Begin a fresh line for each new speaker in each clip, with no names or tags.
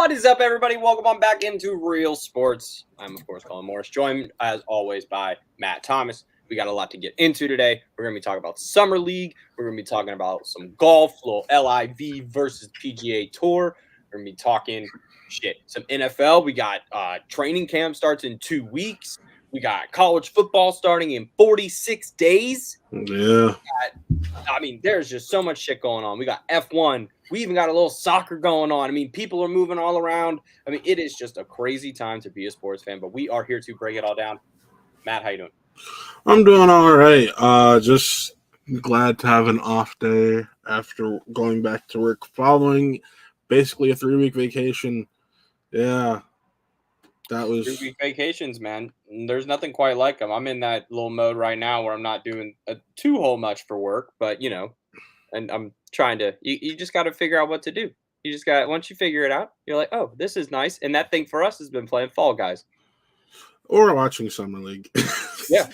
What is up, everybody? Welcome on back into Real Sports. I'm, of course, Colin Morris, joined, as always, by Matt Thomas. We got a lot to get into today. We're going to be talking about Summer League. We're going to be talking about some golf, little LIV versus PGA Tour. We're going to be talking, some NFL. We got training camp starts in 2 weeks. We got college football starting in 46 days.
Yeah.
There's just so much shit going on. We got F1. We even got a little soccer going on. People are moving all around. It is just a crazy time to be a sports fan, but we are here to break it all down. Matt, how you doing?
I'm doing all right. Just glad to have an off day after going back to work following basically a 3-week vacation. Yeah. That was
3-week vacations, man. There's nothing quite like them. I'm in that little mode right now where I'm not doing too whole much for work, but and I'm trying to. You just got to figure out what to do. You just got once you figure it out, you're like, oh, this is nice. And that thing for us has been playing Fall Guys
or watching Summer League.
Yeah,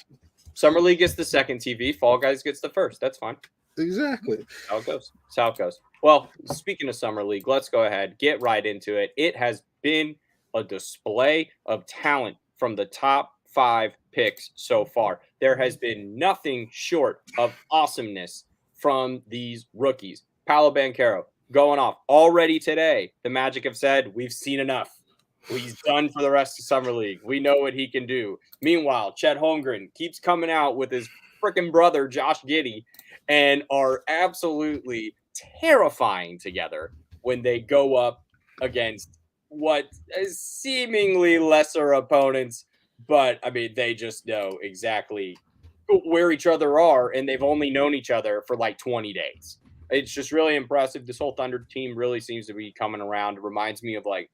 Summer League gets the second TV. Fall Guys gets the first. That's fine.
Exactly.
That's how it goes. That's how it goes. Well, speaking of Summer League, let's go ahead, get right into it. It has been a display of talent from the top 5 picks so far. There has been nothing short of awesomeness from these rookies. Paolo Banchero going off already today. The Magic have said, we've seen enough. He's done for the rest of Summer League. We know what he can do. Meanwhile, Chet Holmgren keeps coming out with his freaking brother, Josh Giddey, and are absolutely terrifying together when they go up against what is seemingly lesser opponents, but they just know exactly where each other are, and they've only known each other for like 20 days. It's just really impressive. This whole Thunder team really seems to be coming around. It reminds me of like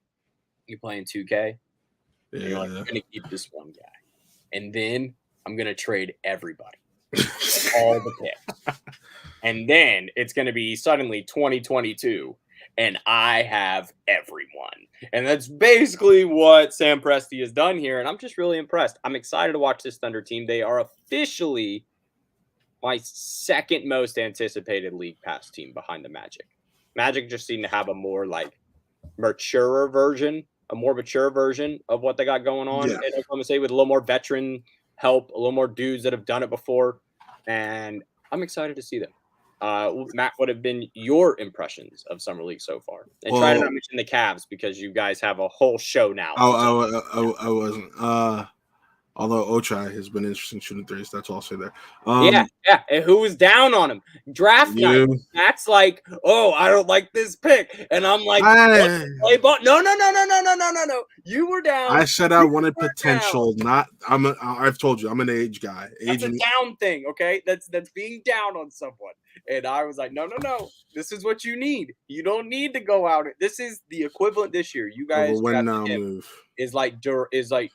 you playing 2K.
Yeah.
You're like, I'm gonna keep this one guy, and then I'm gonna trade everybody, all the picks, and then it's gonna be suddenly 2022. And I have everyone. And that's basically what Sam Presti has done here. And I'm just really impressed. I'm excited to watch this Thunder team. They are officially my second most anticipated League Pass team behind the Magic. Magic just seem to have a more mature version of what they got going on.
Yeah.
And I'm say with a little more veteran help, a little more dudes that have done it before. And I'm excited to see them. Matt, what have been your impressions of Summer League so far? And try to not mention the Cavs because you guys have a whole show now.
I wasn't. Although Ochai has been interesting shooting threes, that's all I'll say there.
Yeah. And who was down on him? Draft night. Matt's like, oh, I don't like this pick, and I'm like, play ball. No. You were down.
I said I wanted potential. Down. I've told you I'm an age guy.
That's a down thing, okay? That's being down on someone. And I was like, no. This is what you need. You don't need to go out. This is the equivalent this year. You guys
win now move
is like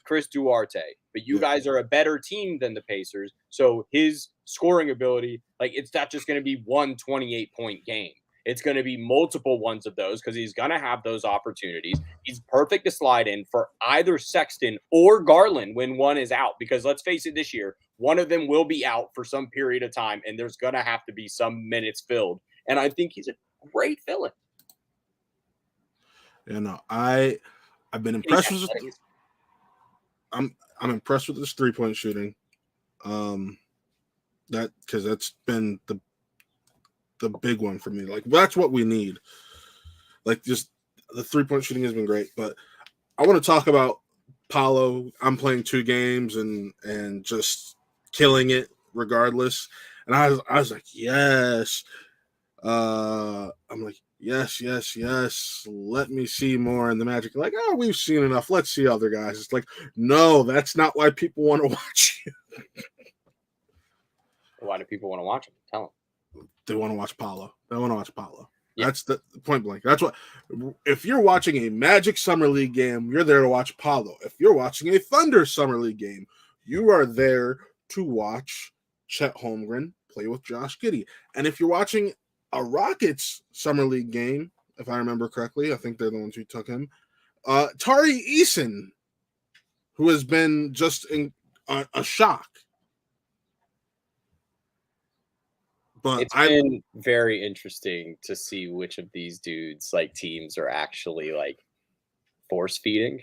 Chris Duarte, but you guys are a better team than the Pacers. So his scoring ability, it's not just going to be one 28-point game. It's going to be multiple ones of those because he's going to have those opportunities. He's perfect to slide in for either Sexton or Garland when one is out. Because let's face it, this year, one of them will be out for some period of time, and there's going to have to be some minutes filled. And I think he's a great fill-in.
I've been impressed with. I'm impressed with this 3-point shooting. Because that's been the big one for me. That's what we need. Just the 3-point shooting has been great, but I want to talk about Paolo. I'm playing 2 games and just killing it regardless. And I was like, yes. I'm like, yes. Let me see more. And the Magic are like, oh, we've seen enough. Let's see other guys. It's like, no, that's not why people want to watch you.
Why do people want to watch him? Tell them.
They want to watch Paolo. Yeah. That's the point blank. That's what. If you're watching a Magic Summer League game, you're there to watch Paolo. If you're watching a Thunder Summer League game, you are there to watch Chet Holmgren play with Josh Giddey. And if you're watching a Rockets Summer League game, if I remember correctly, I think they're the ones who took him. Tari Eason, who has been just a shock. But
it's been very interesting to see which of these dudes teams are actually force feeding.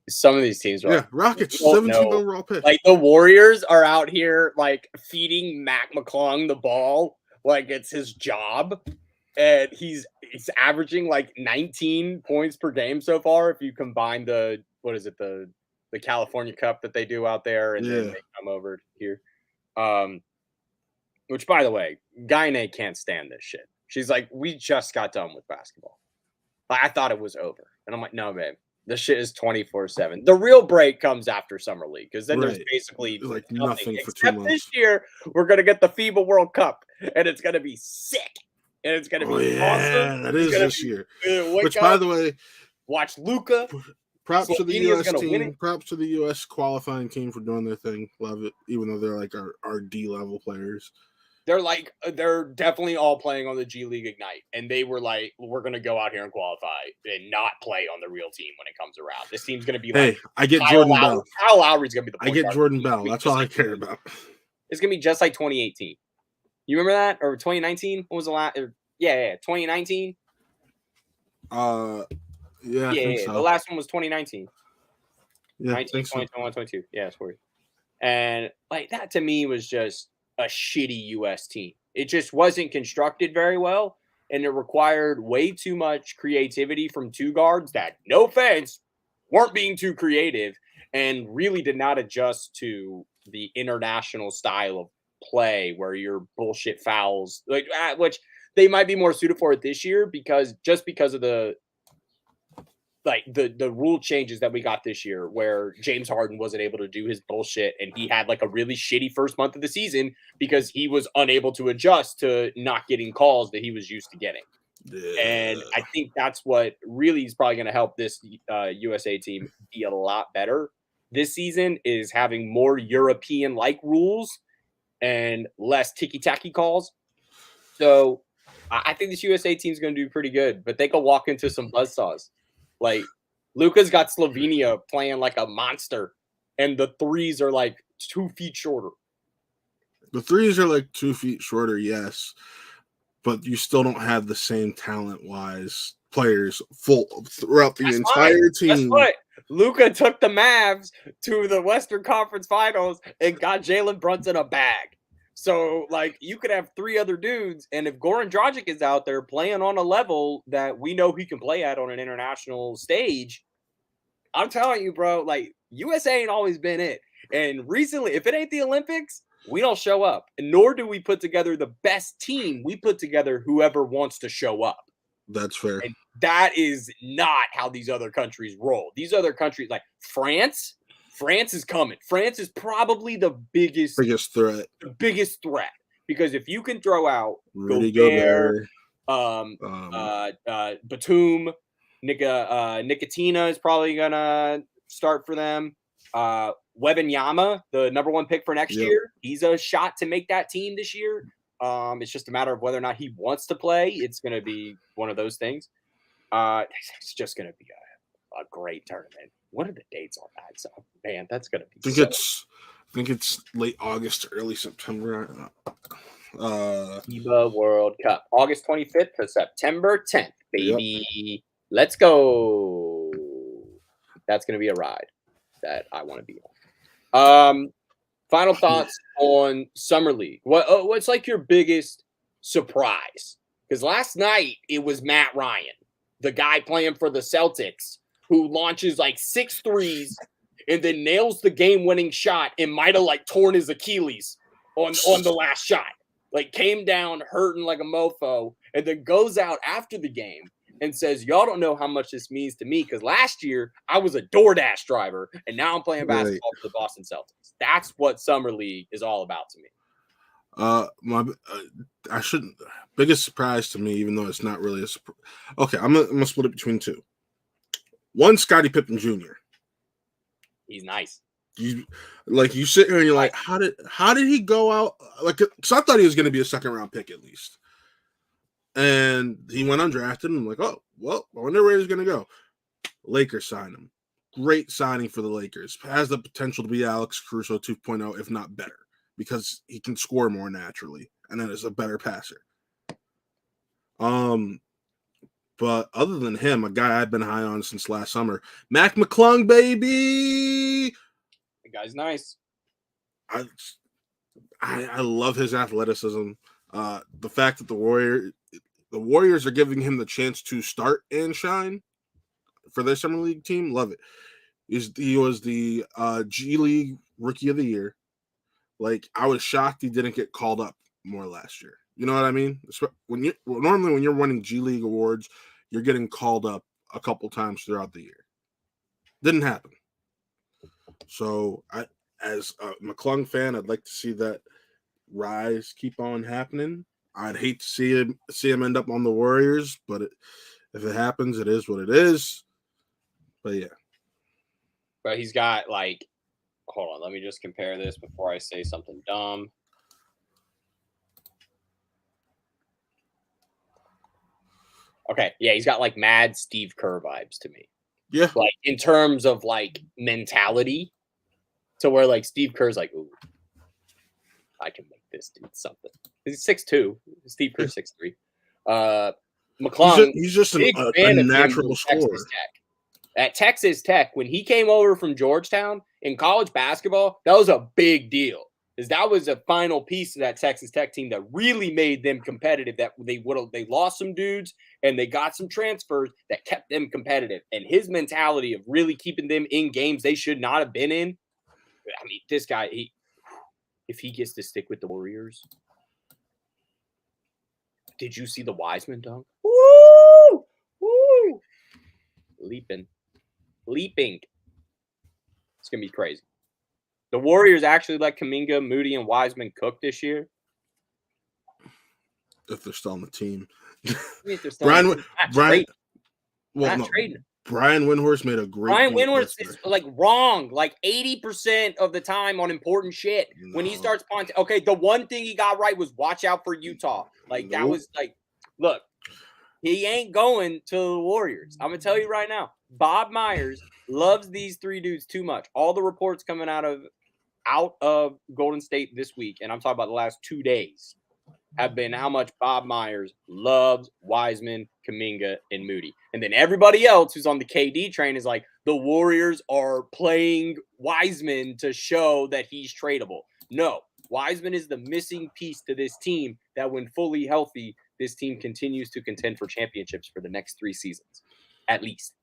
Some of these teams are
Rockets, 17th overall pick.
Like the Warriors are out here like feeding Mac McClung the ball like it's his job. And he's averaging like 19 points per game so far. If you combine the California Cup that they do out there, and then they come over here. Which, by the way, Gaine can't stand this shit. She's like, we just got done with basketball. I thought it was over, and I'm like, no, babe. This shit is 24/7. The real break comes after Summer League because then there's basically
like nothing for 2 months.
This year, we're gonna get the FIBA World Cup, and it's gonna be sick. And it's going to be awesome.
That is this year. Which, by the way,
watch Luka.
Props to the U.S. team. Props to the U.S. qualifying team for doing their thing. Love it, even though they're like our D-level players.
They're definitely all playing on the G League Ignite, and they were like, we're going to go out here and qualify and not play on the real team when it comes around. This team's going to be like,
I get Jordan Bell.
Kyle Lowry's going to be the point guard.
Jordan Bell. That's all I care about.
It's going to be just like 2018. You remember that? Or 2019? What was the last? Yeah, 2019.
I think so.
The last one was 2019.
Yeah,
19, 20, 21, 22. Yeah, sorry. And like that to me was just a shitty U.S. team. It just wasn't constructed very well, and it required way too much creativity from two guards that, no offense, weren't being too creative and really did not adjust to the international style of play where your bullshit fouls, which they might be more suited for it this year because of the rule changes that we got this year where James Harden wasn't able to do his bullshit and he had like a really shitty first month of the season because he was unable to adjust to not getting calls that he was used to getting. Yeah. And I think that's what really is probably going to help this USA team be a lot better this season is having more European-like rules and less ticky-tacky calls. So I think this USA team is going to do pretty good, but they could walk into some buzzsaws. Like, Luka's got Slovenia playing like a monster, and the threes are like 2 feet shorter.
The threes are like 2 feet shorter, yes, but you still don't have the same talent-wise players full throughout the entire team.
Guess what? Luka took the Mavs to the Western Conference Finals and got Jalen Brunson a bag. So, like, you could have 3 other dudes, and if Goran Dragic is out there playing on a level that we know he can play at on an international stage, I'm telling you, bro, like, USA ain't always been it. And recently, if it ain't the Olympics, we don't show up. And nor do we put together the best team. We put together whoever wants to show up.
That's fair.
And that is not how these other countries roll. These other countries, like France is coming. France is probably the biggest
threat.
The biggest threat. Because if you can throw out
Rudy
Gobert, Batum, Nicotina is probably going to start for them. Wembanyama, the number 1 pick for next year, he's a shot to make that team this year. It's just a matter of whether or not he wants to play. It's going to be one of those things. It's just going to be a great tournament. What are the dates on that? So, man, that's going to be.
I think it's late August, early September.
FIBA World Cup, August 25th to September 10th, baby. Yep. Let's go. That's going to be a ride that I want to be on. Final thoughts on Summer League. What's like your biggest surprise? Because last night it was Matt Ryan, the guy playing for the Celtics, who launches like 6 threes and then nails the game-winning shot and might have like torn his Achilles on the last shot. Like came down hurting like a mofo and then goes out after the game and says, y'all don't know how much this means to me because last year I was a DoorDash driver and now I'm playing basketball for the Boston Celtics. That's what Summer League is all about to me.
Biggest surprise to me, even though it's not really a surprise. Okay, I'm gonna split it between 2. One, Scottie Pippen Jr.
He's nice.
You sit here and you're like, how did he go out? Like, because I thought he was going to be a 2nd-round pick at least, and he went undrafted. And I'm like, oh well, I wonder where he's going to go. Lakers sign him. Great signing for the Lakers. Has the potential to be Alex Caruso 2.0, if not better, because he can score more naturally and then is a better passer. But other than him, a guy I've been high on since last summer, Mac McClung, baby.
The guy's nice.
I love his athleticism. The fact that the Warriors are giving him the chance to start and shine for their summer league team, love it. He was the G League Rookie of the Year. Like, I was shocked he didn't get called up more last year. You know what I mean? Normally when you're winning G League awards, you're getting called up a couple times throughout the year. Didn't happen. So, as a McClung fan, I'd like to see that rise keep on happening. I'd hate to see him end up on the Warriors, but if it happens, it is what it is. But yeah.
But he's got, like, hold on, let me just compare this before I say something dumb. Okay, yeah, he's got, like, mad Steve Kerr vibes to me.
Yeah.
Like, in terms of, like, mentality, to where, like, Steve Kerr's like, ooh, I can make this dude something. He's 6'2". Steve Kerr's 6'3". McClung,
he's just a natural scorer.
At Texas Tech, when he came over from Georgetown in college basketball, that was a big deal. Because that was a final piece of that Texas Tech team that really made them competitive. That they lost some dudes and they got some transfers that kept them competitive. And his mentality of really keeping them in games they should not have been in. I mean, this guy, if he gets to stick with the Warriors. Did you see the Wiseman dunk? Woo! Woo! Leaping. It's going to be crazy. The Warriors actually let Kuminga, Moody, and Wiseman cook this year.
If they're still on the team.
Brian
Windhorst made a great
Brian Windhorst is like wrong like 80% of the time on important shit. No. When he starts punting, okay, the one thing he got right was watch out for Utah. Like that was like, look, he ain't going to the Warriors. I'm gonna tell you right now, Bob Myers loves these three dudes too much. All the reports coming out of Golden State this week, and I'm talking about the last 2 days, have been how much Bob Myers loves Wiseman, Kuminga, and Moody. And then everybody else who's on the KD train is like, the Warriors are playing Wiseman to show that he's tradable. No, Wiseman is the missing piece to this team that when fully healthy, this team continues to contend for championships for the next 3 seasons. At least.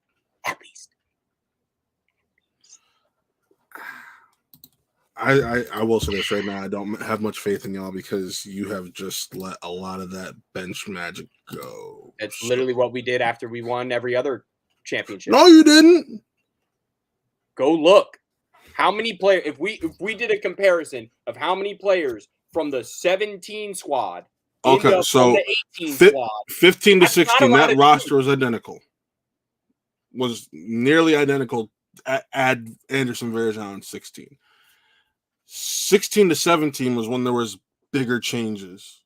I will say this right now. I don't have much faith in y'all because you have just let a lot of that bench magic go.
It's literally what we did after we won every other championship.
No, you didn't.
Go look. How many players? If we did a comparison of how many players from the 17 squad,
okay, so
the 18 squad,
15 to 16, that roster was identical. Was nearly identical. Add Anderson, Varejao, 16. 16 to 17 was when there was bigger changes.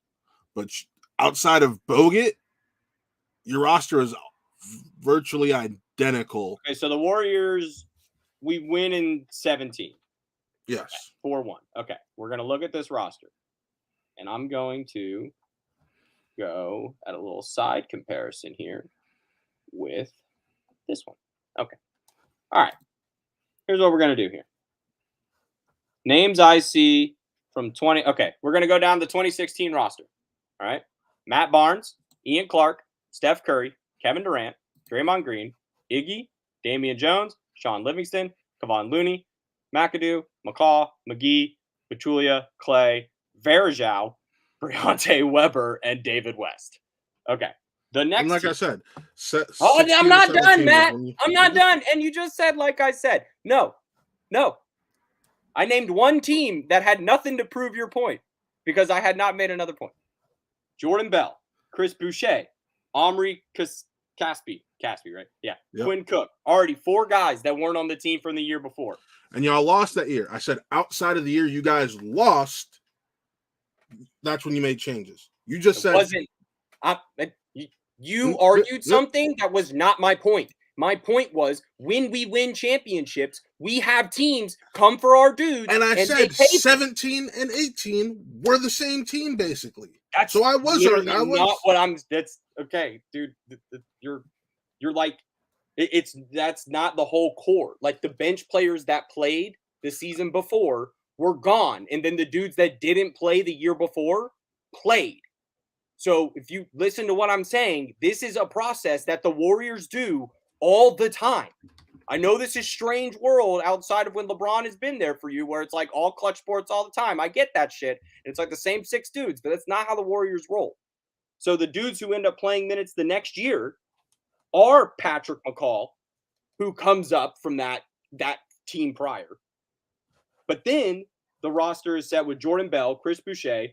But outside of Bogut, your roster is virtually identical.
Okay, so the Warriors, we win in 17.
Yes.
4-1. Okay, we're going to look at this roster. And I'm going to go at a little side comparison here with this one. Okay. All right. Here's what we're going to do here. Names I see from 20. Okay, we're going to go down the 2016 roster. All right. Matt Barnes, Ian Clark, Steph Curry, Kevin Durant, Draymond Green, Iggy, Damian Jones, Sean Livingston, Kevon Looney, McAdoo, McCaw, McGee, Pachulia, Clay, Varejao, Briante Weber, and David West. Okay. The next.
And like I said.
I'm not done, Matt. I'm not done. And you just said, like I said. No. I named one team that had nothing to prove your point because I had not made another point. Jordan Bell, Chris Boucher, Omri Caspi, right? Yeah. Yep. Quinn Cook. Already 4 guys that weren't on the team from the year before.
And y'all lost that year. I said outside of the year you guys lost, that's when you made changes. You just said.
You argued something that was not my point. My point was when we win championships, we have teams come for our dudes.
And I said 17 and 18 were the same team, basically.
That's
so I was
not what I'm. That's okay, dude. You're like that's not the whole core. Like the bench players that played the season before were gone, and then the dudes that didn't play the year before played. So if you listen to what I'm saying, this is a process that the Warriors do all the time. I know this is strange world outside of when LeBron has been there for you, where it's like all clutch sports all the time. I get that shit. It's like the same 6 dudes, but that's not how the Warriors roll. So the dudes who end up playing minutes the next year are Patrick McCall, who comes up from that team prior. But then the roster is set with Jordan Bell, Chris Boucher,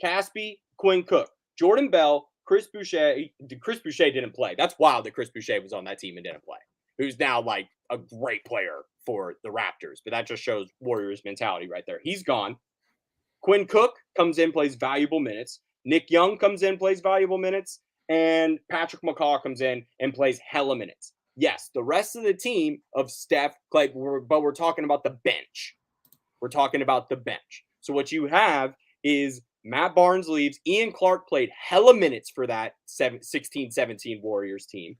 Caspi, Quinn Cook. Jordan Bell, Chris Boucher didn't play. That's wild that Chris Boucher was on that team and didn't play. Who's now like a great player for the Raptors, but that just shows Warriors mentality right there. He's gone. Quinn Cook comes in, plays valuable minutes. Nick Young comes in, plays valuable minutes. And Patrick McCaw comes in and plays hella minutes. Yes, the rest of the team of Steph, but we're talking about the bench. We're talking about the bench. So what you have is Matt Barnes leaves. Ian Clark played hella minutes for that 16-17 Warriors team.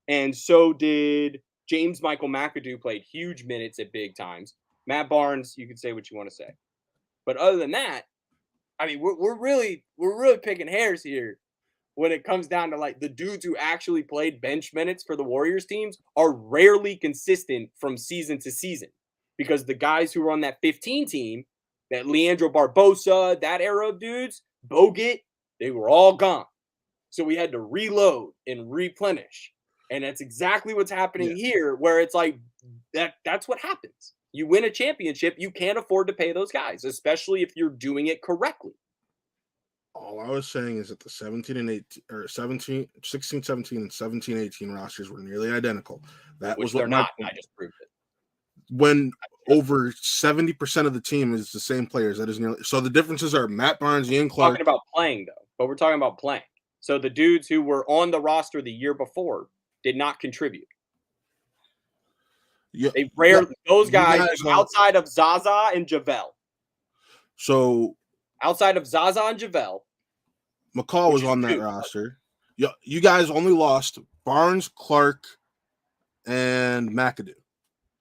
And so did James Michael McAdoo, played huge minutes at big times. Matt Barnes, you can say what you want to say. But other than that, I mean, we're really picking hairs here when it comes down to like the dudes who actually played bench minutes for the Warriors teams are rarely consistent from season to season, because the guys who were on that 15 team, that Leandro Barbosa, that era of dudes, Bogut, they were all gone. So we had to reload and replenish. And that's exactly what's happening here, where it's like that's what happens. You win a championship, you can't afford to pay those guys, especially if you're doing it correctly.
All I was saying is that the 17 and 18 or 17, 16, 17, and 17, 18 rosters were nearly identical. That
Which
was what
they're not. I just proved it.
When over 70% of the team is the same players, that is nearly so. The differences are Matt Barnes, Ian Clark.
Talking about playing though, but we're talking about playing. So the dudes who were on the roster the year before did not contribute.
Yeah,
they rarely those guys outside of Zaza and JaVale.
So
outside of Zaza and JaVale,
McCall was on that roster. Yeah, you guys only lost Barnes, Clark, and McAdoo.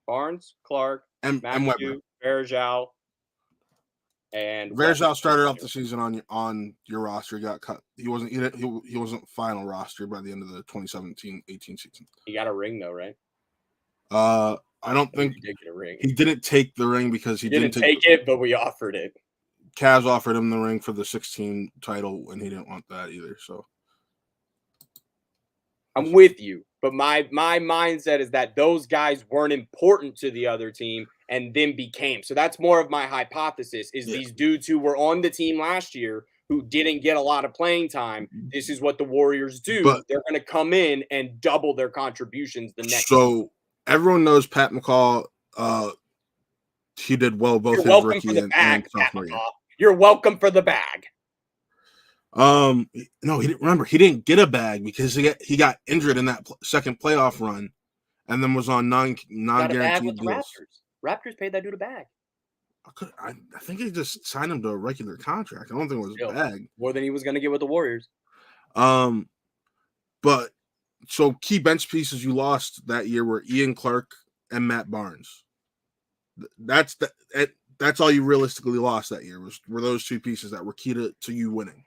Barnes, Clark,
and Weber.
Verjao, and
Verjao started off the season on your roster. He got cut. He wasn't final roster by the end of the 2017-18 season.
He got a ring though, right?
I don't think
he did get a ring.
He didn't take the ring because he didn't
take it, but we offered it.
Cavs offered him the ring for the 16 title, and he didn't want that either. So
I'm with you, but my mindset is that those guys weren't important to the other team and then became. So that's more of my hypothesis is these dudes who were on the team last year who didn't get a lot of playing time. This is what the Warriors do. But they're going to come in and double their contributions the next
year. Everyone knows Pat McCall. He did well both his rookie and sophomore year.
You're welcome for the bag.
No, he didn't. Remember, he didn't get a bag because he got injured in that second playoff run, and then was on non-guaranteed deals.
Raptors paid that dude a bag.
I think he just signed him to a regular contract. I don't think it was a bag.
More than he was going to get with the Warriors.
But so key bench pieces you lost that year were Ian Clark and Matt Barnes. That's all you realistically lost that year were those two pieces that were key to you winning.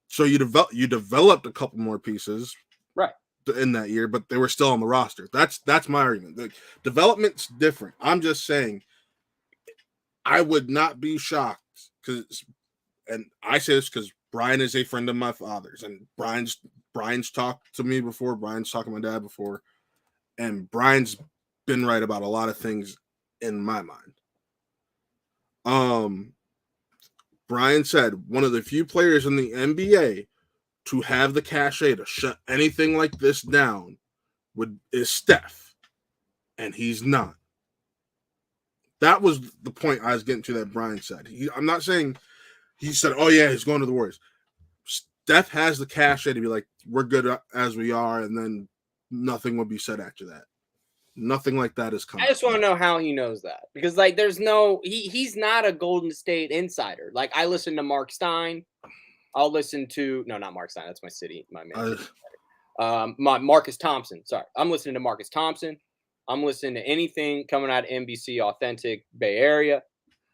So you developed a couple more pieces,
right,
in that year, but they were still on the roster. That's my argument. The development's different. I'm just saying, I would not be shocked and I say this because Brian is a friend of my father's, and Brian's talked to me before. Brian's talked to my dad before, and Brian's been right about a lot of things in my mind. Brian said one of the few players in the NBA to have the cachet to shut anything like this down is Steph, and he's not. That was the point I was getting to that Brian said. I'm not saying he said, oh yeah, he's going to the Warriors. Steph has the cachet to be like, we're good as we are, and then nothing would be said after that. Nothing like that is coming.
I just want to know how he knows that, because like there's no he's not a Golden State insider. Like I listen to Mark Stein. I'll listen to not Mark Stein. That's my city, my man. Marcus Thompson. Sorry, I'm listening to Marcus Thompson. I'm listening to anything coming out of NBC, authentic Bay Area.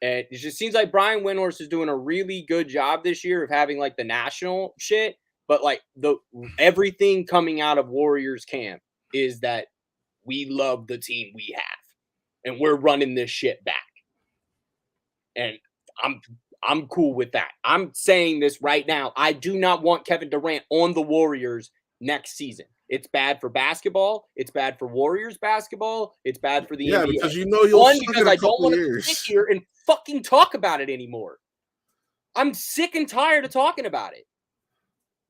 And it just seems like Brian Windhorst is doing a really good job this year of having like the national shit, but like everything coming out of Warriors camp is that we love the team we have, and we're running this shit back. And I'm cool with that. I'm saying this right now. I do not want Kevin Durant on the Warriors next season. It's bad for basketball. It's bad for Warriors basketball. It's bad for the NBA.
Because you know you'll
because I don't want to sit here and fucking talk about it anymore. I'm sick and tired of talking about it.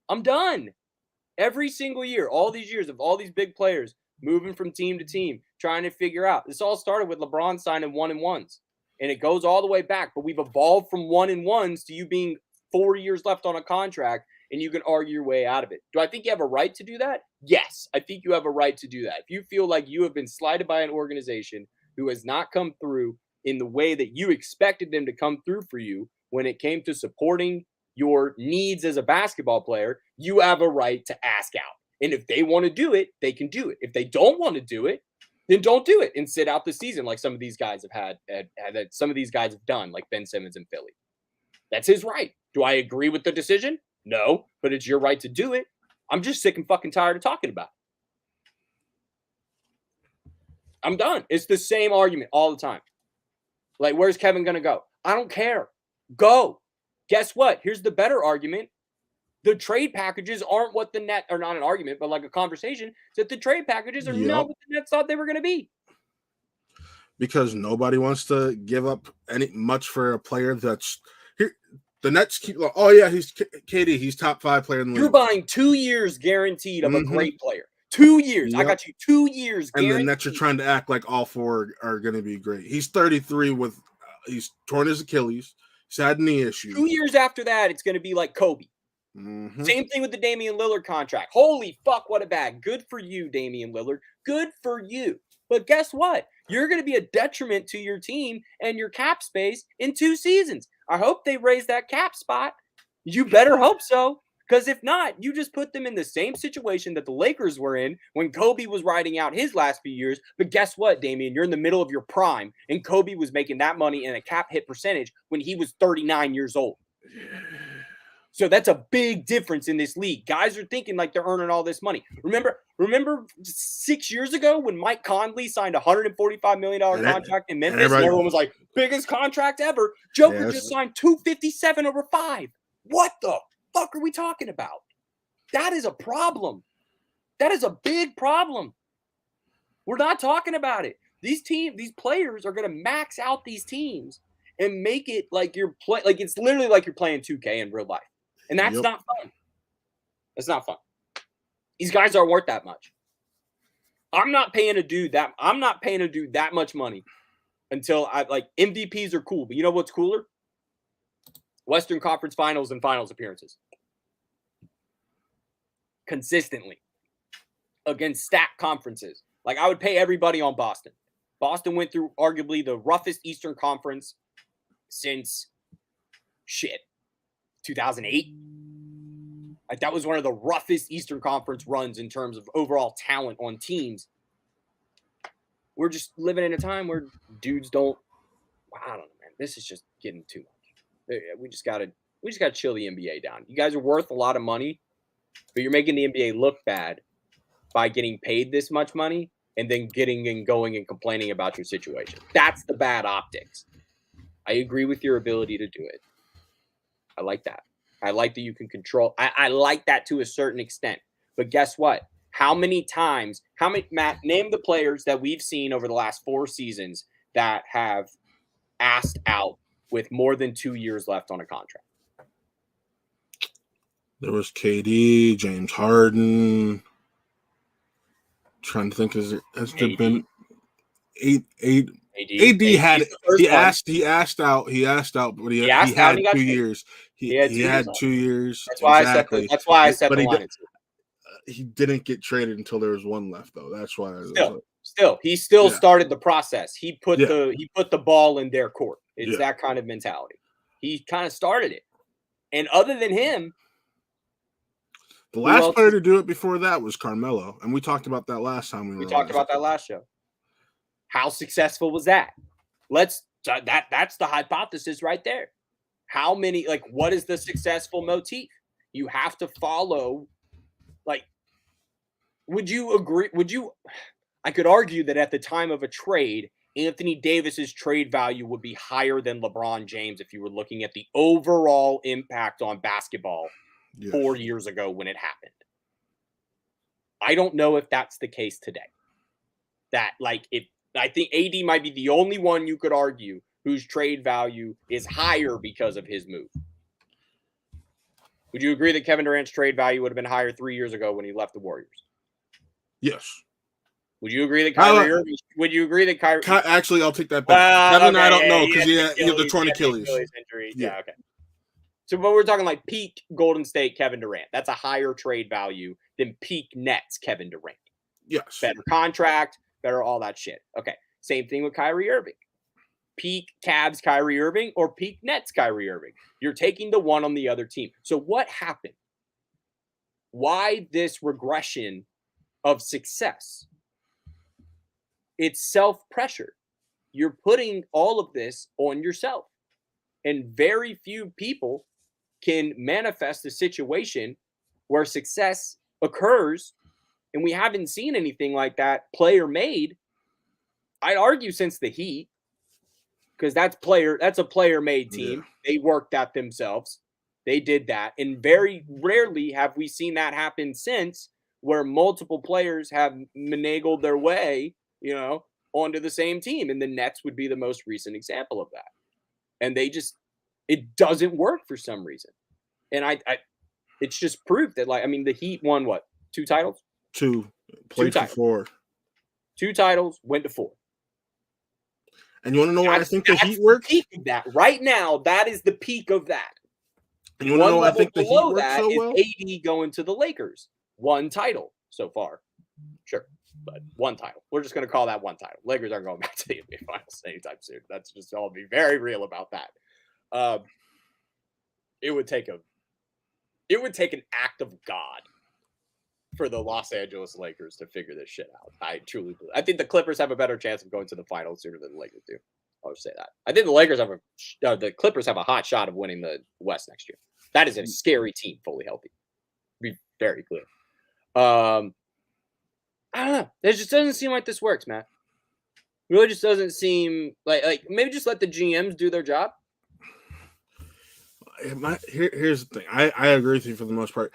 I'm done. Every single year, all these years of all these big players moving from team to team, trying to figure out. This all started with LeBron signing 1-and-1s, and it goes all the way back. But we've evolved from 1-and-1s to you being 4 years left on a contract, and you can argue your way out of it. Do I think you have a right to do that? Yes, I think you have a right to do that. If you feel like you have been slighted by an organization who has not come through in the way that you expected them to come through for you when it came to supporting your needs as a basketball player, you have a right to ask out. And if they want to do it, they can do it. If they don't want to do it, then don't do it and sit out the season like some of these guys have some of these guys have done, like Ben Simmons in Philly. That's his right. Do I agree with the decision? No, but it's your right to do it. I'm just sick and fucking tired of talking about it. I'm done. It's the same argument all the time. Like, where's Kevin going to go? I don't care. Go. Guess what? Here's the better argument. The trade packages aren't what the net, or not an argument, but like a conversation, that the trade packages are not what the Nets thought they were going to be.
Because nobody wants to give up much for a player that's here. The Nets keep, oh yeah, he's KD. He's top 5 player in the league.
You're buying 2 years guaranteed of a great player. 2 years. Yep. I got you 2 years guaranteed.
And the Nets are trying to act like all 4 are going to be great. He's 33 with, he's torn his Achilles. He's had knee issues.
2 years after that, it's going to be like Kobe. Same thing with the Damian Lillard contract. Holy fuck, what a bag. Good for you, Damian Lillard. Good for you. But guess what? You're going to be a detriment to your team and your cap space in 2 seasons. I hope they raise that cap spot. You better hope so. Because if not, you just put them in the same situation that the Lakers were in when Kobe was riding out his last few years. But guess what, Damian? You're in the middle of your prime, and Kobe was making that money in a cap hit percentage when he was 39 years old. So that's a big difference in this league. Guys are thinking like they're earning all this money. Remember 6 years ago when Mike Conley signed a $145 million contract in Memphis? And everyone was like, biggest contract ever. Joker just signed $257 over 5. What the fuck are we talking about? That is a problem. That is a big problem. We're not talking about it. These players are going to max out these teams and make it like it's literally like you're playing 2K in real life. And that's not fun. That's not fun. These guys aren't worth that much. I'm not paying a dude that much money until MVPs are cool. But you know what's cooler? Western Conference Finals and Finals appearances. Consistently. Against stacked conferences. Like, I would pay everybody on Boston. Boston went through arguably the roughest Eastern Conference since 2008. Like, that was one of the roughest Eastern Conference runs in terms of overall talent on teams. We're just living in a time where dudes don't. I don't know, man. This is just getting too much. We just gotta chill the NBA down. You guys are worth a lot of money, but you're making the NBA look bad by getting paid this much money and then getting and going and complaining about your situation. That's the bad optics. I agree with your ability to do it. I like that. I like that you can control. I like that to a certain extent. But guess what? Matt, name the players that we've seen over the last 4 seasons that have asked out with more than 2 years left on a contract.
There was KD, James Harden. Trying to think, has there been 8? AD he asked out, but he had 2 years. He had 2 years.
That's why I said the line.
He didn't get traded until there was 1 left, though. That's why.
He still
Yeah.
started the process. He put
Yeah.
the ball in their court. It's
Yeah.
that kind of mentality. He kind of started it. And other than him,
the
who
last
else
player
is-
to do it before that was Carmelo, and we talked about that last time we
we
were
talked
on.
about that last show. How successful was that? That's the hypothesis right there. How many, like, what is the successful motif? You have to follow, like, would you agree? I could argue that at the time of a trade, Anthony Davis's trade value would be higher than LeBron James if you were looking at the overall impact on basketball 4 years ago when it happened. I don't know if that's the case today. I think AD might be the only one you could argue whose trade value is higher because of his move. Would you agree that Kevin Durant's trade value would have been higher 3 years ago when he left the Warriors?
Yes.
Would you agree that Kyrie Irving? Would you agree that Kyrie?
Actually, I'll take that back. Kevin, I don't know because he had the torn Achilles
injury. Yeah, okay. So, but we're talking like peak Golden State Kevin Durant. That's a higher trade value than peak Nets Kevin Durant.
Yes.
Better contract, better all that shit. Okay. Same thing with Kyrie Irving. Peak Cavs Kyrie Irving or peak Nets Kyrie Irving. You're taking the one on the other team. So what happened? Why this regression of success? It's self-pressure. You're putting all of this on yourself. And very few people can manifest a situation where success occurs. And we haven't seen anything like that player made. I'd argue since the Heat, because that's a player made team. Yeah. They worked that themselves. They did that. And very rarely have we seen that happen since, where multiple players have finagled their way, onto the same team. And the Nets would be the most recent example of that. And it doesn't work for some reason. And it's just proof that, the Heat won what? 2 titles?
2. Played for 4.
2 titles, went to 4.
And you want to know why I think the Heat works?
Peak of that. Right now, that is the peak of that.
And you want to know why I think the Heat works so well?
AD going to the Lakers. 1 title so far. Sure. But 1 title. We're just going to call that 1 title. Lakers aren't going back to the NBA Finals anytime soon. That's just, I'll be very real about that. It would take an act of God for the Los Angeles Lakers to figure this shit out. I truly believe. I think the Clippers have a better chance of going to the finals sooner than the Lakers do. I'll just say that. I think the Clippers have a hot shot of winning the West next year. That is a scary team, fully healthy. Be very clear. I don't know. It just doesn't seem like this works, Matt. It really just doesn't seem like maybe just let the GMs do their job.
Here's the thing. I agree with you for the most part.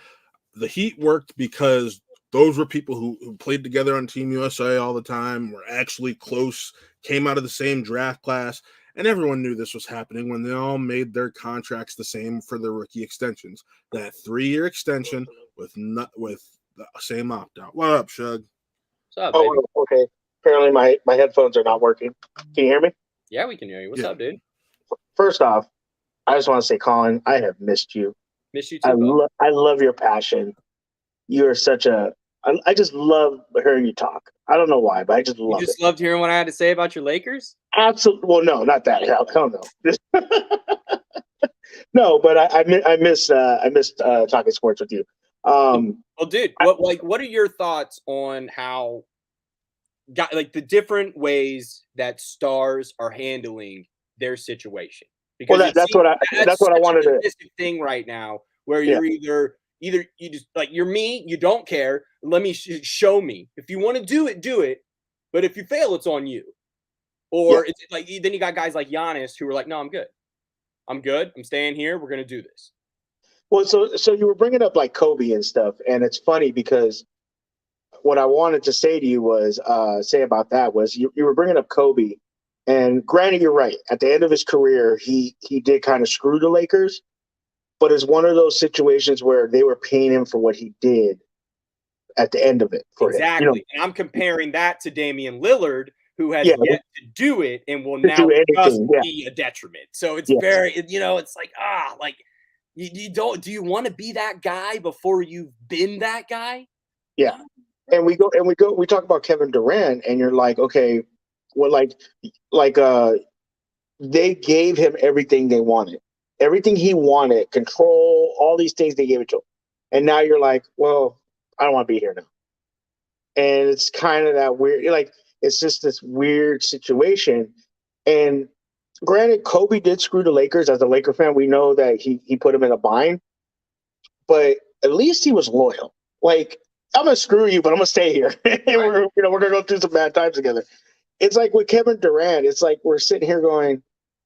The Heat worked because those were people who played together on Team USA all the time, were actually close, came out of the same draft class, and everyone knew this was happening when they all made their contracts the same for their rookie extensions. That 3-year extension with the same opt-out. What up, Shug?
What's up, baby?
Oh, okay. Apparently my headphones are not working. Can you hear me?
Yeah, we can hear you. What's up, dude?
First off, I just want to say, Colin, I have missed you.
Miss you too.
I love your passion. You're such a. I just love hearing you talk. I don't know why, but I just love it.
You just loved hearing what I had to say about your Lakers?
Absolutely. Well, no, not that. Hell no. No, but I miss talking sports with you.
Well, dude, what are your thoughts on how, the different ways that stars are handling their situation? Because
that's what I wanted to
thing right now, where you're either you just you're me, you don't care. Let me show me. If you want to do it. But if you fail, it's on you. Or it's then you got guys like Giannis who are like, no, I'm good. I'm staying here. We're gonna do this.
Well, so you were bringing up like Kobe and stuff, and it's funny because what I wanted to say to you was you were bringing up Kobe. And granted, you're right. At the end of his career, he did kind of screw the Lakers, but it's one of those situations where they were paying him for what he did at the end of it.
Exactly. And I'm comparing that to Damian Lillard, who has yet to do it and will now just be a detriment. So it's very, it's do you want to be that guy before you've been that guy?
Yeah. we talk about Kevin Durant, and you're like, okay, well, they gave him everything they wanted, everything he wanted, control, all these things they gave it to him, and now you're like, well, I don't want to be here now, and it's kind of that weird, like it's just this weird situation, and granted, Kobe did screw the Lakers. As a Laker fan, we know that he put him in a bind, but at least he was loyal. Like, I'm gonna screw you, but I'm gonna stay here. And we're gonna go through some bad times together. It's like with Kevin Durant, it's like we're sitting here going,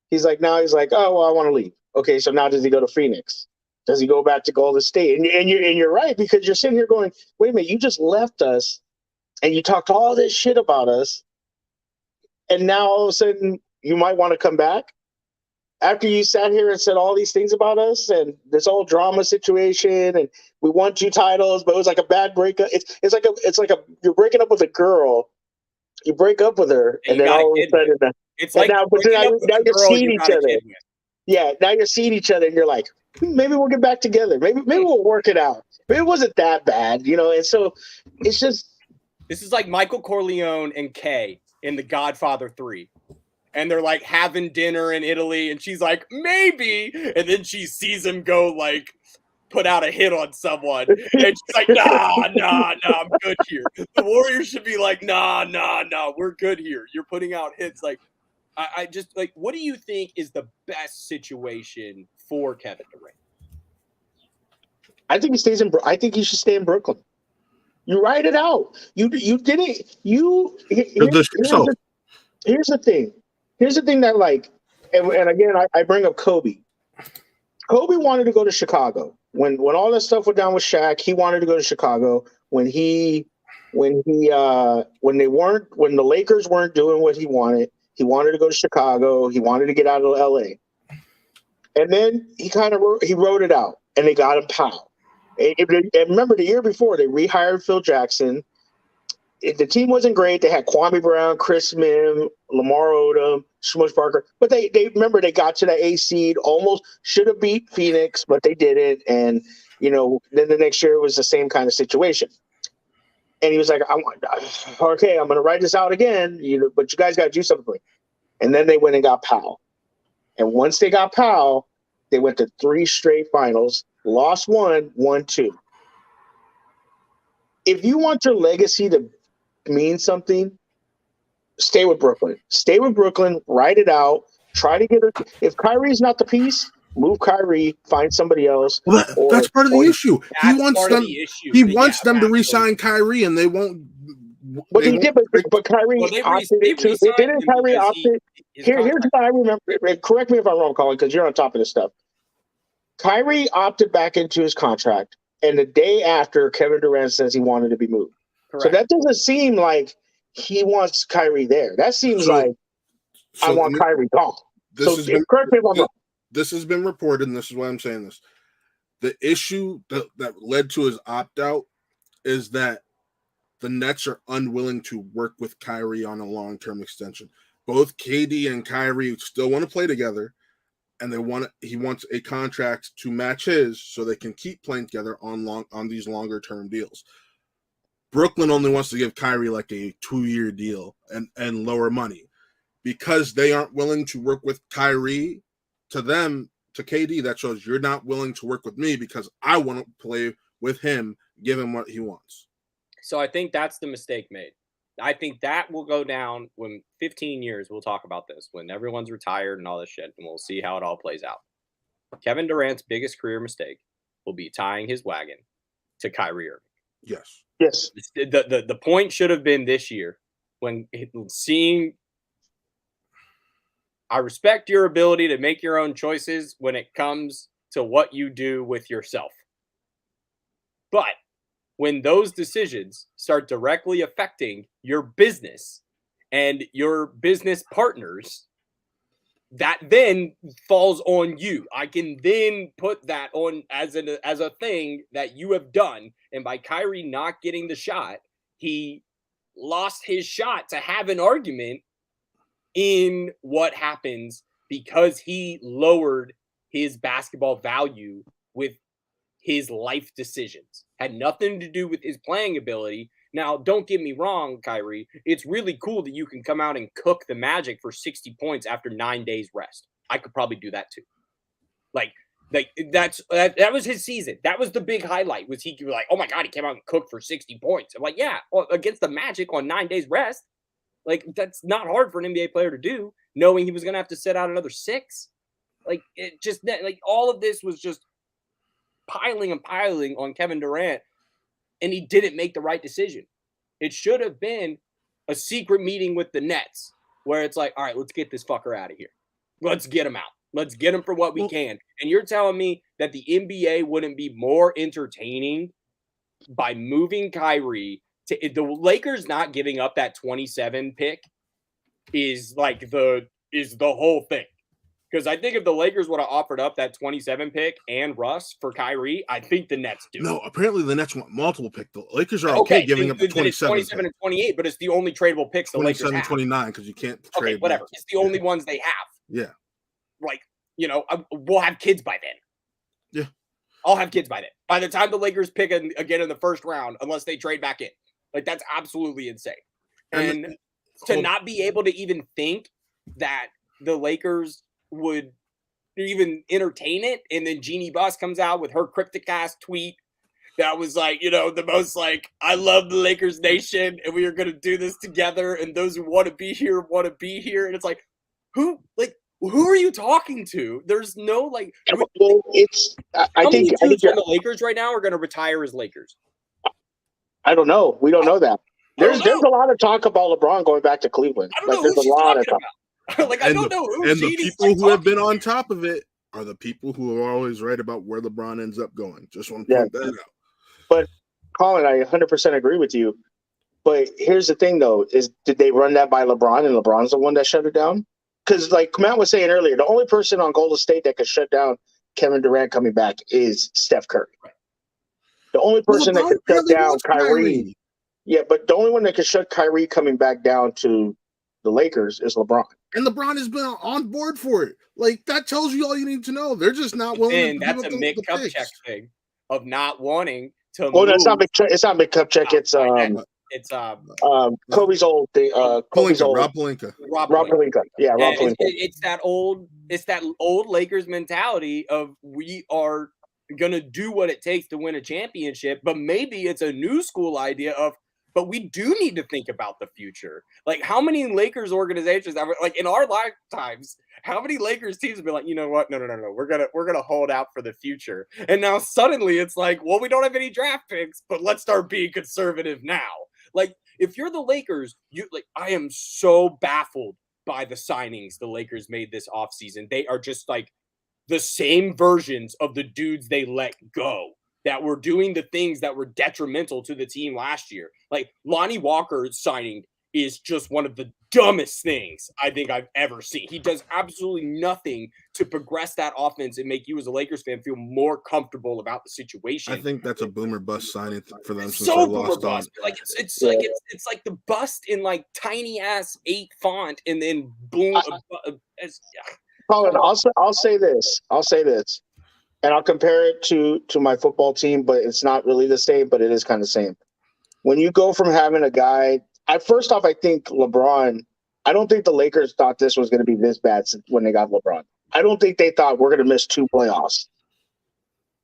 he's like, oh well, I want to leave. Okay, so now does he go to Phoenix? Does he go back to Golden State? And you're right, because you're sitting here going, wait a minute, you just left us and you talked all this shit about us, and now all of a sudden you might want to come back after you sat here and said all these things about us and this whole drama situation, and we won 2 titles, but it was like a bad breakup. It's like you're breaking up with a girl, you break up with her, and then all of a sudden
it's like
now you're seeing each other. Yeah, now you're seeing each other, and you're like, maybe we'll get back together. Maybe we'll work it out. Maybe it wasn't that bad, And so it's just,
this is like Michael Corleone and Kay in The Godfather 3. And they're like having dinner in Italy, and she's like, maybe. And then she sees him go like put out a hit on someone. And she's like, nah, I'm good here. The Warriors should be like, nah, we're good here. You're putting out hits. Like, I just like, what do you think is the best situation for Kevin Durant?
I think he should stay in Brooklyn. You write it out. You didn't. Here's the thing. Here's the thing that, like, and again, I bring up Kobe. Kobe wanted to go to Chicago when all that stuff went down with Shaq. He wanted to go to Chicago when the Lakers weren't doing what he wanted. He wanted to go to Chicago. He wanted to get out of LA, and then he wrote it out, and they got him Powell. And remember, the year before they rehired Phil Jackson. The team wasn't great. They had Kwame Brown, Chris Mim, Lamar Odom, Smush Parker. But they remember they got to the A seed, almost should have beat Phoenix, but they didn't. And, then the next year it was the same kind of situation. And he was like, okay, I'm going to write this out again, but you guys got to do something. And then they went and got Powell. And once they got Powell, they went to 3 straight finals, lost 1, won 2. If you want your legacy to mean something, stay with Brooklyn. Stay with Brooklyn, write it out, try to get her. If Kyrie's not the piece, move Kyrie, find somebody else.
Well, that's part of the issue. He wants them to re-sign Kyrie, and they won't.
But Kyrie opted. Didn't Kyrie opted? Here's what I remember. Correct me if I'm wrong, Colin, because you're on top of this stuff. Kyrie opted back into his contract, and the day after, Kevin Durant says he wanted to be moved. Correct. So that doesn't seem like he wants Kyrie there. That seems like I want Kyrie gone. Correct me if I'm wrong.
This has been reported, and this is why I'm saying this. The issue that led to his opt-out is that the Nets are unwilling to work with Kyrie on a long-term extension. Both KD and Kyrie still want to play together, and he wants a contract to match his so they can keep playing together on these longer-term deals. Brooklyn only wants to give Kyrie like a 2-year deal and lower money because they aren't willing to work with Kyrie. To KD, that shows you're not willing to work with me because I want to play with him, give him what he wants.
So I think that's the mistake made. I think that will go down when 15 years, we'll talk about this, when everyone's retired and all this shit, and we'll see how it all plays out. Kevin Durant's biggest career mistake will be tying his wagon to Kyrie Irving.
Yes.
The point should have been this year when seeing I respect your ability to make your own choices when it comes to what you do with yourself. But when those decisions start directly affecting your business and your business partners, that then falls on you. I can then put that on as a thing that you have done. And by Kyrie not getting the shot, he lost his shot to have an argument in what happens because he lowered his basketball value with his life decisions. Had nothing to do with his playing ability. Now, don't get me wrong, Kyrie. It's really cool that you can come out and cook the Magic for 60 points after 9 days rest. I could probably do that too. Like that was his season. That was the big highlight. Was he like, oh my god, he came out and cooked for 60 points? I'm like, yeah, well, against the Magic on 9 days rest. Like that's not hard for an NBA player to do, knowing he was going to have to sit out another 6. Like it just like all of this was just piling and piling on Kevin Durant, and he didn't make the right decision. It should have been a secret meeting with the Nets where it's like, all right, let's get this fucker out of here. Let's get him out. Let's get him for what we can. And you're telling me that the NBA wouldn't be more entertaining by moving Kyrie to the Lakers not giving up that 27 pick is like the whole thing. Because I think if the Lakers would have offered up that 27 pick and Russ for Kyrie, I think the Nets do.
No, apparently the Nets want multiple picks. The Lakers are okay giving up the
27 and 28, but it's the only tradable picks the Lakers have.
29 because you can't trade.
Okay, whatever. It's the only ones they have.
Yeah.
Like, we'll have kids by then.
Yeah.
I'll have kids by then. By the time the Lakers pick again in the first round, unless they trade back in. Like, that's absolutely insane. And to not be able to even think that the Lakers would even entertain it, and then Jeannie Buss comes out with her cryptic ass tweet that was like, the most like, I love the Lakers nation, and we are going to do this together, and those who want to be here, and it's like, who are you talking to? There's no like.
Well, I think
the Lakers right now are going to retire as Lakers.
I don't know. We don't know that. There's a lot of talk about LeBron going back to Cleveland.
I don't know who she's talking about. Like, I don't know who.
And the people who have been on top of it are the people who are always right about where LeBron ends up going. Just want to point that out.
But Colin, I 100% agree with you. But here's the thing, though: did they run that by LeBron, and LeBron's the one that shut it down? Because, like Matt was saying earlier, the only person on Golden State that could shut down Kevin Durant coming back is Steph Curry. The only person that could shut down Kyrie. Yeah, but the only one that could shut Kyrie coming back down to the Lakers is LeBron.
And LeBron has been on board for it. Like, that tells you all you need to know. They're just not willing
and to give up the Mick Kupchak thing of not wanting to
move. It's not Mick Kupchak. It's Kobe's old thing.
Rob Pelinka.
Rob Pelinka. Yeah, Rob Pelinka.
It's that old Lakers mentality of we are gonna do what it takes to win a championship, but maybe it's a new school idea of, but we do need to think about the future. Like, how many Lakers organizations have, like, in our lifetimes, how many Lakers teams have been like, you know what? No. We're gonna hold out for the future. And now suddenly it's like, well, we don't have any draft picks, but let's start being conservative now. Like, if you're the Lakers, I am so baffled by the signings the Lakers made this offseason. They are just like the same versions of the dudes they let go that were doing the things that were detrimental to the team last year. Like, Lonnie Walker's signing is just one of the dumbest things I think I've ever seen. He does absolutely nothing to progress that offense and make you as a Lakers fan feel more comfortable about the situation.
I think that's a boomer bust signing for them.
It's so boomer bust. Like, it's like the bust in like tiny ass 8 font, and then boom.
Colin, I'll say this. And I'll compare it to my football team, but it's not really the same, but it is kind of the same. When you go from having a guy, I think LeBron, I don't think the Lakers thought this was going to be this bad when they got LeBron. I don't think they thought we're going to miss 2 playoffs,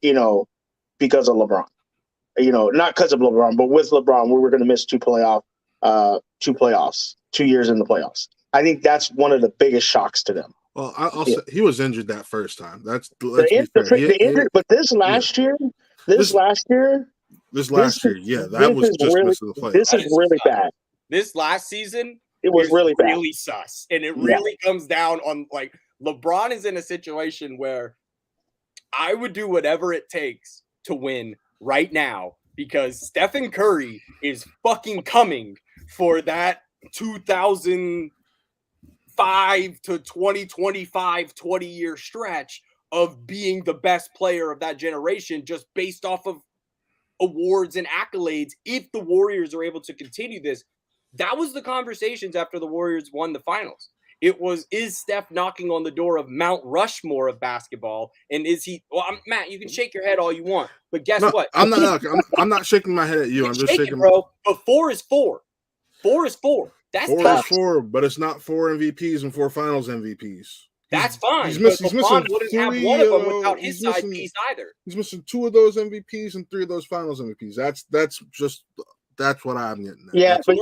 because of LeBron. Not because of LeBron, but with LeBron, we were going to miss 2 playoffs, 2 years in the playoffs. I think that's one of the biggest shocks to them.
Well, I'll say he was injured that first time. Let's be
fair. But this last year, yeah,
that was just missing the play.
This is really bad.
This last season,
it was really bad,
really sus, and it really comes down on, like, LeBron is in a situation where I would do whatever it takes to win right now, because Stephen Curry is fucking coming for that 2005 to 2025 20-year stretch of being the best player of that generation, just based off of awards and accolades. If the Warriors are able to continue this, that was the conversations after the Warriors won the finals. It was, is Steph knocking on the door of Mount Rushmore of basketball? And is he? Well, Matt, you can shake your head all you want, but guess what?
I'm not shaking my head at you. I'm just shaking,
bro. But 4 is 4. 4 is 4. That's
4 is 4, but it's not 4 MVPs and 4 Finals MVPs.
That's fine.
He's missing
wouldn't have one of them without his side piece either.
He's missing 2 of those MVPs and 3 of those Finals MVPs. That's what I'm getting at.
Yeah, but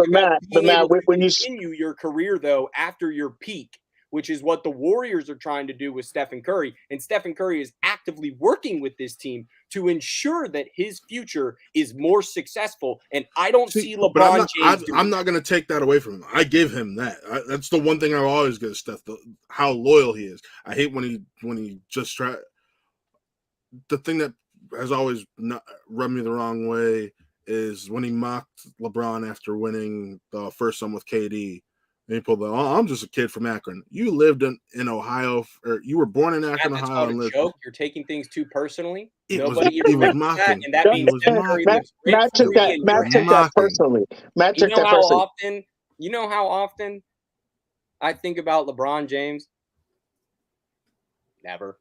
Matt, when you
continue your career though after your peak, which is what the Warriors are trying to do with Stephen Curry, and Stephen Curry is actively working with this team to ensure that his future is more successful. And I don't see LeBron James.
I'm not going to take that away from him. I give him that. That's the one thing I always give Steph, how loyal he is. I hate when he just try. The thing that has always not rubbed me the wrong way is when he mocked LeBron after winning the first one with KD. And he pulled I'm just a kid from Akron. You lived in Ohio, or you were born in Akron,
that's
Ohio.
Not a joke. You're taking things too personally.
He was mocking.
And that means
Matt took that personally. Matt took that personally.
You know how often I think about LeBron James? Never.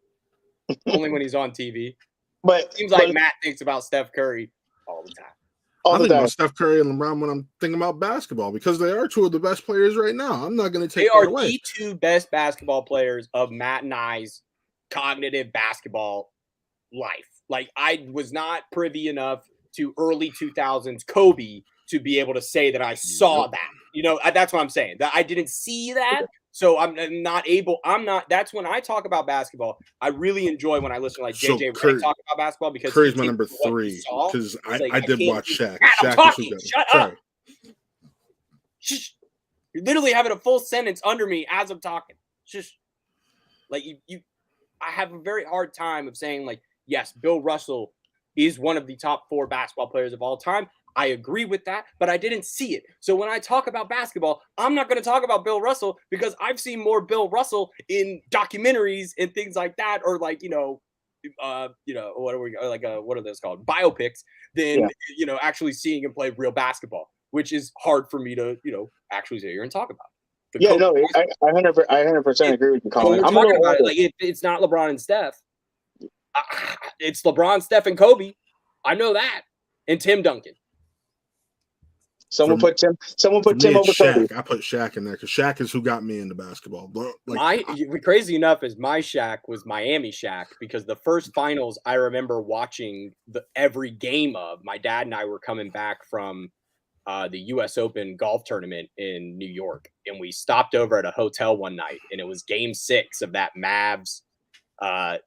Only when he's on TV.
But
it seems like Matt thinks about Steph Curry all the time.
I think about Steph Curry and LeBron when I'm thinking about basketball because they are 2 of the best players right now. I'm not going to take that away.
They are the 2 best basketball players of Matt and I's cognitive basketball life. Like, I was not privy enough to early 2000s Kobe to be able to say that I saw that. You know, that's what I'm saying. That I didn't see that. So I'm not able. That's when I talk about basketball. I really enjoy when I listen to like JJ Redick talk about basketball because
Curry's my number 3 because I did watch Shaq.
I'm talking. Shut up. You're literally having a full sentence under me as I'm talking. Just like you. I have a very hard time of saying like, yes, Bill Russell is one of the top 4 basketball players of all time. I agree with that, but I didn't see it. So when I talk about basketball, I'm not going to talk about Bill Russell because I've seen more Bill Russell in documentaries and things like that, or like, what are those called? Biopics than, actually seeing him play real basketball, which is hard for me to, actually sit here and talk about.
I 100% agree with you, Colin.
I'm talking about it. Like it's not LeBron and Steph. It's LeBron, Steph, and Kobe. I know that. And Tim Duncan.
Someone put Tim over
Shaq.
Kobe.
I put Shaq in there because Shaq is who got me into basketball.
Crazy enough is my Shaq was Miami Shaq because the first finals I remember watching every game of. My dad and I were coming back from the U.S. Open golf tournament in New York, and we stopped over at a hotel one night, and it was Game 6 of that Mavs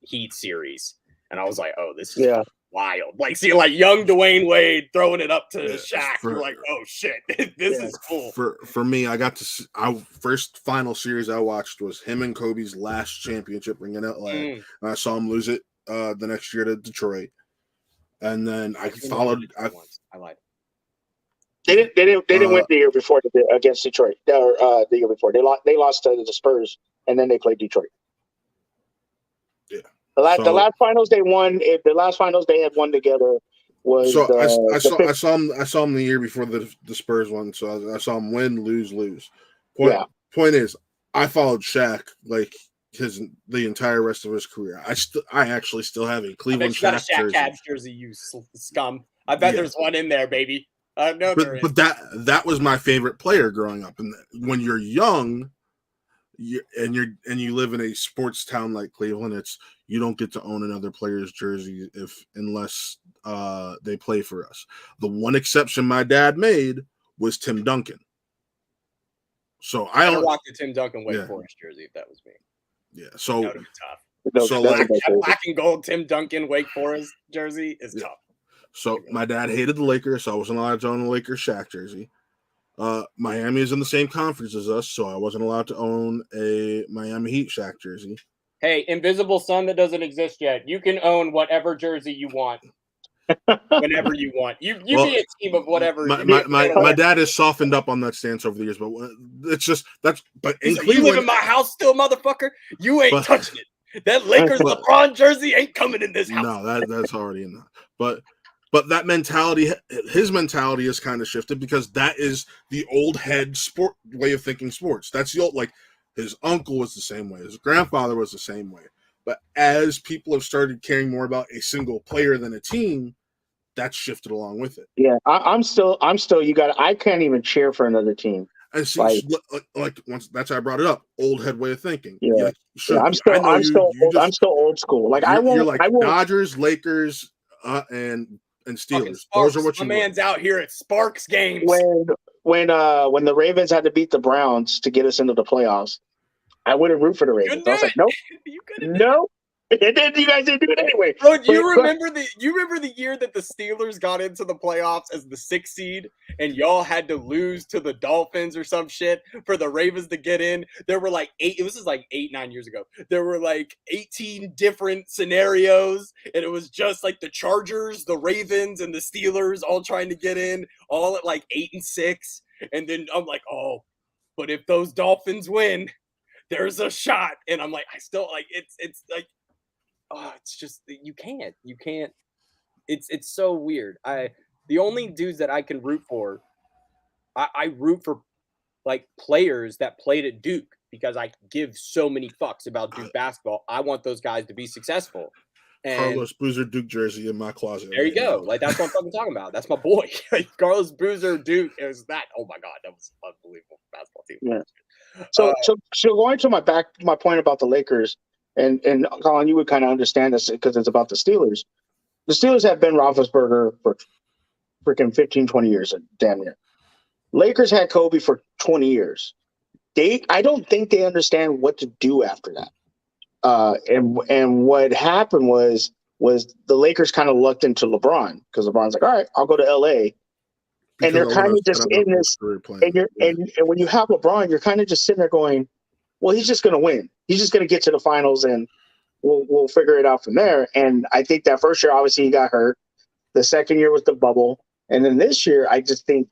Heat series, and I was like, "Oh, this is wild!" Like seeing like young Dwayne Wade throwing it up to Shaq. You're like, "Oh shit, this is cool."
For me, I got to first final series I watched was him and Kobe's last championship ring in LA, and I saw him lose it the next year to Detroit, and then I followed.
I lied.
They didn't win the year before against Detroit. The year before they lost to the Spurs, and then they played Detroit.
Yeah.
The last finals they won. The last finals they had won together was. So
I saw him the year before the Spurs won. So I saw him win, lose. Point is, I followed Shaq like the entire rest of his career. I actually still have a Cleveland Shaq jersey.
Cavs jersey, you scum. I bet there's one in there, baby. No,
but that was my favorite player growing up. And when you're young, and you live in a sports town like Cleveland, you don't get to own another player's jersey unless they play for us. The one exception my dad made was Tim Duncan. So I don't
rock the Tim Duncan Wake Forest jersey if that was me.
Yeah, so
that would be tough. So black and gold Tim Duncan Wake Forest jersey is tough.
So my dad hated the Lakers, so I wasn't allowed to own a Lakers Shaq jersey. Miami is in the same conference as us, so I wasn't allowed to own a Miami Heat Shaq jersey.
Hey, Invisible Sun that doesn't exist yet. You can own whatever jersey you want. Whenever you want. You be a team of whatever.
My dad has softened up on that stance over the years, but it's just but in Cleveland,
you live in my house still, motherfucker. You ain't touching it. That Lakers LeBron jersey ain't coming in this house.
No, that's already in that. But that mentality, his mentality has kind of shifted because that is the old head sport way of thinking sports. That's the old, like, His uncle was the same way. His grandfather was the same way. But as people have started caring more about a single player than a team, that's shifted along with it.
Yeah, I'm still. I can't even cheer for another team.
And see, like once that's how I brought it up. Old head way of thinking.
Yeah,
sure.
Yeah, I'm still old school. Like
you're like Dodgers, Lakers, and Steelers. Those are what you.
My man's out here at Sparks games.
When the Ravens had to beat the Browns to get us into the playoffs, I wouldn't root for the Ravens. I was like, nope, nope. And then you guys didn't do it anyway.
Bro, do you remember the year that the Steelers got into the playoffs as the 6th seed and y'all had to lose to the Dolphins or some shit for the Ravens to get in? There were like 9 years ago. There were like 18 different scenarios, and it was just like the Chargers, the Ravens, and the Steelers all trying to get in, all at like 8-6. And then I'm like, oh, but if those Dolphins win, there's a shot. And I'm like, I still like it's like, oh, it's just you can't. It's so weird. The only dudes that I can root for, I root for like players that played at Duke because I give so many fucks about Duke basketball. I want those guys to be successful. And
Carlos Boozer Duke jersey in my closet.
There you go. Like that's what I'm fucking talking about. That's my boy. Like Carlos Boozer Duke. It was that. Oh my god, that was an unbelievable basketball team.
Yeah. So going to my point about the Lakers. And Colin, you would kind of understand this because it's about the Steelers. The Steelers have Ben Roethlisberger for freaking 15, 20 years, damn near. Lakers had Kobe for 20 years. I don't think they understand what to do after that. And what happened was the Lakers kind of lucked into LeBron because LeBron's like, all right, I'll go to LA. And they're kind of just in this. And when you have LeBron, you're kind of just sitting there going, well, he's just going to win. He's just going to get to the finals, and we'll figure it out from there. And I think that first year, obviously, he got hurt. The second year was the bubble, and then this year, I just think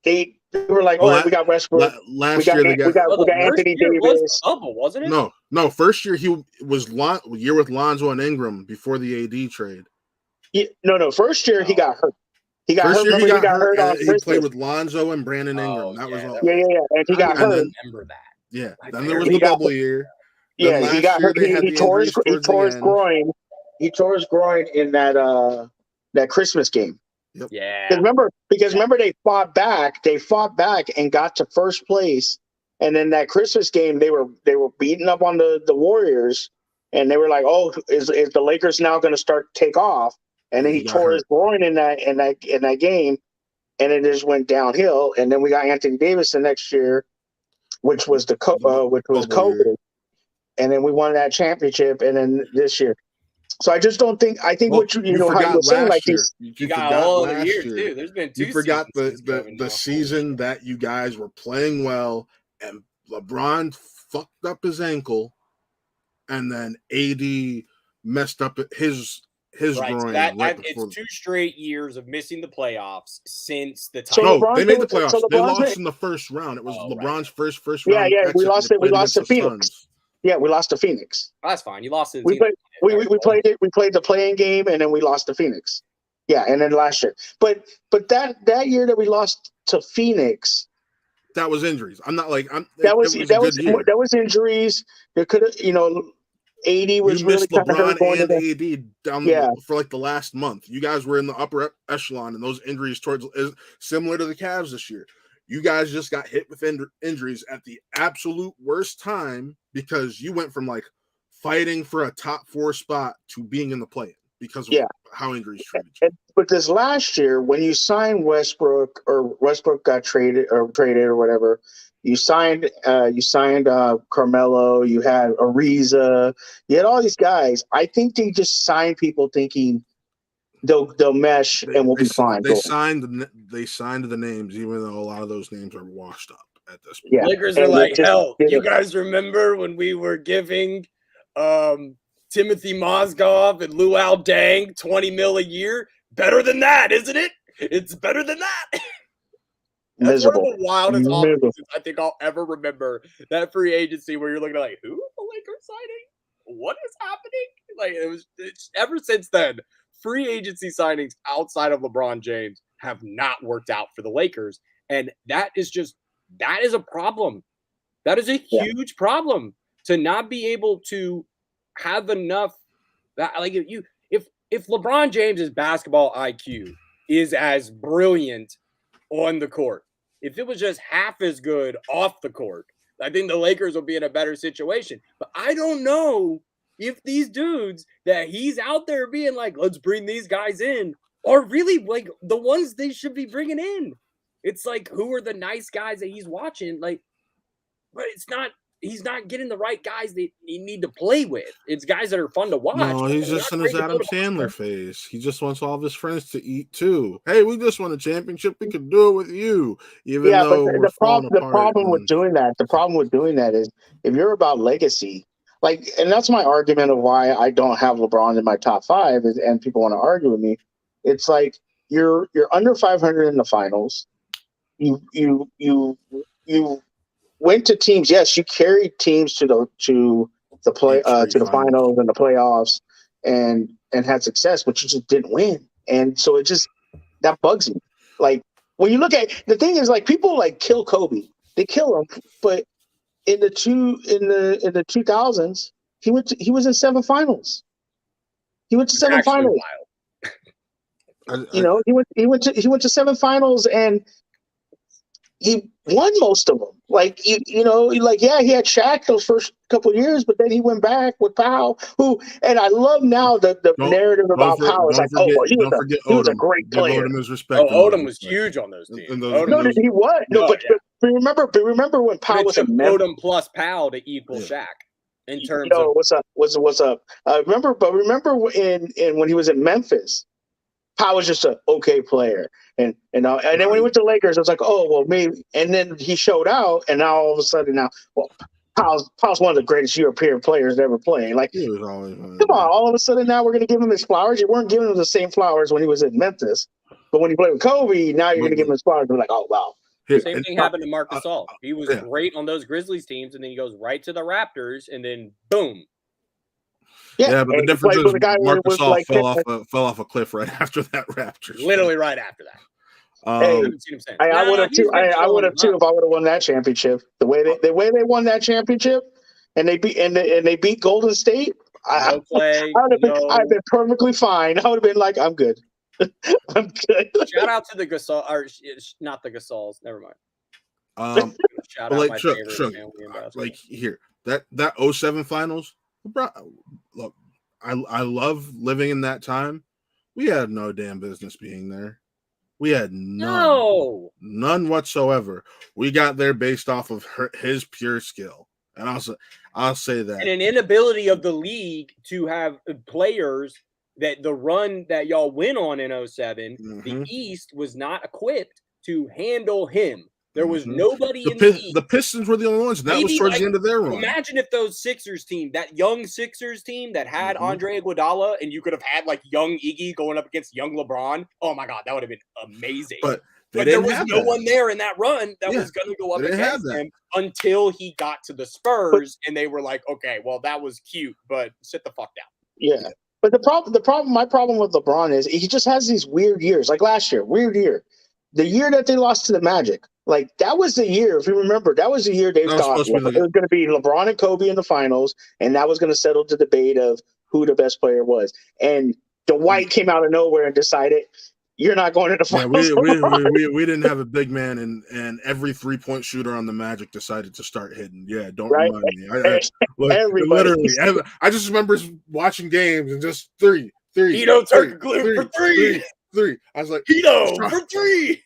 they were like, "Oh, we got Westbrook.
Last year, we got
Anthony Davis."
Was the bubble, wasn't it?
No. First year he was year with Lonzo and Ingram before the AD trade.
No. First year he got hurt. He got hurt.
He played with Lonzo and Brandon Ingram. That was all.
Yeah. And he got hurt.
I remember that.
Yeah, then there was the bubble year.
Yeah, he got hurt. He tore his groin. He tore his groin in that Christmas game.
Yep.
Yeah.
Because remember they fought back. They fought back and got to first place. And then that Christmas game, they were beating up on the Warriors, and they were like, "Oh, is the Lakers now going to take off?" And then he tore his groin in that game, and it just went downhill. And then we got Anthony Davis the next year, which was COVID, and then we won that championship, and then this year. So I just don't think. I think what you know how you were saying like this.
You got all the years too. There's been 2.
You forgot the season that you guys were playing well, and LeBron fucked up his ankle, and then AD messed up his groin.
So it's 2 straight years of missing the playoffs since the time.
So they made the playoffs. They lost in the first round. It was LeBron's first round.
Yeah. We lost to Phoenix. Yeah, we lost to Phoenix.
That's fine. You lost to
we played the playing game, and then we lost to Phoenix. Yeah, and then last year. But that year that we lost to Phoenix,
that was injuries.
That was injuries. There could have, AD was
you
really
missed
kind
LeBron
of going
and AD for like the last month. You guys were in the upper echelon, and those injuries is similar to the Cavs this year. You guys just got hit with injuries at the absolute worst time because you went from like fighting for a top 4 spot to being in the play because of how injuries treated you.
But this last year, when you signed Westbrook got traded or whatever, you signed Carmelo, you had Ariza, you had all these guys. I think they just signed people thinking they'll mesh and we'll be fine.
They signed the names, even though a lot of those names are washed up at this point.
Yeah.
Lakers are like, hell, you guys remember when we were giving Timothy Mozgov and Luol Deng $20 million a year? Better than that, isn't it? It's better than that. That's one of the wildest offenses I think I'll ever remember. That free agency where you're looking at like, who the Lakers signing? What is happening? Like it's ever since then. Free agency signings outside of LeBron James have not worked out for the Lakers. And that is a problem. That is a huge problem to not be able to have enough. Like if LeBron James's basketball IQ is as brilliant on the court, if it was just half as good off the court, I think the Lakers will be in a better situation. But I don't know if these dudes that he's out there being like, let's bring these guys in, are really like the ones they should be bringing in. It's like, who are the nice guys that he's watching? Like, but it's not. He's not getting the right guys that you need to play with. It's guys that are fun to watch.
No, he's just in his Adam Sandler phase. He just wants all of his friends to eat too. Hey, we just won a championship. We could do it with you. Even though
but the problem with doing that is if you're about legacy, like, and that's my argument of why I don't have LeBron in my top 5 is, and people want to argue with me. It's like you're under 500 in the finals. You went to teams. Yes, you carried teams to the finals and the playoffs and had success, but you just didn't win. And so that bugs me. Like when you look at the thing is like people like kill Kobe. They kill him, but in the 2000s, he was in 7 finals. He went to 7 finals. He went to 7 finals and he won most of them. Like he had Shaq those first couple of years, but then he went back with Powell. And I love now the narrative about Powell. It's like, he was a great player.
Odom was huge on those teams.
He was. But remember when Powell was in Memphis?
Odom plus Powell to equal Shaq in terms of
what's up. Remember when he was in Memphis, Powell was just an okay player. And then when he went to Lakers, I was like, oh, well, maybe. And then he showed out, and now all of a sudden Powell's one of the greatest European players to ever play. Like, come on, all of a sudden now we're going to give him his flowers. You weren't giving him the same flowers when he was in Memphis, but when he played with Kobe, now you're going to give him his flowers. We're like, oh, wow.
Same thing happened to Marc Gasol. He was great on those Grizzlies teams, and then he goes right to the Raptors, and then boom.
Yeah, but the difference is Marc Gasol fell off a cliff right after that Raptors.
Literally right after that.
I would have too. I would have too if I would have won that championship. The way they won that championship, and they beat Golden State. I'd have been perfectly fine. I would have been like, I'm good. I'm good.
Shout out to the Gasol, or not the Gasols. Never mind. Shout out my favorite
like here that 07 finals. Look, I love living in that time. We had no damn business being there. We had none whatsoever. We got there based off of his pure skill, and I'll say that.
And an inability of the league to have players that the run that y'all went on in 07, the East was not equipped to handle him. There was nobody in the East.
The Pistons were the only ones, and that was towards the end of their run.
Imagine if those Sixers team, that young Sixers team that had Andre Iguodala, and you could have had like young Iggy going up against young LeBron. Oh my God, that would have been amazing. But there was no one there in that run that was going to go up against him until he got to the Spurs, and they were like, okay, well, that was cute, but sit the fuck down.
Yeah. But my problem with LeBron is he just has these weird years. Like last year, weird year. The year that they lost to the Magic, like that was the year, if you remember, that was the year they thought it was going to be LeBron and Kobe in the finals, and that was going to settle the debate of who the best player was. And Dwight came out of nowhere and decided, you're not going to the finals.
Yeah, we didn't have a big man, and every 3-point shooter on the Magic decided to start hitting. Yeah, don't remind me. Literally, I just remember watching games and just three.
Hedo Turk Glue for three.
I was like,
Hedo for 3.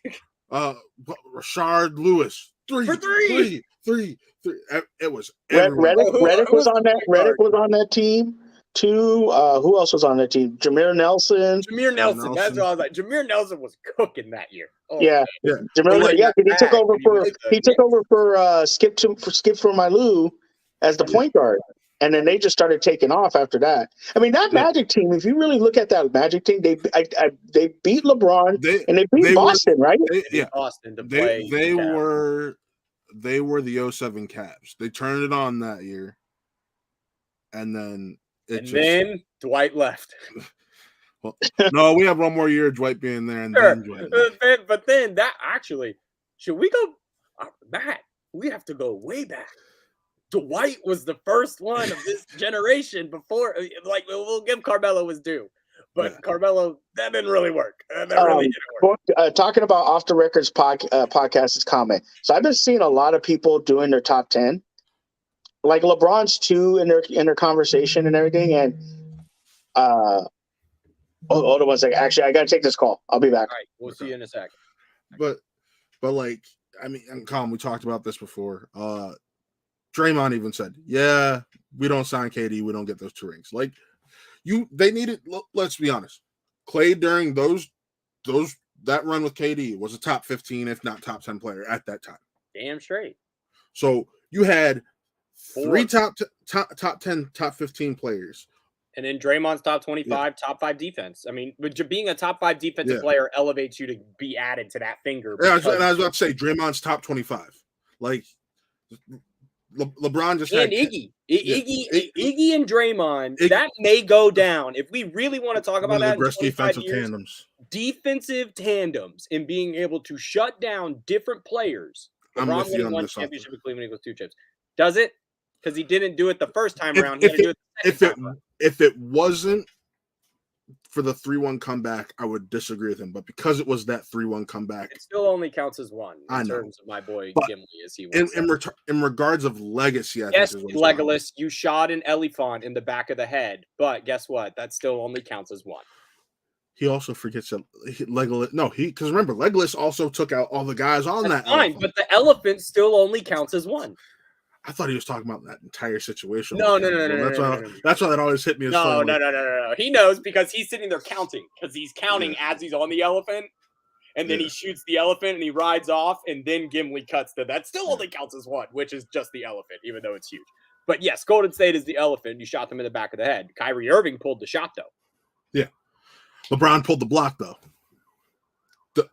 Rashard Lewis, 3
for 3.
3. It was
Redick was on that. Redick was on that team. 2. Who else was on that team? Jameer Nelson.
That's what I was like. Jameer Nelson was cooking that year.
Jameer. He took over for Skip from Mylou as the point guard. And then they just started taking off after that. I mean, that Magic team, if you really look at that Magic team, they beat LeBron and they beat Boston, right?
Boston to play.
They were the 07 Cavs. They turned it on that year. And then
then Dwight left.
Well, no, we have one more year of Dwight being there. And then Dwight left.
But then that actually, should we go, Matt, we have to go way back. Dwight was the first one of this generation before, like, we'll give Carmelo his due. But Carmelo, that didn't really work. That really didn't
work. Talking about Off the Records podcast's comment. So I've been seeing a lot of people doing their top 10. Like LeBron's 2 in their conversation and everything. And hold on one second. Actually, I got to take this call. I'll be back.
All right. We'll see you in a sec.
But like, I mean, and Colin, we talked about this before. Draymond even said, yeah, we don't sign KD. We don't get those 2 rings. Like, they needed, let's be honest. Clay during that run with KD was a top 15, if not top 10 player at that time.
Damn straight.
So you had 3 top 10, top 15 players.
And then Draymond's top 25, top 5 defense. I mean, but being a top 5 defensive player elevates you to be added to that finger.
Yeah, I was about to say Draymond's top 25. Like, LeBron just
and
had
Iggy and Draymond. That may go down if we really want to talk about that.
Best defensive tandems.
Defensive tandems and being able to shut down different players.
I'm with you on
one
this.
Championship with Cleveland equals 2 chips. Does it? Because he didn't do it the first time around.
If it wasn't for the 3-1 comeback, I would disagree with him. But because it was that 3-1 comeback,
it still only counts as one in terms of my boy Gimli, as he
was. In regards of legacy, I
yes,
think
Legolas, you shot an elephant in the back of the head, but guess what? That still only counts as one.
He also forgets that Legolas. No, because remember, Legolas also took out all the guys on that.
Fine,
elephant.
but the elephant still only counts as one.
I thought he was talking about that entire situation.
No.
That's why that always hit me. As
No. He knows because he's sitting there counting because he's counting as he's on the elephant, and then he shoots the elephant and he rides off, and then Gimli cuts that still only counts as one, which is just the elephant, even though it's huge. But yes, Golden State is the elephant. You shot them in the back of the head. Kyrie Irving pulled the shot though.
Yeah, LeBron pulled the block though.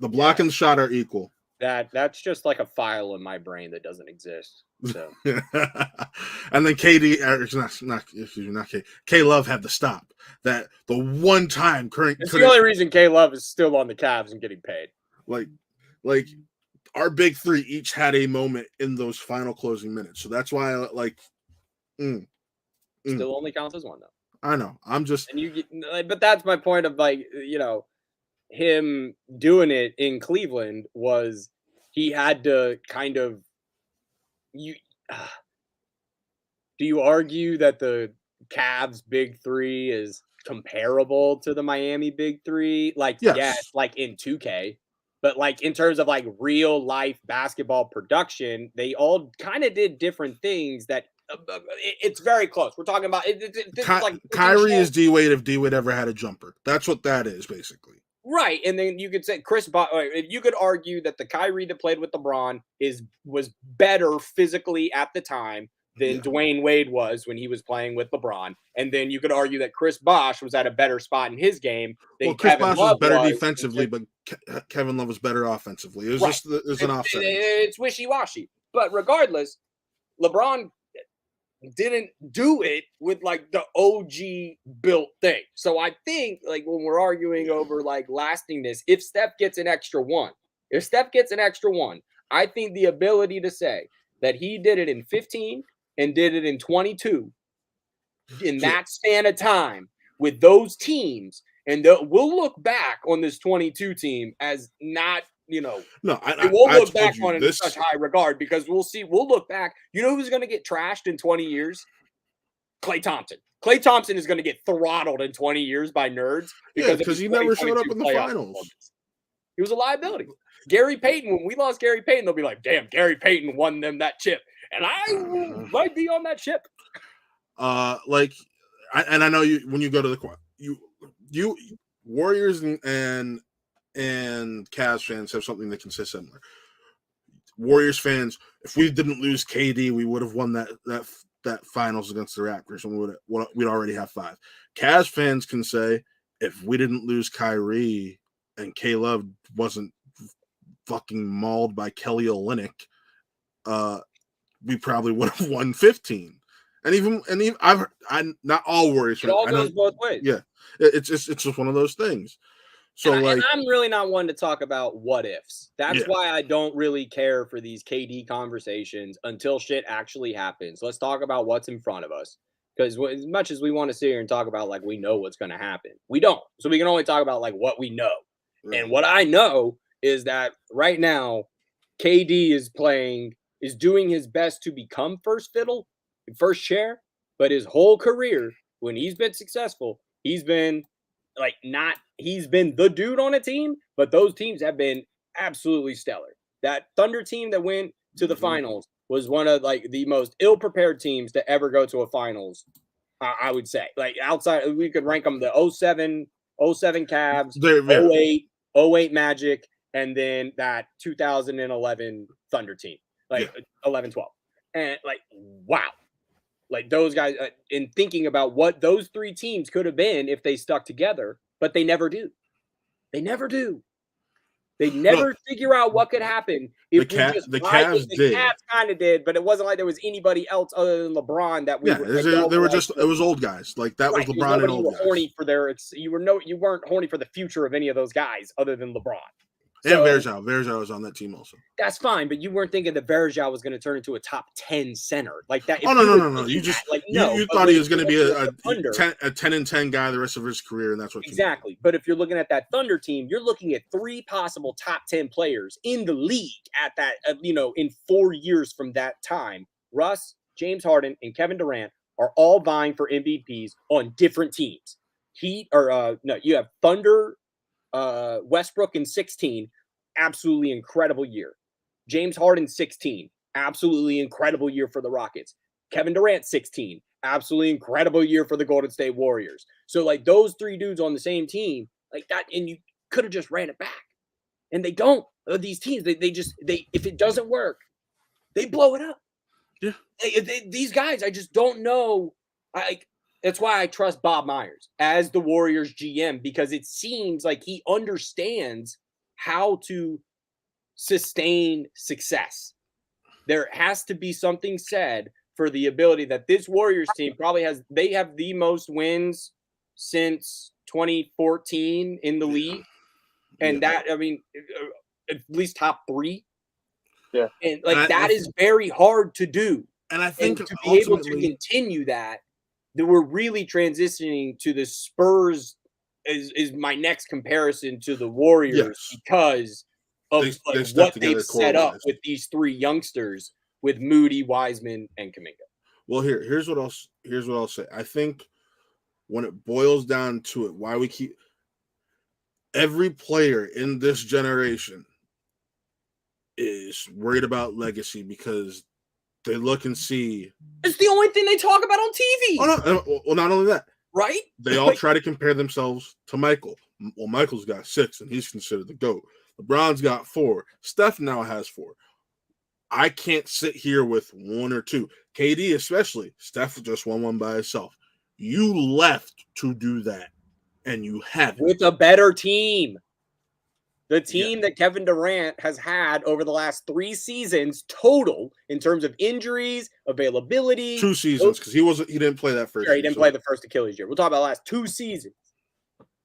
The block and the shot are equal.
That's just like a file in my brain that doesn't exist. So.
And then K Love had to stop. That the one time
it's the only reason K Love is still on the Cavs and getting paid.
Like our big 3 each had a moment in those final closing minutes. So that's why
still only counts as one though.
I know. I'm just
but that's my point of him doing it in Cleveland was he had to kind of do you argue that the Cavs big 3 is comparable to the Miami big 3? Like, yes, like in 2K, but like in terms of like real life basketball production, they all kind of did different things that it's very close. We're talking about
Kyrie is D Wade if D Wade ever had a jumper. That's what that is basically.
Right, and then you could say you could argue that the Kyrie that played with LeBron was better physically at the time than Dwayne Wade was when he was playing with LeBron, and then you could argue that Chris Bosh was at a better spot in his game than
Chris
Kevin
Bosh
Love
was better defensively, but Kevin Love was better offensively. It was just an offset.
It's wishy-washy, but regardless, LeBron didn't do it with like the OG built thing. So I think like when we're arguing over like lastingness, if Steph gets an extra one, I think the ability to say that he did it in 15 and did it in 22 in that span of time with those teams, and we'll look back on this 22 team as not, we won't look back on it in such high regard because we'll look back. You know who's going to get trashed in 20 years? Klay Thompson. Klay Thompson is going to get throttled in 20 years by nerds because
he never showed up in the finals.
He was a liability. Gary Payton, when we lost Gary Payton, they'll be like, damn, Gary Payton won them that chip. And I might be on that chip.
I know you when you go to the Warriors and Cavs fans have something that can say similar. Warriors fans, if we didn't lose KD, we would have won that finals against the Raptors, and we'd already have 5. Cavs fans can say, if we didn't lose Kyrie and K-Love wasn't fucking mauled by Kelly Olynyk, we probably would have won 15. And even I'm not all Warriors fans.
It all goes both ways.
Yeah, it's just one of those things. So
and I'm really not one to talk about what ifs. That's
Yeah.
why I don't really care for these KD conversations until shit actually happens. Let's talk about what's in front of us. Because as much as we want to sit here and talk about like we know what's going to happen, we don't. So we can only talk about like what we know.
Right.
And what I know is that right now, KD is doing his best to become first fiddle, first chair, but his whole career, when he's been successful, he's been he's been the dude on a team, but those teams have been absolutely stellar. That Thunder team that went to the finals was one of like the most ill-prepared teams to ever go to a finals. I would say, like outside, we could rank them the 07 Cavs, 08 Magic, and then that 2011 Thunder team, 11-12. And like, wow. Like those guys, in thinking about what those three teams could have been if they stuck together, but they never do. They never do. They never figure out what could happen if
the Cavs did.
The Cavs kind of did, but it wasn't like there was anybody else other than LeBron that we were.
They were just it was old guys. Like that was LeBron and old guys.
Horny for you weren't horny for the future of any of those guys other than LeBron.
And Verjao was on that team also.
That's fine, but you weren't thinking that Verjao was going to turn into a top 10 center like that.
No. You just you thought he was going to be a 10-10 guy the rest of his career, and that's what
exactly. But if you're looking at that Thunder team, you're looking at 3 possible top 10 players in the league at that in 4 years from that time. Russ, James Harden, and Kevin Durant are all vying for MVPs on different teams. You have Thunder. Westbrook in 16, absolutely incredible year. James Harden 16, absolutely incredible year for the Rockets. Kevin Durant 16, absolutely incredible year for the Golden State Warriors. So like those 3 dudes on the same team, like that, and you could have just ran it back. And they don't. These teams, they if it doesn't work, they blow it up.
Yeah.
These guys, I just don't know. That's why I trust Bob Myers as the Warriors GM, because it seems like he understands how to sustain success. There has to be something said for the ability that this Warriors team they have the most wins since 2014 in the league. And that, I mean, at least top 3.
Yeah.
And that is very hard to do.
And I think
to be able to continue that we're really transitioning to the Spurs is my next comparison to the Warriors because of what they've set up with these 3 youngsters with Moody, Wiseman, and Kuminga.
Well, here's what I'll say. I think when it boils down to it, why we keep every player in this generation is worried about legacy because they look and see.
It's the only thing they talk about on TV.
Oh, no. Well, not only that.
Right?
They all try to compare themselves to Michael. Well, Michael's got 6, and he's considered the GOAT. LeBron's got 4. Steph now has 4. I can't sit here with 1 or 2. KD especially. Steph just won one by himself. You left to do that, and you haven't.
With a better team. The team that Kevin Durant has had over the last 3 seasons total in terms of injuries, availability.
2 seasons because he didn't play that first.
He didn't play the first Achilles year. We'll talk about the last 2 seasons.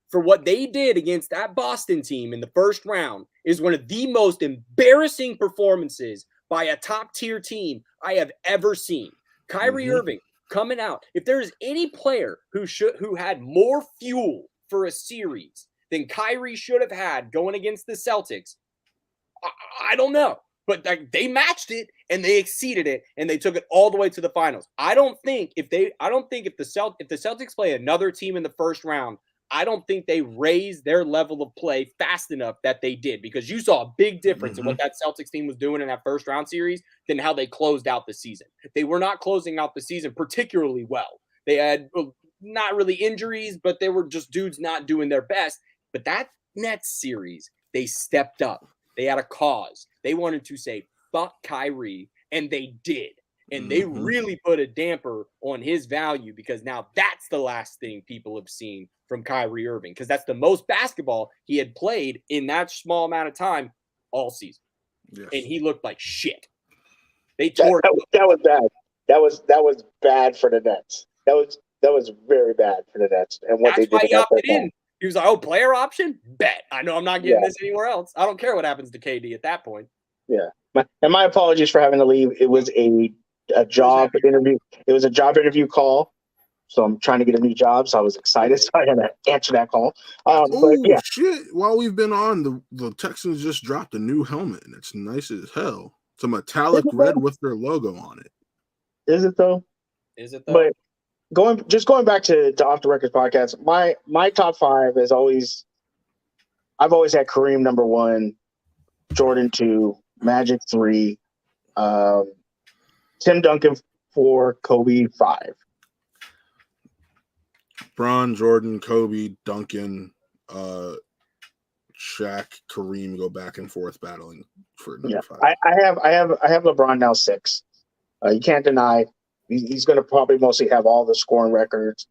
For what they did against that Boston team in the first round is one of the most embarrassing performances by a top-tier team I have ever seen. Kyrie Irving coming out. If there is any player who had more fuel for a series than Kyrie should have had going against the Celtics, I don't know. But they matched it and they exceeded it and they took it all the way to the finals. I don't think if the Celtics play another team in the first round, I don't think they raised their level of play fast enough that they did, because you saw a big difference in what that Celtics team was doing in that first round series than how they closed out the season. They were not closing out the season particularly well. They had not really injuries, but they were just dudes not doing their best. But that next series, they stepped up. They had a cause. They wanted to say, fuck Kyrie, and they did. And they really put a damper on his value, because now that's the last thing people have seen from Kyrie Irving, because that's the most basketball he had played in that small amount of time all season. Yes. And he looked like shit. They tore
that was bad. That was bad for the Nets. That was very bad for the Nets. And what
that's
they did.
He opted in. He was like, "Oh, player option? Bet. I know I'm not getting this anywhere else. I don't care what happens to KD at that point."
Yeah. And my apologies for having to leave. It was a job interview. It was a job interview call. So I'm trying to get a new job. So I was excited. So I had to answer that call. But yeah.
Shit. While we've been on, the Texans just dropped a new helmet, and it's nice as hell. It's a metallic red with their logo on it.
Is it though? But going back to Off the Record podcast, my top 5 is always, I've always had Kareem number 1, Jordan 2, Magic 3, Tim Duncan 4, Kobe 5.
Bron, Jordan, Kobe, Duncan, Shaq, Kareem go back and forth battling for number 5. I
have LeBron now 6. You can't deny he's going to probably mostly have all the scoring records.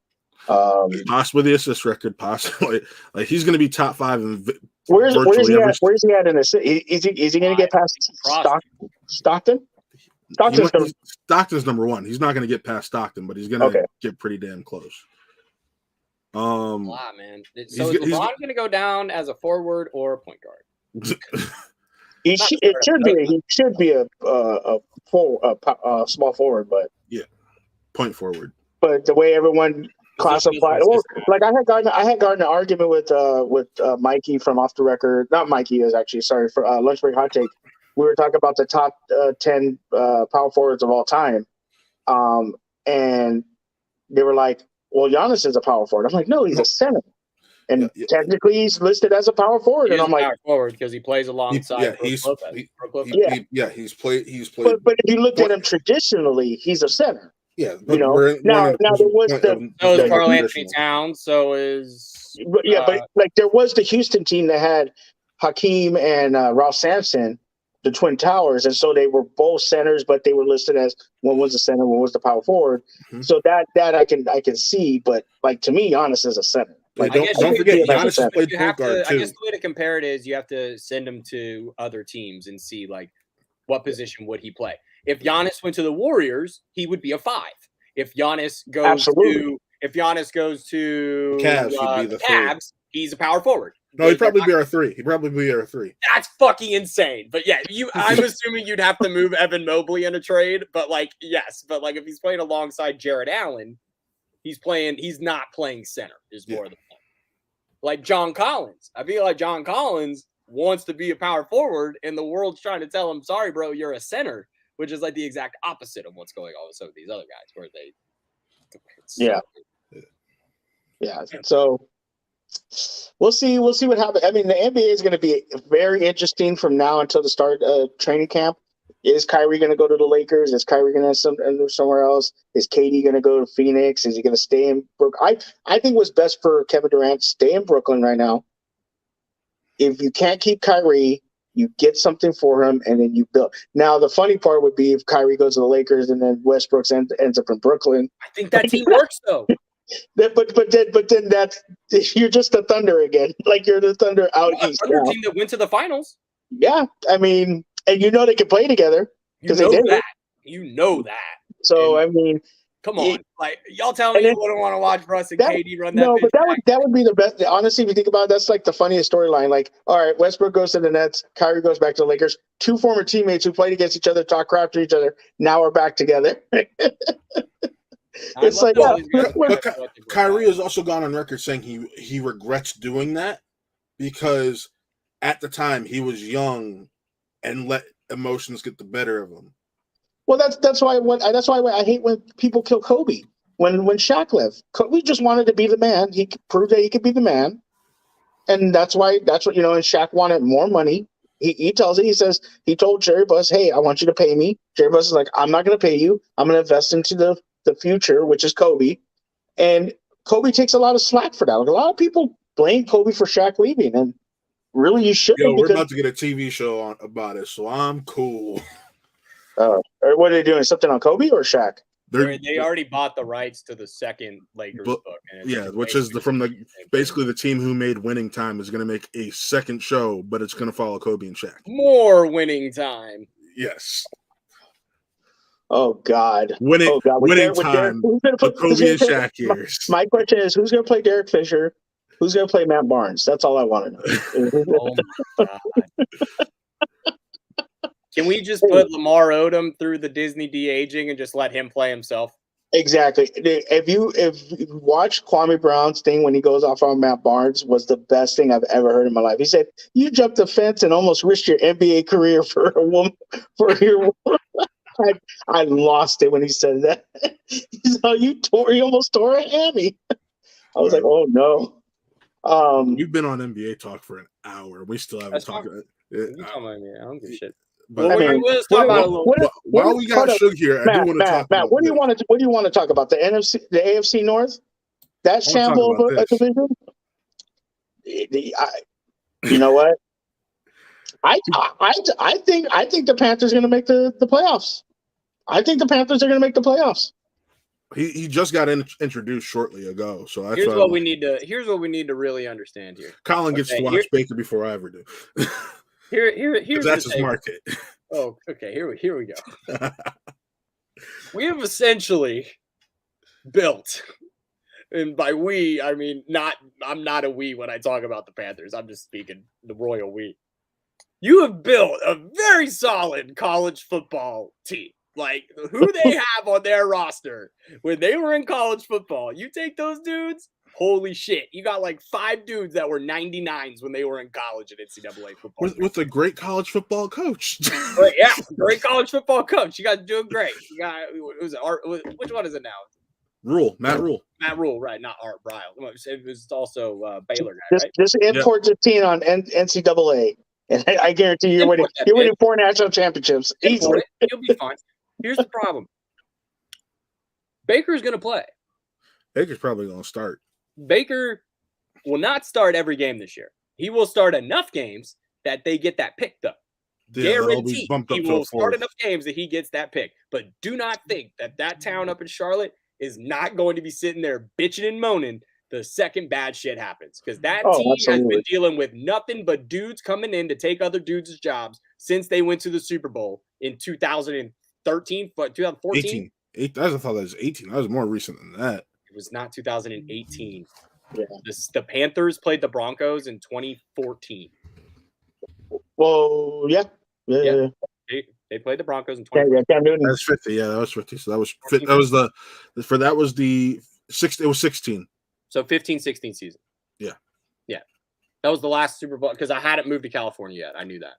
Possibly the assist record, possibly. Like he's going to be top 5 in
where's he at in this? Is he going to get past Stockton?
Stockton's number 1. He's not going to get past Stockton, but he's going to get pretty damn close.
Man. So is LeBron going to go down as a forward or a point guard?
He should be a small forward, but
point forward.
But the way everyone classified, like I had gotten an argument with Mikey from Off the Record. Not Mikey is actually sorry for Lunch Break Hot Take. We were talking about the top 10 power forwards of all time, and they were like, "Well, Giannis is a power forward." I'm like, "No, he's a center." And technically, he's listed as a power forward, and I'm like,
power forward because he plays alongside.
He's played.
But if you look at him traditionally, he's a center.
Yeah,
but now there was
so is Karl Anthony Towns. So is
but like there was the Houston team that had Hakeem and Ralph Sampson, the Twin Towers, and so they were both centers, but they were listed as one was the center, one was the power forward. Mm-hmm. So that I can see, but like to me, Giannis is a center. Like,
don't forget, Giannis played point guard too.
I guess the way to compare it is you have to send him to other teams and see like what position would he play. If Giannis went to the Warriors, he would be a 5. If Giannis goes to
Cavs, would be the
Cavs, he's a power forward.
No, he'd probably be our 3.
That's fucking insane. But yeah, I'm assuming you'd have to move Evan Mobley in a trade. But like, yes, but like if he's playing alongside Jared Allen, he's not playing center. Is more of the point. Like John Collins, I feel like John Collins wants to be a power forward, and the world's trying to tell him, "Sorry, bro, you're a center," which is like the exact opposite of what's going on with some of these other guys, where they.
Yeah. So we'll see what happens. I mean, the NBA is going to be very interesting from now until the start of training camp. Is Kyrie going to go to the Lakers? Is Kyrie going to end somewhere else? Is KD going to go to Phoenix? Is he going to stay in Brooklyn? I think what's best for Kevin Durant, stay in Brooklyn right now. If you can't keep Kyrie, you get something for him, and then you build. Now, the funny part would be if Kyrie goes to the Lakers and then Westbrook ends up in Brooklyn.
I think that team works, though.
But then that's you're just the Thunder again. Like you're the Thunder out east.
Thunder team that went to the finals.
Yeah, I mean, and they can play together because they did that.
You know that.
So I mean,
come on, like y'all telling me you wouldn't want to watch Russ and KD run that?
No, but that would be the best. Honestly, if you think about it, that's like the funniest storyline. Like, all right, Westbrook goes to the Nets, Kyrie goes back to the Lakers. 2 former teammates who played against each other, talk crap to each other. Now we're back together. It's like
Kyrie has also gone on record saying he regrets doing that because at the time he was young and let emotions get the better of him.
Well, that's why I hate when people kill Kobe. When Shaq left, Kobe just wanted to be the man. He proved that he could be the man, and that's what And Shaq wanted more money. He says he told Jerry Buss, "Hey, I want you to pay me." Jerry Buss is like, "I'm not going to pay you. I'm going to invest into the future, which is Kobe." And Kobe takes a lot of slack for that. Like a lot of people blame Kobe for Shaq leaving, and really you shouldn't.
We're about to get a TV show about it, so I'm cool.
What are they doing? Something on Kobe or Shaq?
They already bought the rights to the second Lakers book.
Which is basically the team who made Winning Time is going to make a second show, but it's going to follow Kobe and Shaq.
More Winning Time.
Yes.
Oh God!
Winning Time. Kobe and Shaq years.
My question is, who's going to play Derek Fisher? Who's going to play Matt Barnes? That's all I want to know.
Oh my God. Can we just put Lamar Odom through the Disney de-aging and just let him play himself?
Exactly. If you watch Kwame Brown's thing when he goes off on Matt Barnes was the best thing I've ever heard in my life. He said, "You jumped the fence and almost risked your NBA career for a woman for your." I lost it when he said that. He's like, "You almost tore a hammy." I was like, "Oh no."
We've been on NBA talk for an hour. We still haven't talked about it.
I don't give a shit.
But
Let's talk about it a little.
While we got Suge here, I do want to talk about
Matt, what do you want to talk about? The NFC, the AFC North? That shamble of a division? You know what? I think the Panthers are going to make the playoffs. I think the Panthers are going to make the playoffs.
He just got introduced shortly ago, so that's
here's what we need to really understand here.
Colin gets to watch Baker before I ever do.
Here's
that's his market.
Oh, okay. Here we go. We have essentially built, and by we I mean I'm not a we when I talk about the Panthers. I'm just speaking the royal we. You have built a very solid college football team. Like who they have on their roster when they were in college football. You take those dudes, holy shit. You got like 5 dudes that were 99s when they were in college at NCAA football.
With a great college football coach.
Yeah, great college football coach. You guys doing great. You got which one is it now?
Matt Rule.
Matt Rule, right? Not Art Briles. It was also Baylor guy, right?
Just import the team on NCAA. And I guarantee you're winning 4 national championships. Easily.
You'll be fine. Here's the problem. Baker's going to play.
Baker's probably going to start.
Baker will not start every game this year. He will start enough games that they get that pick, though. Guaranteed. He will start enough games that he gets that pick. But do not think that town up in Charlotte is not going to be sitting there bitching and moaning the second bad shit happens. Because that team has been dealing with nothing but dudes coming in to take other dudes' jobs since they went to the Super Bowl in 2013, 2014?
I thought that was 18. That was more recent than that.
It was not 2018. Yeah. The Panthers played the Broncos in 2014.
Well, yeah.
They played the Broncos in 2014.
That was 50. Yeah, that was 50. So that was the 6. It was 16.
So 15-16 season.
Yeah.
That was the last Super Bowl because I hadn't moved to California yet. I knew that.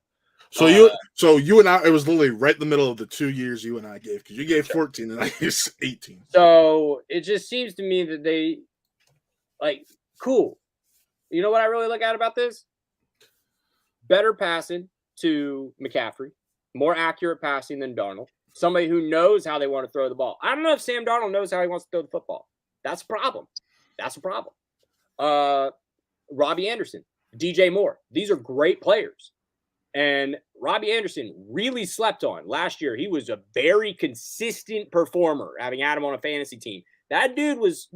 So you and I, it was literally right in the middle of the 2 years you and I gave, because you gave 14 and I gave 18.
So it just seems to me that they cool. You know what I really look at about this? Better passing to McCaffrey, more accurate passing than Darnold. Somebody who knows how they want to throw the ball. I don't know if Sam Darnold knows how he wants to throw the football. That's a problem. Robbie Anderson, DJ Moore. These are great players. And Robbie Anderson really slept on last year. He was a very consistent performer, having had him on a fantasy team. That dude was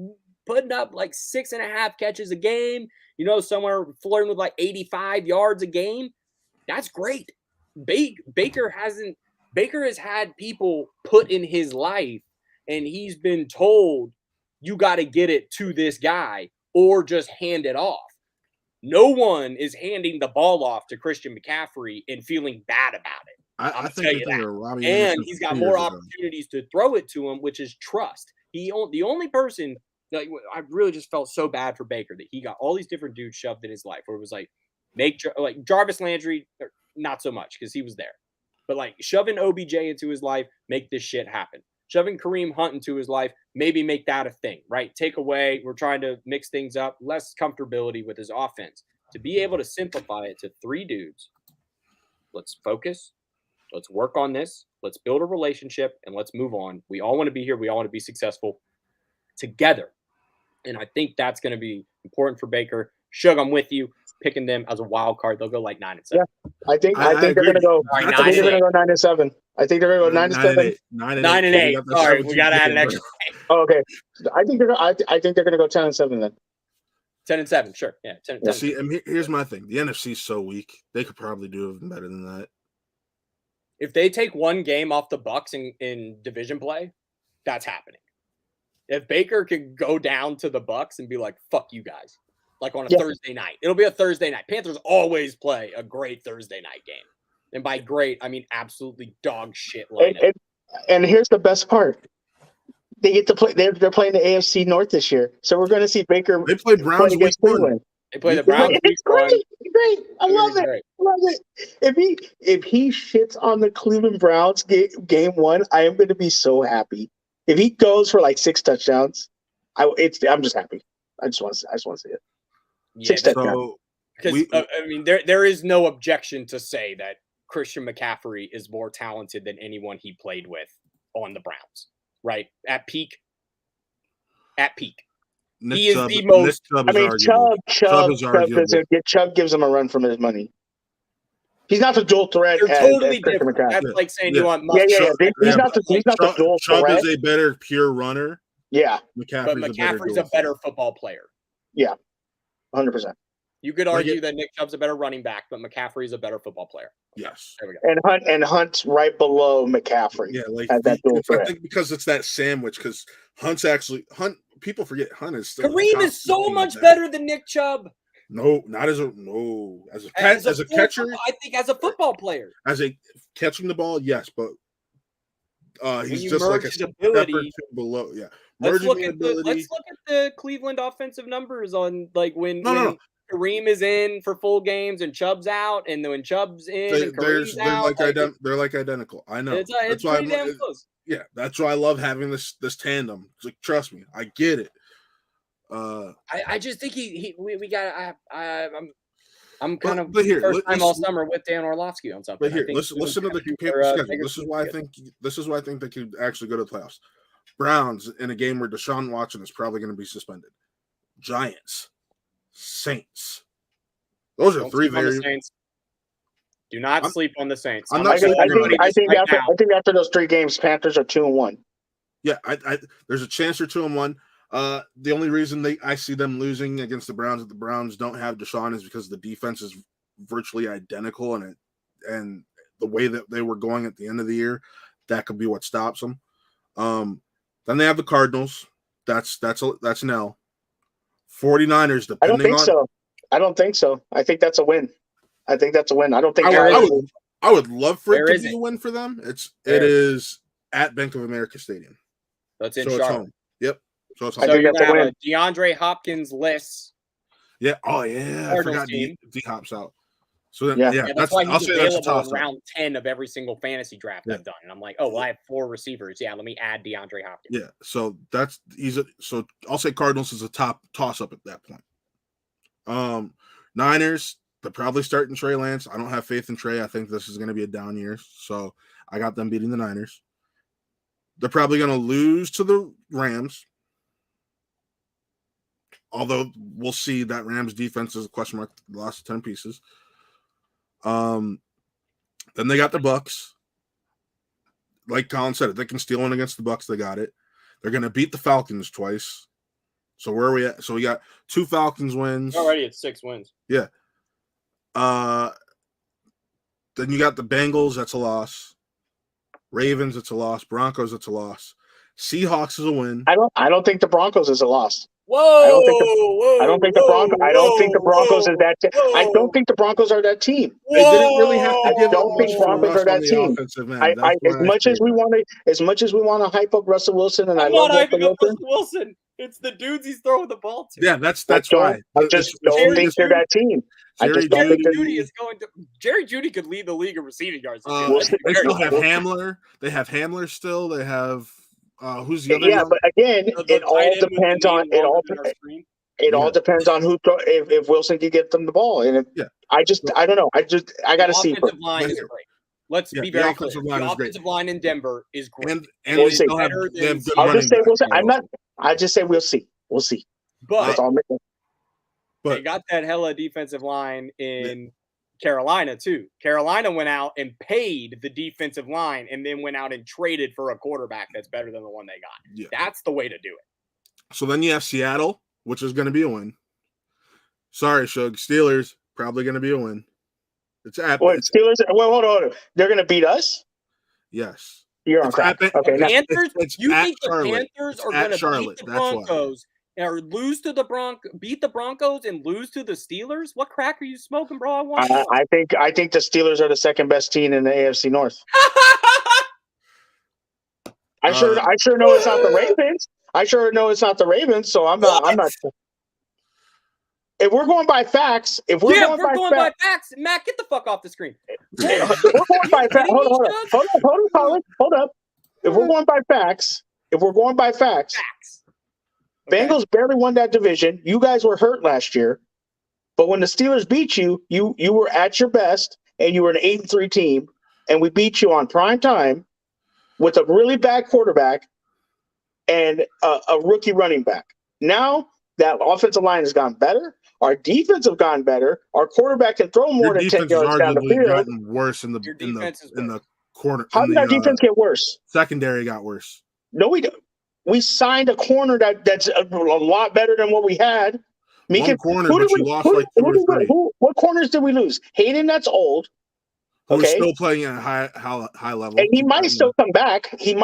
putting up like 6.5 catches a game, somewhere flirting with like 85 yards a game. That's great. Baker has had people put in his life, and he's been told, you got to get it to this guy or just hand it off. No one is handing the ball off to Christian McCaffrey and feeling bad about it.
I think Robbie
and
Anderson
he's got more opportunities to throw it to him, which is trust. The only person, I really just felt so bad for Baker that he got all these different dudes shoved in his life, where it was like Jarvis Landry, not so much because he was there, but like shoving OBJ into his life, make this shit happen. Shoving Kareem Hunt into his life, maybe make that a thing, right? Take away, we're trying to mix things up, less comfortability with his offense. To be able to simplify it to 3 dudes, let's focus, let's work on this, let's build a relationship, and let's move on. We all want to be here. We all want to be successful together. And I think that's going to be important for Baker. Shug, I'm with you. Picking them as a wild card, they'll go like 9-7.
Yeah, I think they're going to go. I think they're going to go 9-7. I think they're going to go 9-7.
9-8. Sorry, we got to add an extra.
Oh, okay, I think they're going to go 10-7 then.
10-7, sure. Yeah, 10-7.
See, and here's my thing: the NFC's so weak; they could probably do even better than that.
If they take one game off the Bucs in division play, that's happening. If Baker could go down to the Bucs and be like, "Fuck you guys," like on a Thursday night. It'll be a Thursday night. Panthers always play a great Thursday night game. And by great, I mean absolutely dog shit lineup.
And here's the best part. They get to play. They're playing the AFC North this year, so we're going to see Baker.
They play Browns week 1.
They play the Browns.
It's great. Great. I love it. If he shits on the Cleveland Browns game 1, I am going to be so happy. If he goes for like 6 touchdowns, I'm just happy. I just want to see it.
Yeah,
6 touchdowns.
Because I mean, there is no objection to say that Christian McCaffrey is more talented than anyone he played with on the Browns. Right at peak. He is the most.
I mean, Chubb gives him a run from his money. He's not the dual threat.
They're totally different. That's like saying you want.
He's not the dual
Chubb
threat.
is a better pure runner.
Yeah,
McCaffrey's a better football player.
Yeah, 100%.
You could argue that Nick Chubb's a better running back, but McCaffrey's a better football player.
Yes.
There we go.
And Hunt's right below McCaffrey.
Yeah, like
that dual threat.
I think because it's that sandwich. Because Hunt. People forget Hunt is still.
Kareem is so much better than Nick Chubb.
No, not as a catcher.
I think as a football player,
as a catching the ball, yes, but he's just like a step or 2 below. Yeah.
Let's look at the Cleveland offensive numbers on like when Kareem is in for full games and Chubb's out, and then when Chubb's in and Kareem's out,
they're like identical. I know.
It's pretty damn close.
Yeah, that's why I love having this tandem. It's like, trust me, I get it.
I just think we got. I'm kind of
here,
first time all summer with Dan Orlovsky on something.
But here, listen to the schedule. This is why I think they could actually go to the playoffs. Browns in a game where Deshaun Watson is probably going to be suspended. Giants, Saints. Those are 3 very.
Do not sleep on the Saints.
I think after those 3 games, Panthers are 2-1.
Yeah, there's a chance they're 2-1. The only reason I see them losing against the Browns, if the Browns don't have Deshaun, is because the defense is virtually identical, and the way that they were going at the end of the year, that could be what stops them. Then they have the Cardinals. That's an L. 49ers.
I don't think so. I think that's a win. I don't think
I would love for it to be a win for them. It is at Bank of America Stadium.
That's in Charlotte.
Yep. So
you're going to have a DeAndre Hopkins list.
Yeah. Oh, yeah. I forgot D-Hop's out. So then,
that's why he's available in round 10 of every single fantasy draft I've done. And I'm like, I have 4 receivers. Yeah, let me add DeAndre Hopkins.
Yeah. So so I'll say Cardinals is a top toss-up at that point. Niners, they're probably starting Trey Lance. I don't have faith in Trey. I think this is going to be a down year. So I got them beating the Niners. They're probably going to lose to the Rams. Although we'll see, that Rams defense is a question mark. Lost 10 pieces. Then they got the Bucks. Like Colin said, if they can steal one against the Bucks, they got it. They're going to beat the Falcons twice. So where are we at? So we got 2 Falcons wins.
Already at 6 wins.
Yeah. Then you got the Bengals. That's a loss. Ravens. It's a loss. Broncos. It's a loss. Seahawks is a win.
I don't think the Broncos is a loss.
Whoa!
I don't think the Broncos is that. I don't think the Broncos are that team.
They didn't really have to give up much for
Broncos are that team. As much as we want to hype up Russell Wilson, and I love Russell
Wilson. It's the dudes he's throwing the ball to.
Yeah, that's why.
I just don't think they're that team.
Jerry Jeudy could lead the league in receiving yards.
They still have Hamler. They have Hamler still. They have who's the other?
Yeah, but again, it all depends on who if Wilson can get them the ball. And I don't know. I got to see.
Offensive line is great. Let's be very clear. The offensive line in Denver is great.
And they still have good running backs.
I just say we'll see. We'll see.
But they got that hella defensive line in Carolina too. Carolina went out and paid the defensive line and then went out and traded for a quarterback that's better than the one they got. Yeah. That's the way to do it.
So then you have Seattle, which is going to be a win. Sorry, Shug. Steelers, probably going to be a win. It's at
Steelers. Well, hold on. They're going to beat us?
Yes.
You're on crap.
Okay. Panthers? You think the Panthers are going to beat the Broncos or lose to the beat the Broncos and lose to the Steelers? What crack are you smoking, bro?
I think the Steelers are the second best team in the AFC North. I sure know it's not the Ravens. I sure know it's not the Ravens. So I'm not. If we're going by facts,
by facts, Matt, get the fuck off the screen.
If we're going by facts, hold up. If we're going by facts,
Okay.
Bengals barely won that division. You guys were hurt last year, but when the Steelers beat you, you were at your best, and you were an 8-3 team, and we beat you on prime time with a really bad quarterback and a rookie running back. Now that offensive line has gotten better, our defense have gotten better. Our quarterback can throw more than 10 yards down the field.
Gotten worse in the corner.
How did our defense get worse?
Secondary got worse.
No, we don't. We signed a corner that's a lot better than what we had.
One corner, but you lost like two or three.
What corners did we lose? Hayden, that's old.
Who's still playing at high level.
And he might still come back. He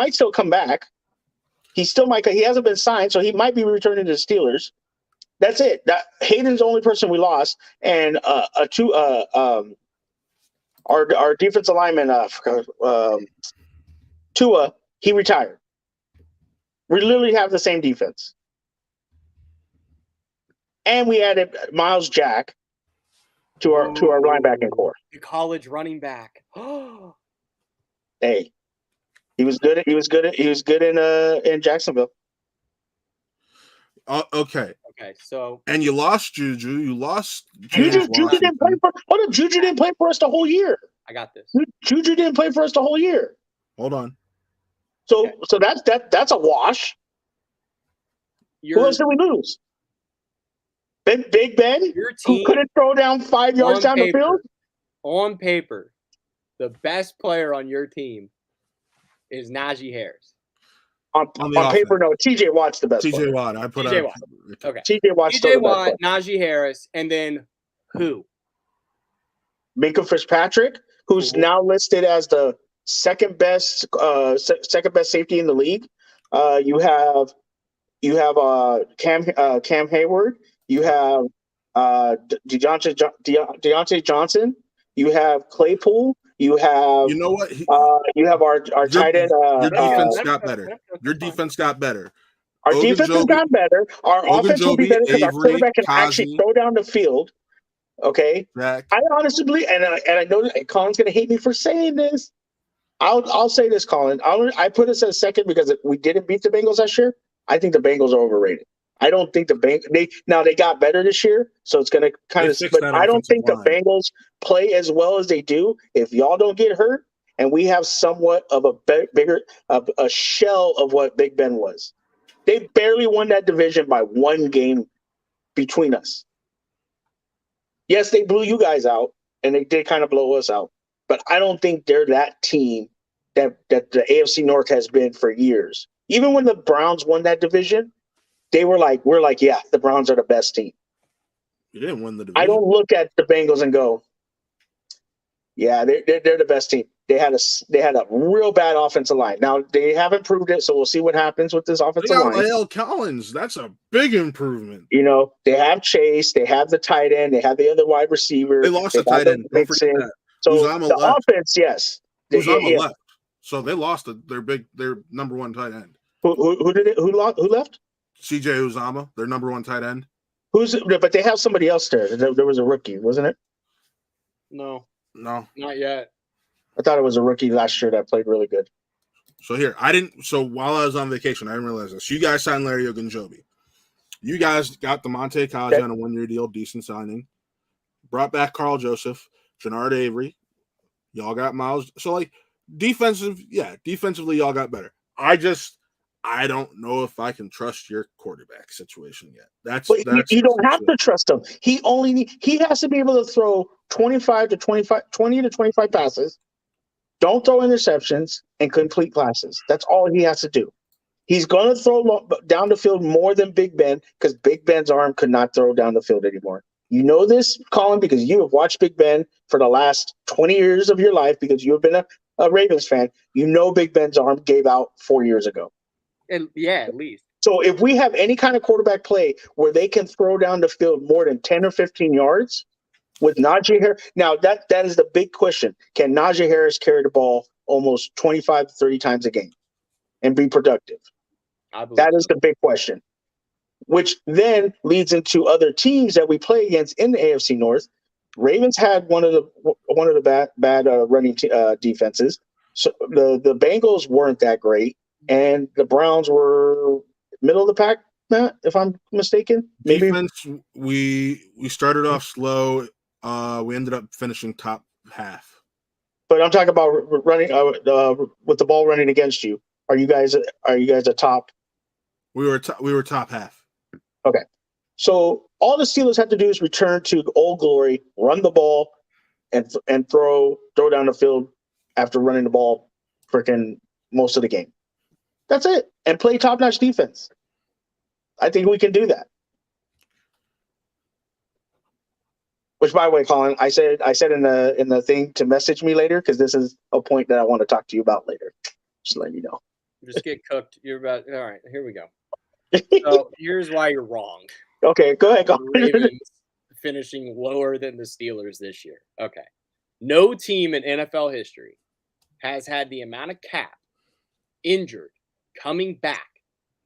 still might. He hasn't been signed, so he might be returning to the Steelers. That's it. Hayden's the only person we lost, and our defensive lineman, Tua, he retired. We literally have the same defense, and we added Miles Jack to our linebacking core.
The college running back.
Hey, he was good in Jacksonville.
Okay.
So
and you lost Juju. You lost
Juju didn't play for. Hold up, Juju didn't play for us the whole year.
I got this.
Juju didn't play for us the whole year.
Hold on.
So that's a wash. Who else did we lose? Big Ben, who couldn't throw down 5 yards down the field.
On paper, the best player on your team is Najee Harris.
On paper, no. TJ Watt's the best.
TJ Watt. I put
TJ Watt. Okay.
TJ Watt's
TJ Watt, Najee Harris, and then who?
Minka Fitzpatrick, who's now listed as the second best safety in the league. You have Cam Hayward. You have Deontay Johnson. You have Claypool. You have
what?
You have our tight end.
Your defense got better. Your defense got better.
Our defense has gotten better. Our offense will be better because our quarterback can actually throw down the field. Okay.
Zach.
I honestly believe, and I know that Colin's going to hate me for saying this. I'll say this, Colin. I put us at second because we didn't beat the Bengals last year. I think the Bengals are overrated. I don't think they got better this year, so it's going to kind of. But I don't think the Bengals play as well as they do if y'all don't get hurt, and we have somewhat of a bigger a shell of what Big Ben was. They barely won that division by one game between us. Yes, they blew you guys out, and they did kind of blow us out. But I don't think they're that team that the AFC North has been for years. Even when the Browns won that division, we're like, yeah, the Browns are the best team.
You didn't win the division.
I don't look at the Bengals and go, yeah, they're the best team. They had a real bad offensive line. Now they haven't proved it, so we'll see what happens with this offensive line.
La'el Collins, that's a big improvement.
They have Chase, they have the tight end, they have the other wide receiver.
They lost the tight end. Don't forget that.
So the offense, yes.
Uzama left. So they lost their number one tight end.
Who left?
CJ Uzama, their number one tight end.
But they have somebody else there. There was a rookie, wasn't it?
No,
not
yet.
I thought it was a rookie last year that played really good.
So while I was on vacation, I didn't realize this. You guys signed Larry Ogunjobi. You guys got the Monte Kaji on a 1-year deal, decent signing. Brought back Carl Joseph, Jannard Avery. Y'all got Miles. So defensively, y'all got better. I don't know if I can trust your quarterback situation yet.
You don't have to trust him. He has to be able to throw 20 to 25 passes. Don't throw interceptions and complete passes. That's all he has to do. He's going to throw down the field more than Big Ben because Big Ben's arm could not throw down the field anymore. You know this, Colin, because you have watched Big Ben for the last 20 years of your life because you have been a Ravens fan. You know Big Ben's arm gave out 4 years ago.
At least.
So if we have any kind of quarterback play where they can throw down the field more than 10 or 15 yards with Najee Harris, now that is the big question. Can Najee Harris carry the ball almost 25 to 30 times a game and be productive? That is the big question, which then leads into other teams that we play against in the AFC North. Ravens had one of the bad running defenses. So the Bengals weren't that great, and the Browns were middle of the pack, Matt, if I'm mistaken. Maybe
defense. We started off slow. We ended up finishing top half.
But I'm talking about running with the ball running against you. Are you guys a top?
We were top half.
Okay. So all the Steelers have to do is return to old glory, run the ball, and throw down the field after running the ball freaking most of the game. That's it. And play top-notch defense. I think we can do that. Which, by the way, Colin, I said in the thing to message me later, because this is a point that I want to talk to you about later. Just letting you know.
Just get cooked. You're about all right. Here we go. So here's why you're wrong.
Okay, go ahead. Colin.
Ravens finishing lower than the Steelers this year. Okay. No team in NFL history has had the amount of cap injured coming back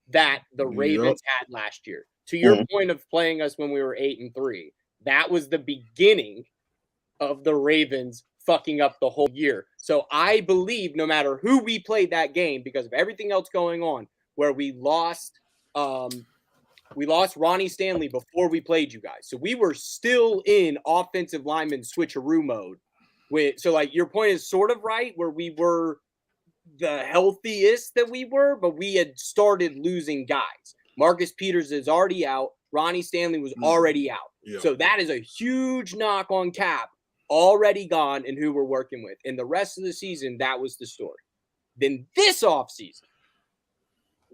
that the Ravens had last year. To your point of playing us when we were 8-3, that was the beginning of the Ravens fucking up the whole year. So I believe no matter who we played that game, because of everything else going on, where we lost Ronnie Stanley before we played you guys. So we were still in offensive lineman switcheroo mode. So like your point is sort of right, where we were the healthiest that we were, but we had started losing guys. Marcus Peters is already out. Ronnie Stanley was already out. Yeah. So that is a huge knock on Cap, already gone, and who we're working with. And the rest of the season, that was the story. Then this offseason,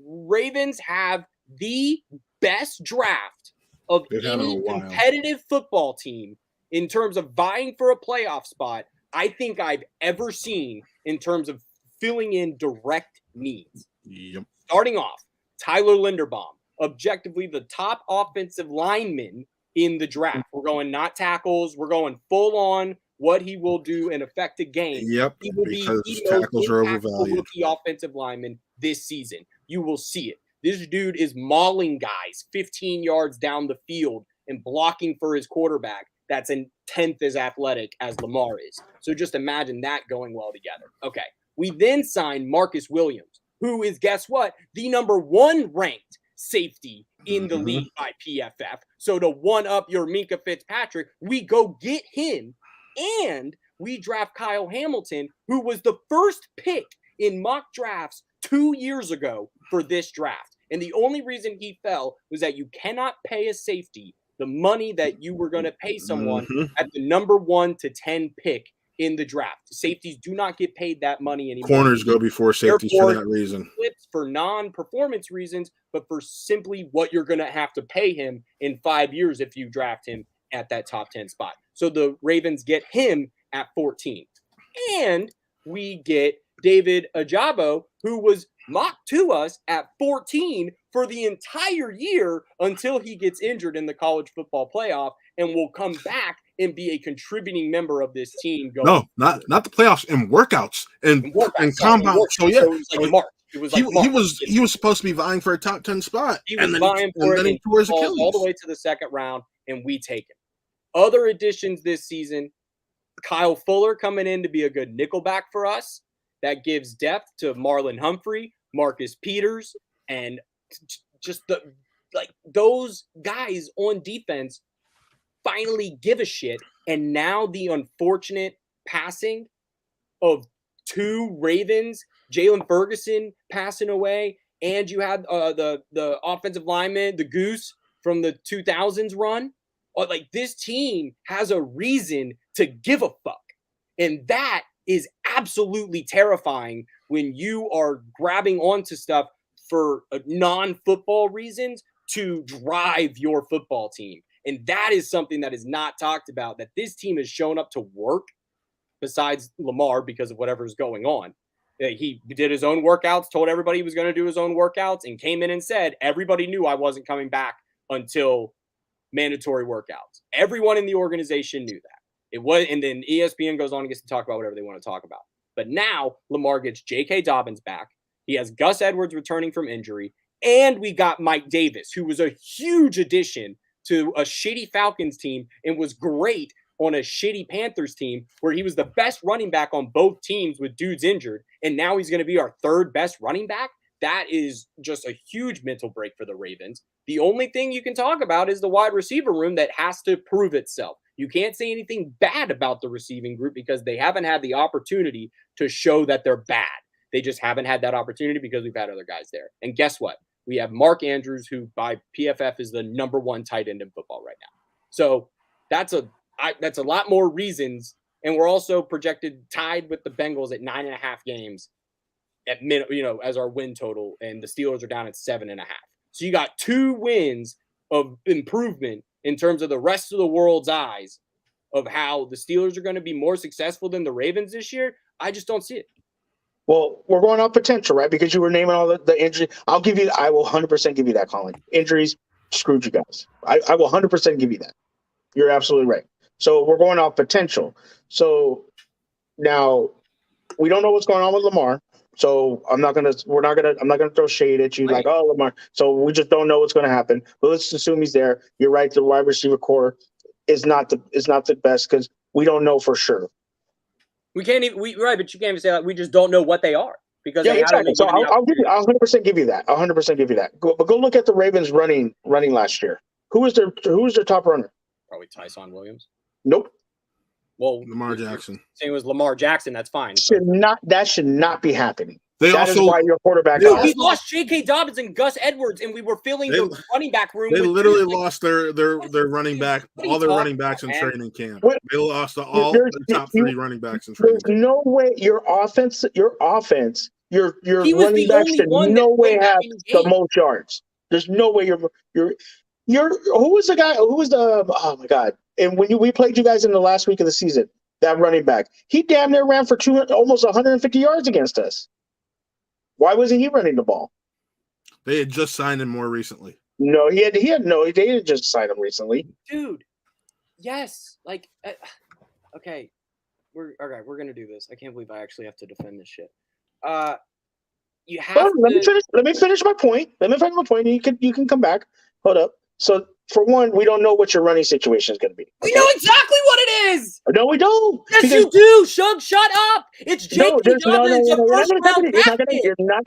Ravens have the best draft of any competitive football team in terms of vying for a playoff spot I think I've ever seen in terms of filling in direct needs.
Yep.
Starting off, Tyler Linderbaum, objectively the top offensive lineman in the draft. We're going not tackles. We're going full on what he will do and affect a game.
Yep,
he will
because
be
tackles are overvalued.
Rookie offensive lineman this season. You will see it. This dude is mauling guys 15 yards down the field and blocking for his quarterback. That's a 10th as athletic as Lamar is. So just imagine that going well together. Okay. We then signed Marcus Williams, who is, guess what? The number 1 ranked safety in the league by PFF. So to one up your Minka Fitzpatrick, we go get him, and we draft Kyle Hamilton, who was the first pick in mock drafts 2 years ago for this draft. And the only reason he fell was that you cannot pay a safety the money that you were going to pay someone at the number 1 to 10 pick in the draft. Safeties do not get paid that money anymore.
Corners go before safeties for that reason.
Flips for non-performance reasons, but for simply what you're going to have to pay him in 5 years if you draft him at that top 10 spot. So the Ravens get him at 14. And we get David Ajabo, who was mocked to us at 14 for the entire year until he gets injured in the college football playoff and will come back and be a contributing member of this team.
No, not the playoffs, and workouts and compound. So yeah, he was supposed to be vying for a top 10 spot.
He was vying for it, and he falls all the way to the second round, and we take him. Other additions this season: Kyle Fuller coming in to be a good nickelback for us. That gives depth to Marlon Humphrey, Marcus Peters, and just those guys on defense finally give a shit. And now the unfortunate passing of 2 Ravens, Jalen Ferguson passing away, and you had the offensive lineman, the Goose from the 2000s run. Like, this team has a reason to give a fuck, and that is absolutely terrifying when you are grabbing onto stuff for non-football reasons to drive your football team. And that is something that is not talked about, that this team has shown up to work, besides Lamar because of whatever's going on. He did his own workouts, told everybody he was going to do his own workouts, and came in and said, everybody knew I wasn't coming back until mandatory workouts. Everyone in the organization knew that. It was, and then ESPN goes on and gets to talk about whatever they want to talk about. But now Lamar gets J.K. Dobbins back. He has Gus Edwards returning from injury. And we got Mike Davis, who was a huge addition to a shitty Falcons team and was great on a shitty Panthers team where he was the best running back on both teams with dudes injured. And now he's going to be our third best running back. That is just a huge mental break for the Ravens. The only thing you can talk about is the wide receiver room that has to prove itself. You can't say anything bad about the receiving group because they haven't had the opportunity to show that they're bad. They just haven't had that opportunity because we've had other guys there. And guess what? We have Mark Andrews, who by PFF is the #1 tight end in football right now. So that's a lot more reasons. And we're also projected tied with the Bengals at 9.5 games at as our win total, and the Steelers are down at 7.5. So you got 2 wins of improvement in terms of the rest of the world's eyes of how the Steelers are going to be more successful than the Ravens this year. I just don't see it.
Well, we're going off potential, right? Because you were naming all the injury. I will 100% give you that, Colin. Injuries screwed you guys. I will 100% give you that. You're absolutely right. So we're going off potential. So now we don't know what's going on with Lamar. So I'm not gonna throw shade at you like, oh, Lamar. So we just don't know what's gonna happen. But let's assume he's there. You're right. The wide receiver core is not the best because we don't know for sure.
We can't even right, but you can't even say like we just don't know what they are because
exactly. So I'll 100% give you that. 100% give you that. But go look at the Ravens running last year. Who was their top runner?
Probably Tyson Williams.
Nope.
Well,
Lamar Jackson.
Saying it was Lamar Jackson, that's fine.
That should not be happening.
That
is why your quarterback.
We lost J.K. Dobbins and Gus Edwards, and we were filling the running back room.
They literally lost their running back, all their running backs in training camp. They lost all the top 3 running backs in training camp.
There's no way your offense, your running backs should no way have the most yards. There's no way you're who was the guy? Who was the? Oh my God! And when we played you guys in the last week of the season, that running back, he damn near ran for almost 150 yards against us. Why wasn't he running the ball?
They had just signed him more recently.
No, they didn't just sign him recently.
Dude, yes. Like, okay. We're gonna do this. I can't believe I actually have to defend this shit. You have
Let me finish my point. And you can come back. Hold up. So for one, we don't know what your running situation is going to be.
Okay? We know exactly what it is.
No, we don't.
Yes, you do. Shug, shut up. It's J.K. Dobbins. You're
not going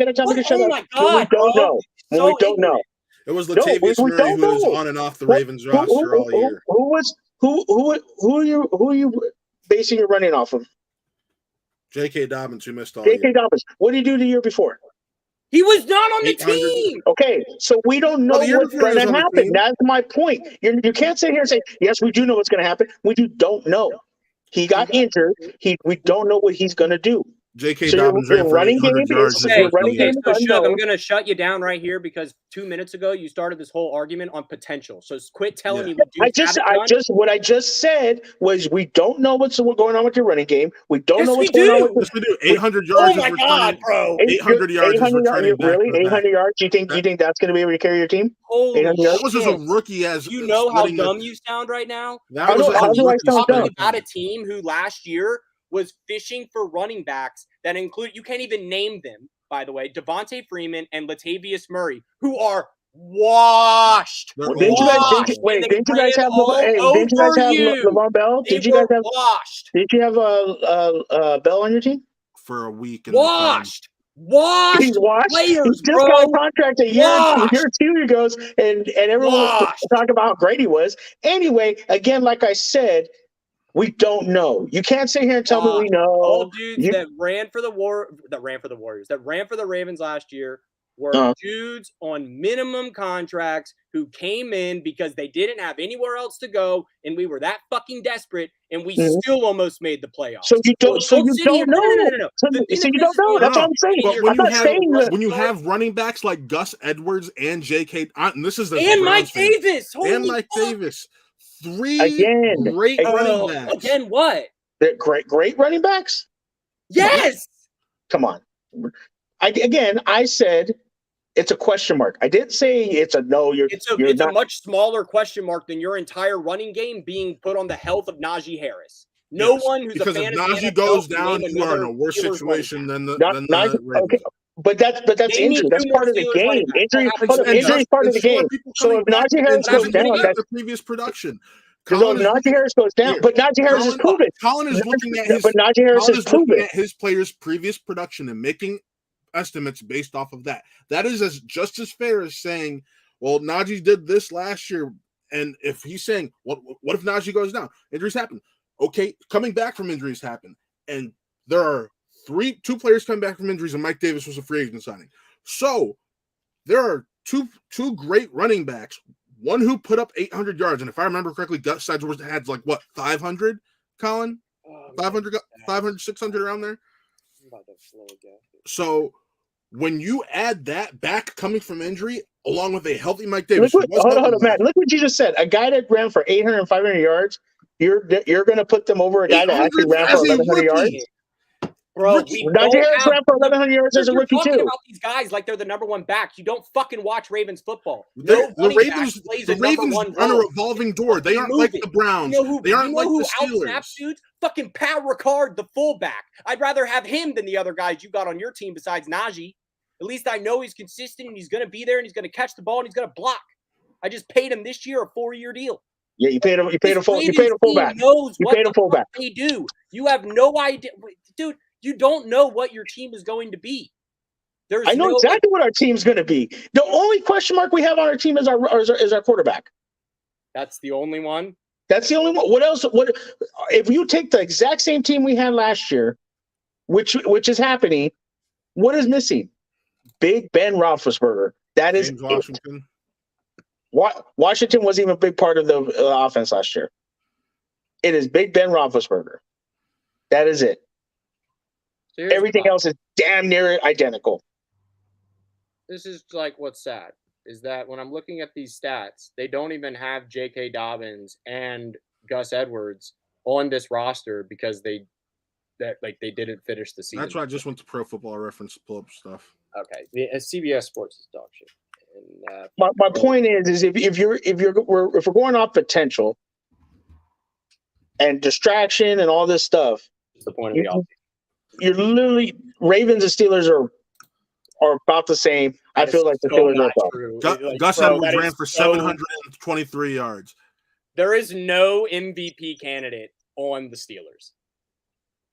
to tell me to shut up.
Oh my God,
we don't know. We don't know.
It was Latavius Murray who was on and off the Ravens roster all year.
Who are you basing your running off of?
J.K. Dobbins, who missed all year.
J.K. Dobbins. What did he do the year before?
He was not on the team.
Okay, so we don't know what's going to happen. That's my point. You can't sit here and say, yes, we do know what's going to happen. We don't know. He got injured. We don't know what he's going to do.
J.K. Dobbins ran for 800 yards.
I'm going to shut you down right here because 2 minutes ago you started this whole argument on potential. So quit telling me
what I just said was we don't know what's going on with your running game. We don't know what's going on.
Yes, we do. 800 yards.
Oh my God, bro!
800 yards.
800 yards. You think that's going to be able to carry your team?
That was as a rookie. As
you know how dumb you sound right now.
How do I sound dumb?
About a team who last year was fishing for running backs that include, you can't even name them, by the way, Devontae Freeman and Latavius Murray, who are washed.
Didn't you guys have LeVon Bell? Did you guys have washed? Did you have Bell on your team?
For a week.
Washed.
He's washed.
Players,
he just got a contract a year or 2 ago, and everyone was talking about how great he was. Anyway, again, like I said, we don't know. You can't sit here and tell me we know.
All dudes that ran for the Warriors, that ran for the Ravens last year were dudes on minimum contracts who came in because they didn't have anywhere else to go, and we were that fucking desperate, and we still almost made the playoffs.
So you don't know.
No.
So you don't know. That's what I'm saying.
But when you have running backs like Gus Edwards and J.K. and this is
Mike Davis.
And Mike Davis. 3 great running backs.
Again, what?
Great running backs?
Yes.
Come on. I said it's a question mark. I didn't say it's a no.
It's a much smaller question mark than your entire running game being put on the health of Najee Harris. No one who's
because
a fan
if
of
Najee
the NFL
goes
can
down,
name
you are in
another
a worse
Steelers
situation than the
Najee.
Ravens.
Okay, but that's
They need
injury. That's
two more
part of the
Steelers
game.
running backs.
Injury,
What happens
injury is part of the game. So if Najee Harris goes down, that's
the previous production.
because if Najee Harris goes down, but Najee Harris is proven.
Colin is looking at his.
But Najee Harris is proven.
Looking at his players' previous production and making estimates based off of that. That is just as fair as saying, well, Najee did this last year, and if he's saying, what if Najee goes down? Injuries happen. Okay, coming back from injuries happen, and there are two players coming back from injuries, and Mike Davis was a free agent signing. So there are two great running backs. One who put up 800 yards, and if I remember correctly, Gus Edwards had 500, Colin? 500, 600 around there. So when you add that back coming from injury, along with a healthy Mike Davis,
hold on, Matt. Look what you just said. A guy that ran for 800 and 500 yards, you're going to put them over a guy that actually ran for 1,100 yards?
Bro,
Najee Harris ran for 1,100 yards as a rookie too.
About these guys like they're the number one back. You don't fucking watch Ravens football.
The Ravens run a revolving door. They aren't like the Browns. They aren't like the Steelers.
Dudes? Fucking Pat Ricard, the fullback. I'd rather have him than the other guys you got on your team besides Najee. At least I know he's consistent and he's going to be there and he's going to catch the ball and he's going to block. I just paid him this year a 4-year deal.
Yeah, you paid a fullback.
Knows what they do. You have no idea, dude. You don't know what your team is going to be.
I know exactly what our team's going to be. The only question mark we have on our team is our quarterback.
That's the only one.
That's the only one. What else? What if you take the exact same team we had last year, which is happening? What is missing? Big Ben Roethlisberger. That is
James Washington.
Washington wasn't even a big part of the offense last year. It is Big Ben Roethlisberger. That is it. Everything else is damn near identical.
This is what's sad is that when I'm looking at these stats, they don't even have J.K. Dobbins and Gus Edwards on this roster because they didn't finish the season.
That's why I just went to Pro Football Reference to pull up stuff.
Okay, CBS Sports is dog shit. And,
my point is if we're going off potential and distraction and all this stuff,
what's the point of the offseason?
You're literally Ravens and Steelers are about the same. I feel like the Steelers are about.
Gus Edwards ran for 723 yards.
There is no MVP candidate on the Steelers.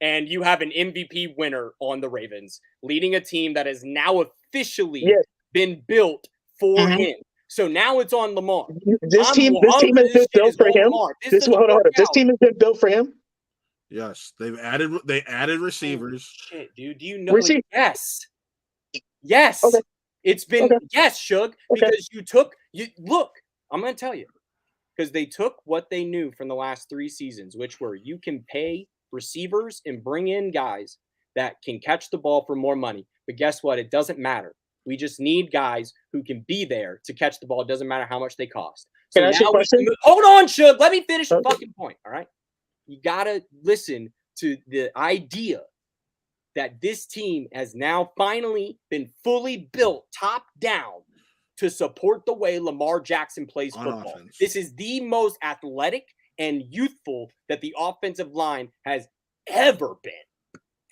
And you have an MVP winner on the Ravens, leading a team that has now officially been built for him. So now it's on Lamar.
This team has been built for him. This team has been built for him.
Yes, they added receivers.
Oh, shit, dude. Do you know? Yes.
Okay.
It's been Shug, because look, I'm gonna tell you. Because they took what they knew from the last 3 seasons, which were you can pay receivers and bring in guys that can catch the ball for more money. But guess what? It doesn't matter. We just need guys who can be there to catch the ball. It doesn't matter how much they cost. So now hold on, Shug. Let me finish the fucking point. All right. You got to listen to the idea that this team has now finally been fully built top down to support the way Lamar Jackson plays football. Offense. This is the most athletic and youthful that the offensive line has ever been.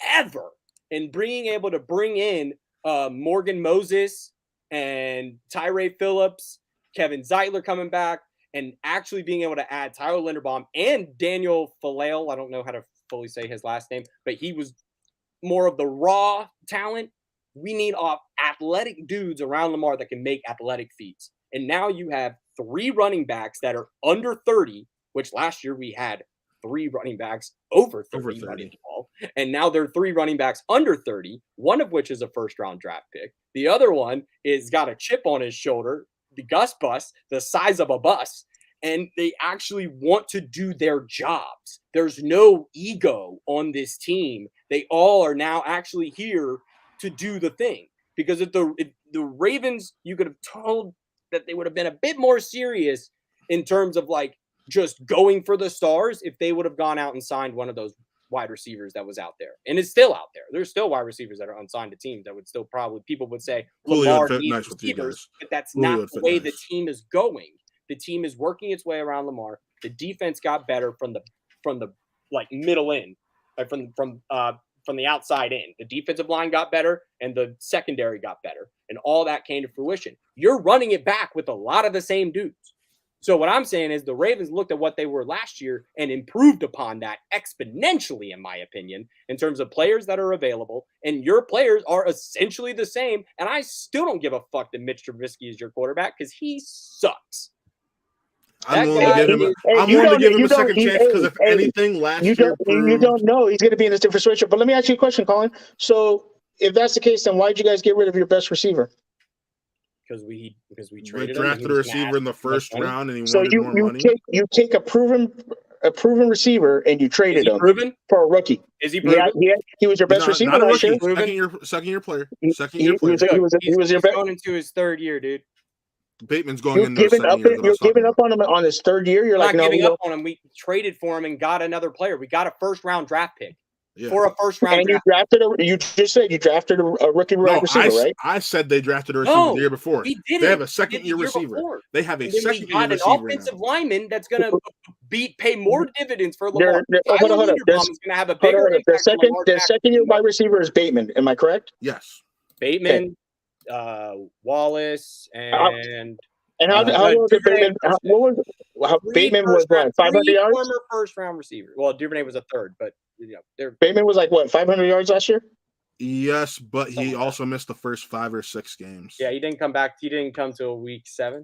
Ever. And being able to bring in Morgan Moses and Tyree Phillips, Kevin Zeitler coming back, and actually being able to add Tyler Linderbaum and Daniel Falale. I don't know how to fully say his last name, but he was more of the raw talent. We need athletic dudes around Lamar that can make athletic feats. And now you have 3 running backs that are under 30, which last year we had 3 running backs over 30 running the ball. And now there are 3 running backs under 30, one of which is a first-round draft pick. The other one is got a chip on his shoulder, the Gus bus, the size of a bus, and they actually want to do their jobs. There's no ego on this team. They all are now actually here to do the thing. Because if the Ravens, you could have told that they would have been a bit more serious in terms of just going for the stars if they would have gone out and signed one of those wide receivers that was out there, and it's still out there. There's still wide receivers that are unsigned to teams that would still probably people would say Lamar needs receivers, but that's not the way the team is going. The team is working its way around Lamar. The defense got better from the like middle end, like from the outside in. The defensive line got better and the secondary got better, and all that came to fruition. You're running it back with a lot of the same dudes. So what I'm saying is the Ravens looked at what they were last year and improved upon that exponentially, in my opinion, in terms of players that are available. And your players are essentially the same. And I still don't give a fuck that Mitch Trubisky is your quarterback because he sucks.
I'm willing to give him a second chance because if anything, last year
you don't know he's going to be in a different situation. But let me ask you a question, Colin. So if that's the case, then why did you guys get rid of your best receiver?
Because we
drafted a receiver in the first round, and he wanted more money.
You take a proven receiver and you traded him for a rookie.
Is he proven?
Yeah, he was your best receiver last year.
Second year player.
He was your
going into his third year, dude.
Bateman's going into
his second year. You're giving up on him on his third year. You're
not giving up on him. We traded for him and got another player. We got a first round draft pick. Yeah. For a first round.
And you just said you drafted a rookie receiver, right?
I said they drafted a receiver the year before.
They
have a second year receiver. Before. They have a second year receiver.
An offensive lineman that's going to pay more dividends for Lamar. Linderbaum is going to have a bigger impact.
The second year wide receiver is Bateman. Am I correct?
Yes.
Bateman, Wallace, and
how was Bateman? Bateman was what, 500 yards?
Former first round receiver. Well, Duvernay was a third, but
Bateman was like what, 500 yards last year?
Yes, but he also missed the first 5 or 6 games.
Yeah, he didn't come back. He didn't come till week 7.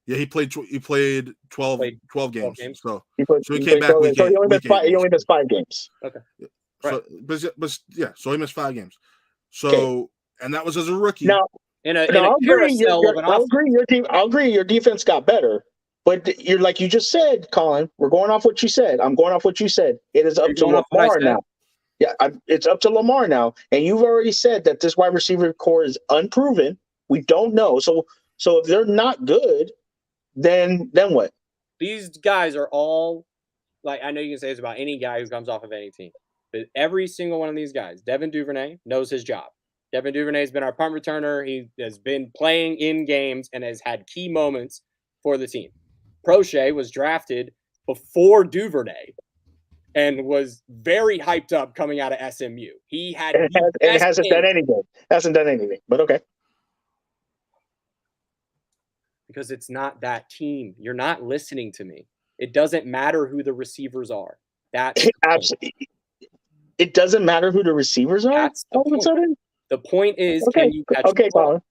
Yeah, he played 12 games. So he
came
back.
So he only missed 5 games.
Okay.
Right. So he missed 5 games. So and that was as a rookie.
Now, I'll agree your defense got better. But you're like you just said, Colin, we're going off what you said. I'm going off what you said. It is up to Lamar now. Yeah, it's up to Lamar now. And you've already said that this wide receiver core is unproven. We don't know. So if they're not good, then what?
These guys are all, like, I know you can say this about any guy who comes off of any team. But every single one of these guys, Devin Duvernay knows his job. Devin Duvernay has been our punt returner. He has been playing in games and has had key moments for the team. Prochet was drafted before Duvernay and was very hyped up coming out of SMU. He had
hasn't done anything. Hasn't done anything, but okay.
Because it's not that team. You're not listening to me. It doesn't matter who the receivers are.
Absolutely. It doesn't matter who the receivers are.
That's all of a sudden. The point is, can you catch the ball?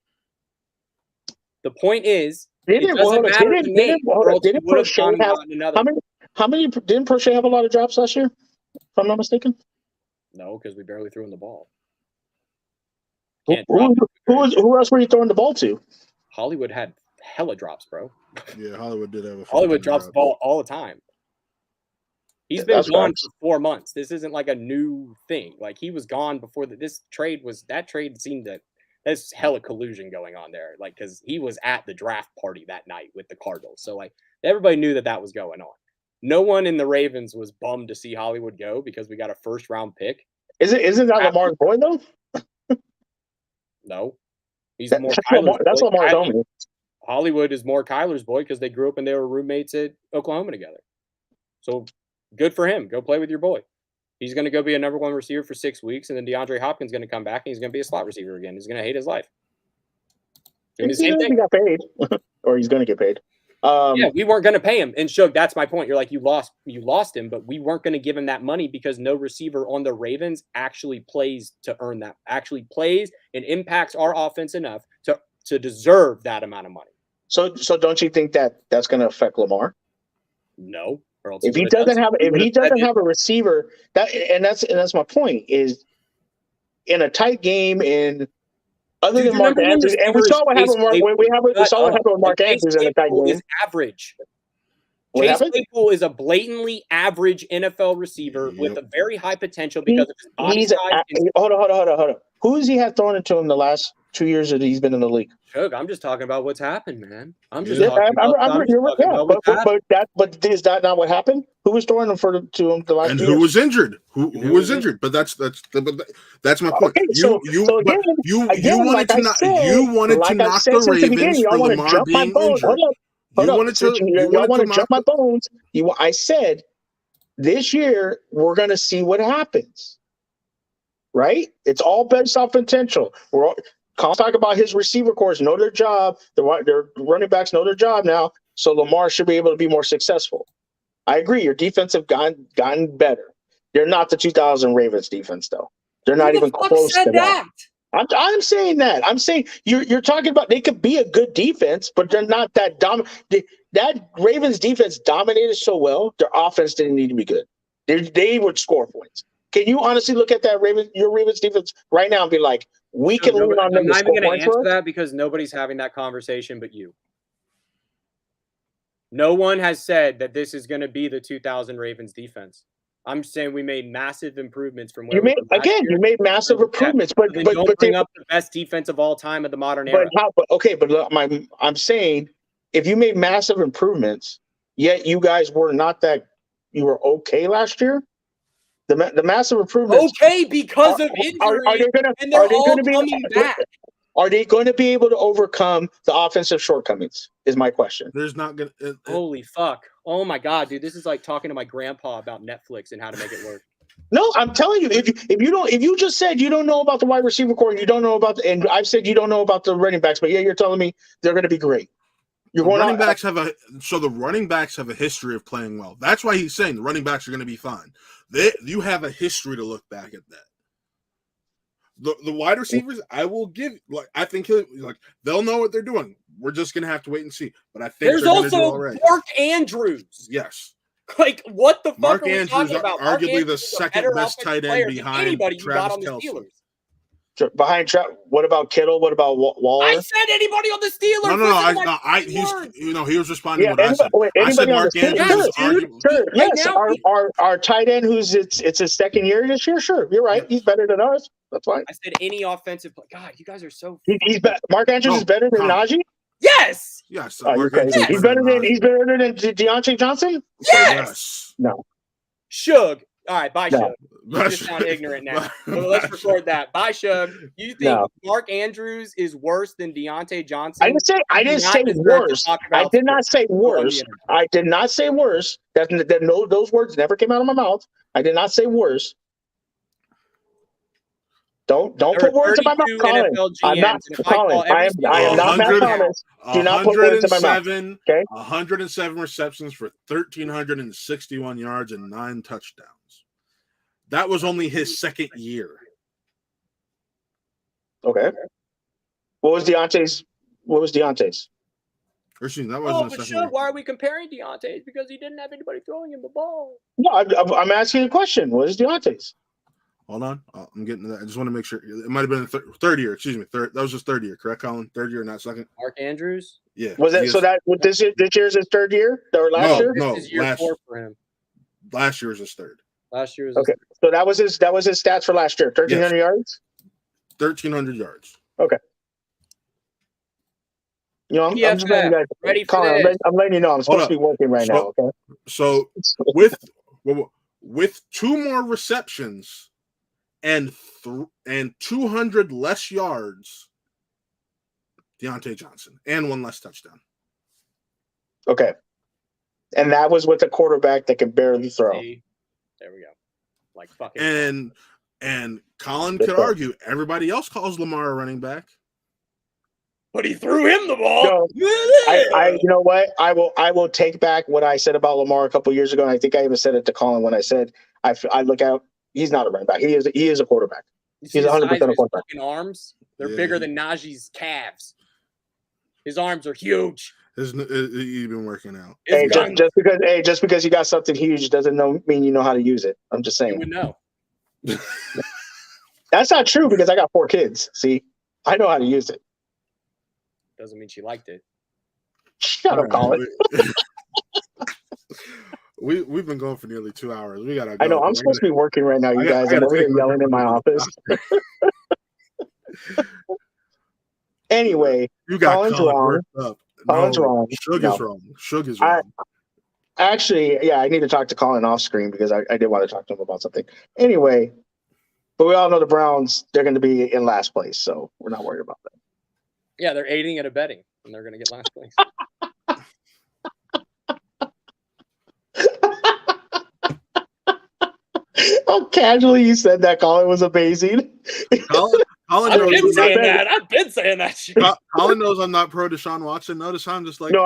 The point is, didn't
Prochet have a lot of drops last year? If I'm not mistaken.
No, because we barely threw in the ball.
Who else were you throwing the ball to?
Hollywood had hella drops, bro.
Yeah, Hollywood did have.
Hollywood drops the ball all the time. He's been gone for 4 months. This isn't like a new thing. Like, he was gone before that trade seemed that there's hella collusion going on there. Like, because he was at the draft party that night with the Cardinals. So, like, everybody knew that was going on. No one in the Ravens was bummed to see Hollywood go because we got a first round pick.
Isn't that Lamar's boy, though?
No. He's
more Kyler's that's boy. Lamar told me.
Hollywood is more Kyler's boy because they grew up and they were roommates at Oklahoma together. So, good for him. Go play with your boy. He's going to go be a number 1 receiver for 6 weeks, and then DeAndre Hopkins is going to come back, and he's going to be a slot receiver again. He's going to hate his life. Doing the same thing.
He got paid, or he's going to get paid.
Yeah, we weren't going to pay him. And Shug, that's my point. You're like, you lost him, but we weren't going to give him that money because no receiver on the Ravens actually plays to earn that. Actually plays and impacts our offense enough to deserve that amount of money.
So don't you think that's going to affect Lamar?
No.
If he doesn't have a receiver, that's my point, is in a tight game in other than Mark Andrews, and we saw what happened with Mark Andrews in a tight game.
Is average. Chase Claypool is a blatantly average NFL receiver with a very high potential because of his body size.
Hold on. Who has he had thrown it to him the last 2 years that he's been in the league?
Shug, I'm just talking about what's happened, man. I'm just
Yeah,
talking about
but is that not what happened? Who was throwing them to him the last
And
2
who
years?
was injured? Who was injured? But that's my point.
Okay, so again,
you wanted to knock the
since the beginning,
Ravens for
y'all want to
Lamar
jump my
being
bones.
injured.
Hold up. Y'all want to jump my bones. I said this year we're going to see what happens. Right? It's all based off potential. Colin's talking about his receiver corps know their job. Their running backs know their job now. So Lamar should be able to be more successful. I agree. Your defense have gotten better. They're not the 2000 Ravens defense, though. They're not even close to that. I'm saying that. I'm saying you're talking about they could be a good defense, but they're not that dominant. That Ravens defense dominated so well, their offense didn't need to be good. They would score points. Can you honestly look at that your Ravens defense right now and be like, we can lean on them to score points? I'm not even going to answer
that because nobody's having that conversation but you. No one has said that this is going to be the 2000 Ravens defense. I'm saying we made massive improvements from where
you made massive improvements, but
don't bring up the best defense of all time of the modern era.
I'm saying if you made massive improvements, yet you guys were not that you were okay last year. The massive improvements
because of injury, and they're all coming back.
Are they going to be able to overcome the offensive shortcomings? Is my question.
There's not going to.
Holy fuck! Oh my god, dude, this is like talking to my grandpa about Netflix and how to make it work.
No, I'm telling you, if you just said you don't know about the wide receiver core, you don't know about and I've said you don't know about the running backs, but you're telling me they're going to be great.
The running backs have a history of playing well. That's why he's saying the running backs are going to be fine. You have a history to look back at that. The wide receivers, I will give. I think they'll know what they're doing. We're just going to have to wait and see. But I think
there's also Mark Andrews.
Yes.
What the fuck
Mark
are we
Andrews,
talking about?
arguably the second best tight end behind Travis Kelce.
Behind what about Kittle? What about Waller?
I said anybody on the Steelers.
He was responding to what I said. I said Mark Andrews is arguably.
Yes, our tight end who's it's his second year this year. Sure, you're right. He's better than us. That's fine.
I said any offensive play. God, you guys are so.
Mark Andrews is better than Najee.
Yes.
Yes.
He's better than Deontay Johnson.
Yes.
No.
Shug. All right, bye, Shug. You just sound ignorant now. So let's record that. Bye, Shug. You think Mark Andrews is worse than Deontay Johnson?
I didn't say worse. I did not say worse. I did not say worse. Those words never came out of my mouth. I did not say worse. Don't put words in my mouth, Colin. I'm not Colin. I am not Matt Thomas. Do not put words in my mouth. Okay.
107 receptions for 1,361 yards and 9 touchdowns. That was only his second year.
Okay. What was Deontay's?
Excuse me, that wasn't
his second year. Why are we comparing Deontay's? Because he didn't have anybody throwing him the ball.
No, I'm asking you a question. What is Deontay's?
Hold on. I'm getting to that. I just want to make sure. It might have been third year. Excuse me. That was his third year, correct, Colin? Third year, not second.
Mark Andrews?
Yeah.
Was that this year's his third year? Or last year?
No,
this is year 4 for him.
Last year was his third.
Last year was
okay. So that was his stats for last year. 1,300 yards?
1,300 yards.
Okay. I'm just letting you guys
ready for
Colin,
this.
I'm letting you know I'm supposed to be working right now. Okay.
So with 2 more receptions and 200 less yards, Deontay Johnson, and 1 less touchdown.
Okay. And that was with a quarterback that could barely throw.
See? There we go. Like fucking.
And Colin could argue everybody else calls Lamar a running back.
But he threw him the ball.
No, you know what? I will take back what I said about Lamar a couple years ago. And I think I even said it to Colin when I said I look out. He's not a running back. He is a quarterback. He's 100% a quarterback.
Arms, they're bigger than Najee's calves. His arms are huge.
He's been working out.
Hey, just because you got something huge doesn't mean you know how to use it. I'm just saying.
You would know.
That's not true because I got 4 kids. See, I know how to use it.
Doesn't mean she liked it.
Shut up, Colin.
We've been going for nearly 2 hours. We gotta go.
I know. I'm supposed to be working right now, you guys. I'm over here yelling in my office. Anyway,
You got
Colin's
Colin
wrong.
worked up.
Colin's
No,
wrong.
Suge
No.
is wrong. Suge is wrong.
Actually, yeah, I need to talk to Colin off screen because I did want to talk to him about something. Anyway, but we all know the Browns, they're going to be in last place, so we're not worried about that.
Yeah, they're aiding and abetting, and they're going to get last place.
How casually you said that, Colin, was amazing.
Colin
I've been saying that. I've been saying that shit.
Colin knows I'm not pro Deshaun Watson. Notice I'm just like,
No,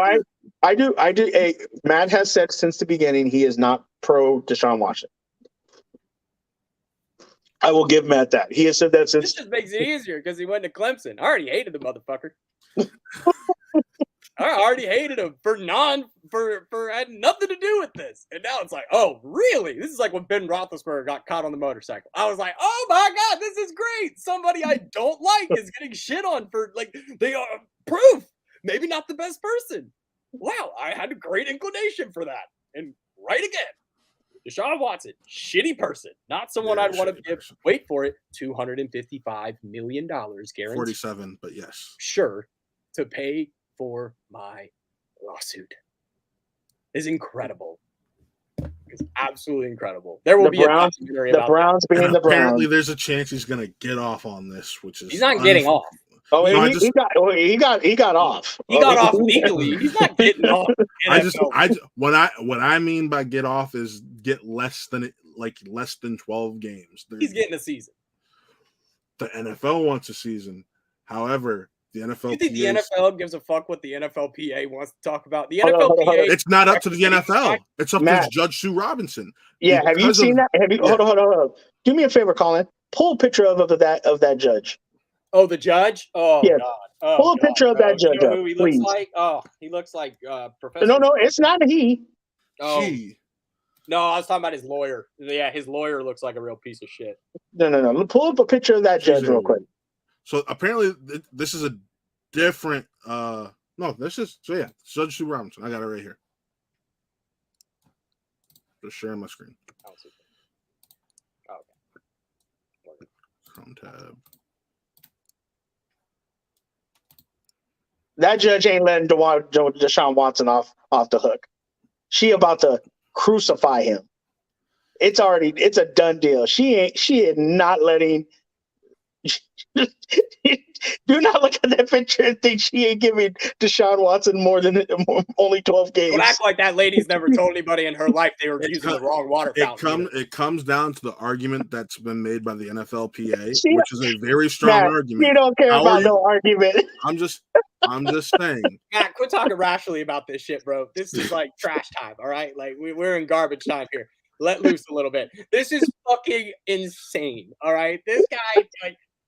I do. Hey, Matt has said since the beginning he is not pro Deshaun Watson. I will give Matt that. He has said that since.
This just makes it easier because he went to Clemson. I already hated the motherfucker. I already hated him for had nothing to do with this. And now it's like, oh, really? This is like when Ben Roethlisberger got caught on the motorcycle. I was like, oh my God, this is great. Somebody I don't like is getting shit on for they are proof. Maybe not the best person. Wow, I had a great inclination for that. And right again. Deshaun Watson, shitty person, not someone I'd want to give. Person. Wait for it, $255 million guaranteed.
47, but yes,
sure, to pay for my lawsuit is incredible. It's absolutely incredible. There will be a documentary about
the Browns being the Browns.
Apparently, there's a chance he's going to get off on this, which is
he's not getting off.
Oh, no, he got off.
He got off legally. He's not getting off.
What I mean by get off is get less than 12 games.
He's getting a season.
The NFL wants a season. However, the NFL.
You think the NFL gives a fuck what the NFLPA wants to talk about? The NFLPA.
It's not up to the NFL. It's up to Judge Sue Robinson.
Yeah, have you seen that? Hold on. Do me a favor, Colin. Pull a picture of that judge.
Oh, the judge? Oh,
yeah.
God. Oh,
pull a picture of that judge.
You know who he looks like? Oh, he looks like Professor.
No, it's not he.
Oh. She. No, I was talking about his lawyer. Yeah, his lawyer looks like a real piece of shit.
No. Pull up a picture of that judge real quick.
So apparently this is a different Judge Sue Robinson. I got it right here. Just sharing my screen.
Okay.
Chrome tab.
That judge ain't letting Deshaun Watson off the hook. She about to crucify him. It's a done deal. She is not letting. Do not look at that picture and think she ain't giving Deshaun Watson more than only 12 games.
Don't act like that lady's never told anybody in her life they were using the wrong water fountain.
It comes down to the argument that's been made by the NFLPA, which is a very strong argument.
You don't care about no argument.
I'm just saying.
Matt, quit talking rationally about this shit, bro. This is like trash time, all right? Like we're in garbage time here. Let loose a little bit. This is fucking insane, all right? This guy,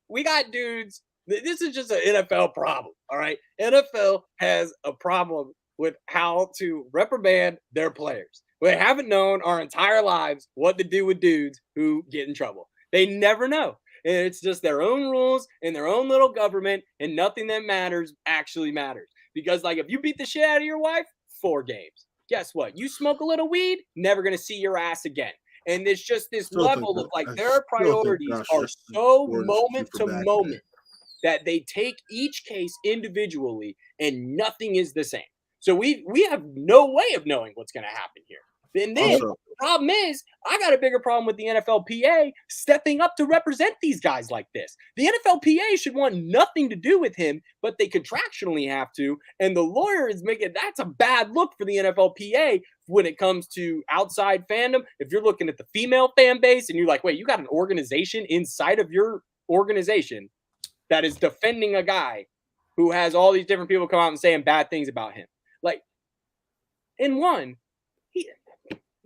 we got dudes. This is just an NFL problem, all right? NFL has a problem with how to reprimand their players. We haven't known our entire lives what to do with dudes who get in trouble. They never know. And it's just their own rules and their own little government, and nothing that matters actually matters. Because, if you beat the shit out of your wife, 4 games. Guess what? You smoke a little weed, never going to see your ass again. And it's just this level of, their priorities are so moment to moment that they take each case individually and nothing is the same. So we have no way of knowing what's going to happen here. And then the problem is, I got a bigger problem with the NFLPA stepping up to represent these guys like this. The NFLPA should want nothing to do with him, but they contractually have to. And the lawyer is that's a bad look for the NFLPA when it comes to outside fandom. If you're looking at the female fan base and you're like, wait, you got an organization inside of your organization that is defending a guy who has all these different people come out and saying bad things about him.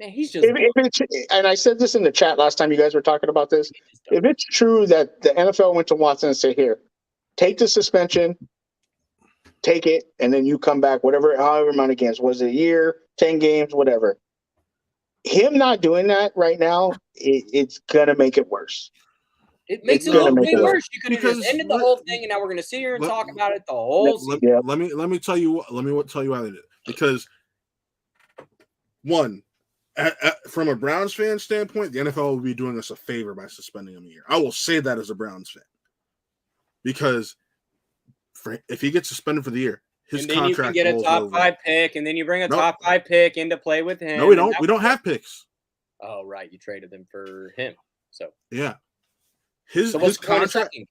He's just.
And I said this in the chat last time you guys were talking about this. If it's true that the NFL went to Watson and said, here, take the suspension, take it, and then you come back, however amount of games. Was it a year, 10 games, whatever. Him not doing that right now, it's going to make it worse.
It makes it a little bit worse. You could have just ended the whole thing, and now we're going to sit here and talk about it the whole season.
Let me tell you why they did. Because one, from a Browns fan standpoint, the NFL will be doing us a favor by suspending him a year. I will say that as a Browns fan, because if he gets suspended for the year, his
and then you can
contract
get a
rolls
top
over.
5 pick, and then you bring a
Nope.
top 5 pick into play with him.
No, we don't. We don't have picks.
Oh, right. You traded them for him. So
yeah, his
what's the point of
contract.
sucking?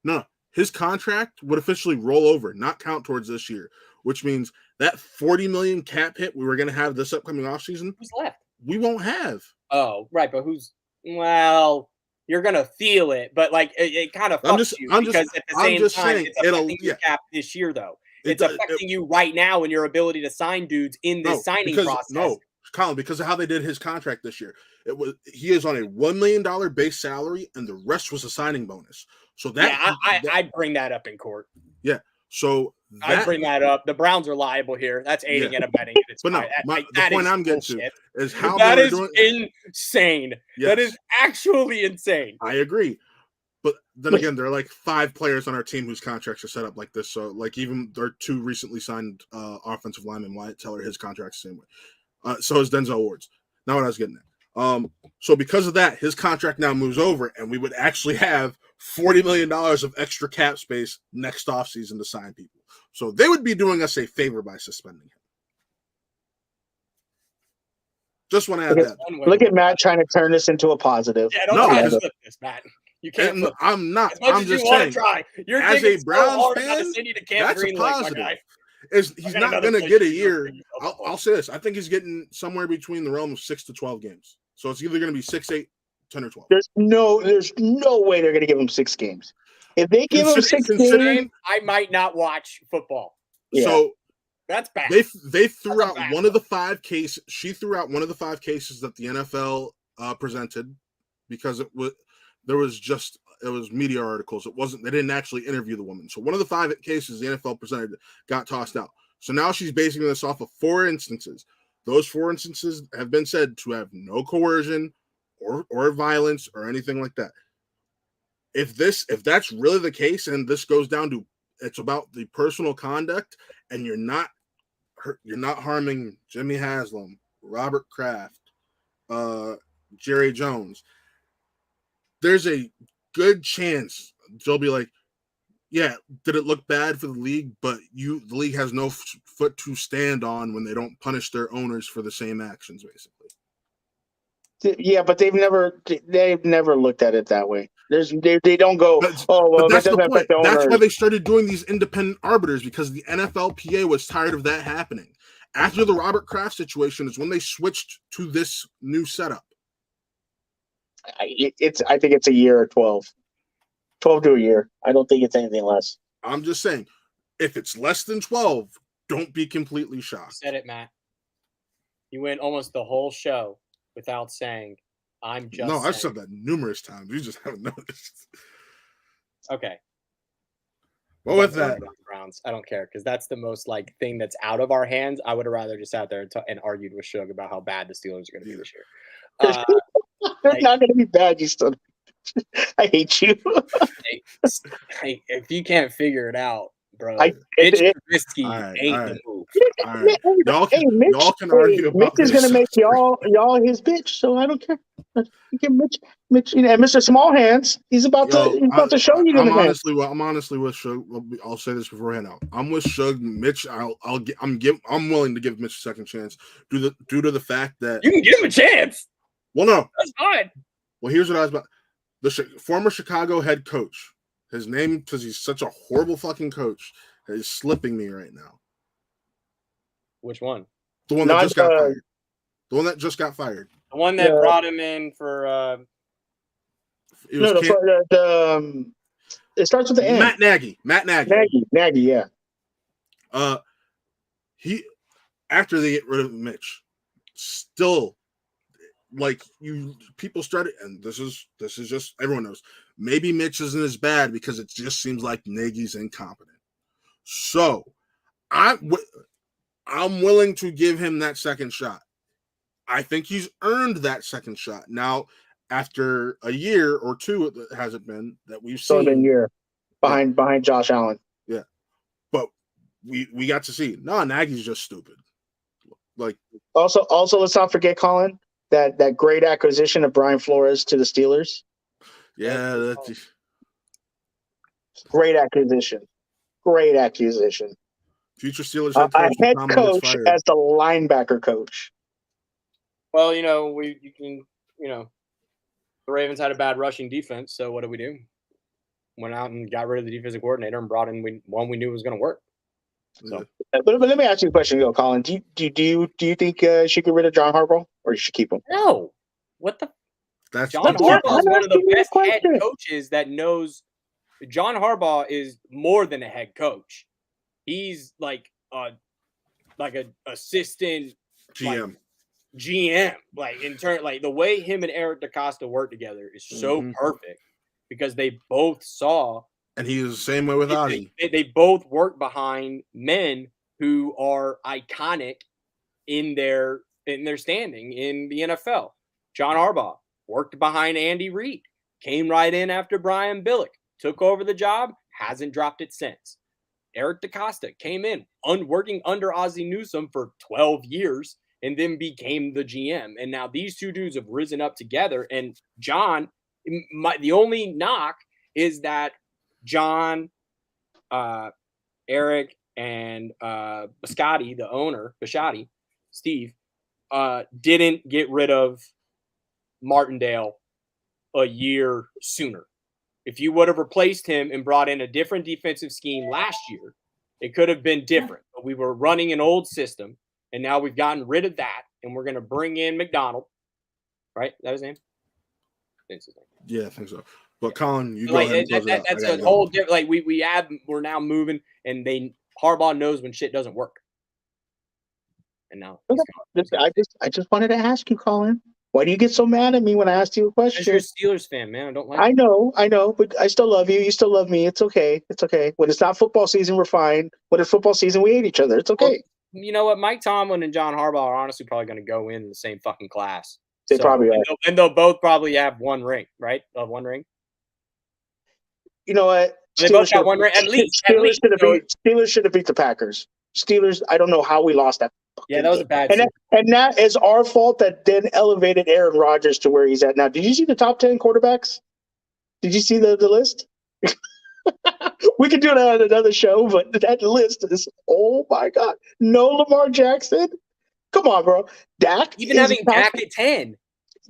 No, his contract would officially roll over, not count towards this year, which means that $40 million cap hit we were going to have this upcoming offseason,
Who's left?
we won't have.
Oh, right. But well, you're going to feel it, but like it kind of fucks you because at the same time, it's affecting your cap this year, though. It's affecting you right now in your ability to sign dudes in this signing process.
No, Colin, because of how they did his contract this year. He is on a $1 million base salary, and the rest was a signing bonus. So that
I'd bring that up in court.
Yeah. So
I'd bring that up. The Browns are liable here. That's aiding and abetting.
But no, the point I'm getting to is how
that is insane.
Yes.
That is actually insane.
I agree. But then again, there are like 5 players on our team whose contracts are set up like this. So, like, even there are 2 recently signed offensive linemen, Wyatt Teller, his contract's the same way. So is Denzel Ward's. Not what I was getting at. So because of that, his contract now moves over, and we would actually have $40 million of extra cap space next offseason to sign people. So they would be doing us a favor by suspending him. Just want to add that.
Look at Matt trying to turn this into a positive.
Yeah, don't try to flip this, Matt. You can't.
I'm not.
I'm just saying. Try. You're
as a Browns fan,
that's
a positive. He's not going to get a year. I'll say this. I think he's getting somewhere between the realm of 6 to 12 games. So it's either going to be 6, 8, 10, or 12.
There's no way they're going to give him 6 games. If they give him 6 games,
I might not watch football.
Yeah. So
that's bad.
They threw out one of the 5 cases. She threw out one of the 5 cases that the NFL presented because it was media articles. They didn't actually interview the woman. So one of the 5 cases the NFL presented got tossed out. So now she's basing this off of 4 instances. Those 4 instances have been said to have no coercion or violence or anything like that. If that's really the case, and this goes down to it's about the personal conduct, and you're not harming Jimmy Haslam, Robert Kraft, Jerry Jones, there's a good chance they'll be like, yeah, did it look bad for the league? But the league has no foot to stand on when they don't punish their owners for the same actions, basically.
Yeah, but they've never looked at it that way. They don't go,
that's the point. That's why they started doing these independent arbiters, because the NFLPA was tired of that happening. After the Robert Kraft situation is when they switched to this new setup.
I think it's a year or 12 to a year. I don't think it's anything less.
I'm just saying, if it's less than 12, don't be completely shocked.
You said it, Matt. You went almost the whole show without saying, I'm just
No, I've said that numerous times. You just haven't noticed.
Okay.
Well, with that,
Browns, I don't care, because that's the most thing that's out of our hands. I would have rather just sat there and argued with Shug about how bad the Steelers are going to be this year.
They're not going to be bad. You still, I hate you.
If you can't figure it out, bro,
Mitch
Trubisky ain't the move.
All right. Y'all can argue about
Mitch is going to make y'all his bitch, so I don't care. Give Mitch, and Mr. Small Hands, he's about to show you.
I'm honestly with Shug. I'll say this beforehand. I'm with Shug. Mitch, I'm willing to give Mitch a second chance due to the fact that
you can give him a chance.
Well, no,
that's fine.
Well, here's what I was about. The former Chicago head coach, his name, because he's such a horrible fucking coach, is slipping me right now.
Which one?
The one that just got fired. The one that just got fired.
The one that brought him in for.
It starts with the N.
Matt Nagy.
Nagy, yeah.
He, after they get rid of Mitch, still. People started, and this is just everyone knows. Maybe Mitch isn't as bad because it just seems like Nagy's incompetent. So, I'm willing to give him that second shot. I think he's earned that second shot. Now, after a year or two, it hasn't been that we've seen.
A year behind Josh Allen.
Yeah, but we got to see. No, Nagy's just stupid.
Also, let's not forget, Colin. That great acquisition of Brian Flores to the Steelers.
Yeah, that's
great acquisition. Great acquisition.
Future Steelers head
A
coach
head
Tomlin gets
coach
fired.
as the linebacker coach.
Well, the Ravens had a bad rushing defense, so what did we do? Went out and got rid of the defensive coordinator and brought in one we knew was going to work. So,
but let me ask you a question, Colin. Do you think she get rid of John Harbaugh, or you should keep him?
no. What the? John
That's
Harbaugh is
I'm
one of the
asking you a
best head
question.
coaches that knows. John Harbaugh is more than a head coach. He's like an assistant
GM.
GM. Like the way him and Eric DaCosta work together is so perfect because they both saw.
And he is the same way with Ozzie.
They both work behind men who are iconic in their standing in the NFL. John Harbaugh worked behind Andy Reid, came right in after Brian Billick, took over the job, hasn't dropped it since. Eric DaCosta came in, working under Ozzie Newsome for 12 years, and then became the GM. And now these two dudes have risen up together. And John, the only knock is that John, Eric, and Biscotti, the owner, Steve, didn't get rid of Martindale a year sooner. If you would have replaced him and brought in a different defensive scheme last year, it could have been different. But we were running an old system, and now we've gotten rid of that, and we're going to bring in McDonald. Right? Is that his name? That's his name.
Yeah, I think so. But Colin, you go ahead and close it out.
That's a whole different. Like we're now moving, and Harbaugh knows when shit doesn't work. And now
I just wanted to ask you, Colin. Why do you get so mad at me when I asked you a question?
Because you're a Steelers fan, man. I don't like.
I know, but I still love you. You still love me. It's okay. When it's not football season, we're fine. When it's football season, we hate each other. It's okay.
Well, you know what? Mike Tomlin and John Harbaugh are honestly probably going to go in the same fucking class.
They probably are.
And they'll both probably have one ring, right? One ring.
You know what?
They both got one ring. At least.
Steelers should have beat the Packers. Steelers, I don't know how we lost that.
Yeah, that was a bad
and that is our fault that then elevated Aaron Rodgers to where he's at now. Did you see the top 10 quarterbacks? Did you see the list? We could do that on another show, but that list is, oh my God. No Lamar Jackson? Come on, bro. Dak?
Even having Dak at 10.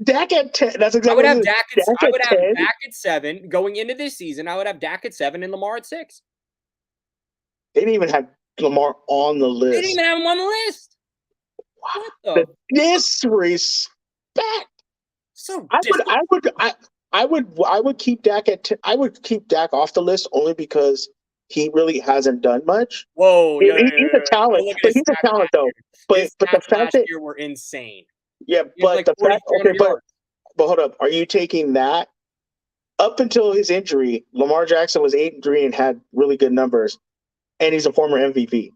Dak at 10. That's exactly
I would have Dak
at
Dak at 7 going into this season. I would have Dak at 7 and Lamar at 6.
They didn't even have Lamar on the list.
They didn't even have him on the list.
Wow. The disrespect.
So
I would keep Dak I would keep Dak off the list only because he really hasn't done much.
Whoa,
he's a talent, but he's a talent though. But the fact that
year were insane.
Yeah, but the fact. Okay, but hold up. Are you taking that? Up until his injury, Lamar Jackson was 8-3 and had really good numbers, and he's a former MVP.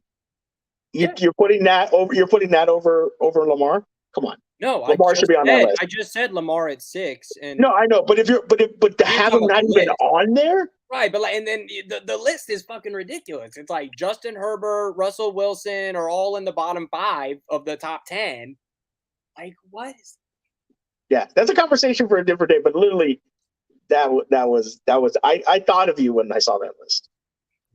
You're putting that over. You're putting that over Lamar. Come on.
No,
Lamar should be on that list.
I just said Lamar at 6. And
no, I know, but to have him not even on there,
right? But and then the list is fucking ridiculous. It's like Justin Herbert, Russell Wilson are all in the bottom 5 of the top 10. Like what?
Yeah, that's a conversation for a different day. But literally, that was. I thought of you when I saw that list.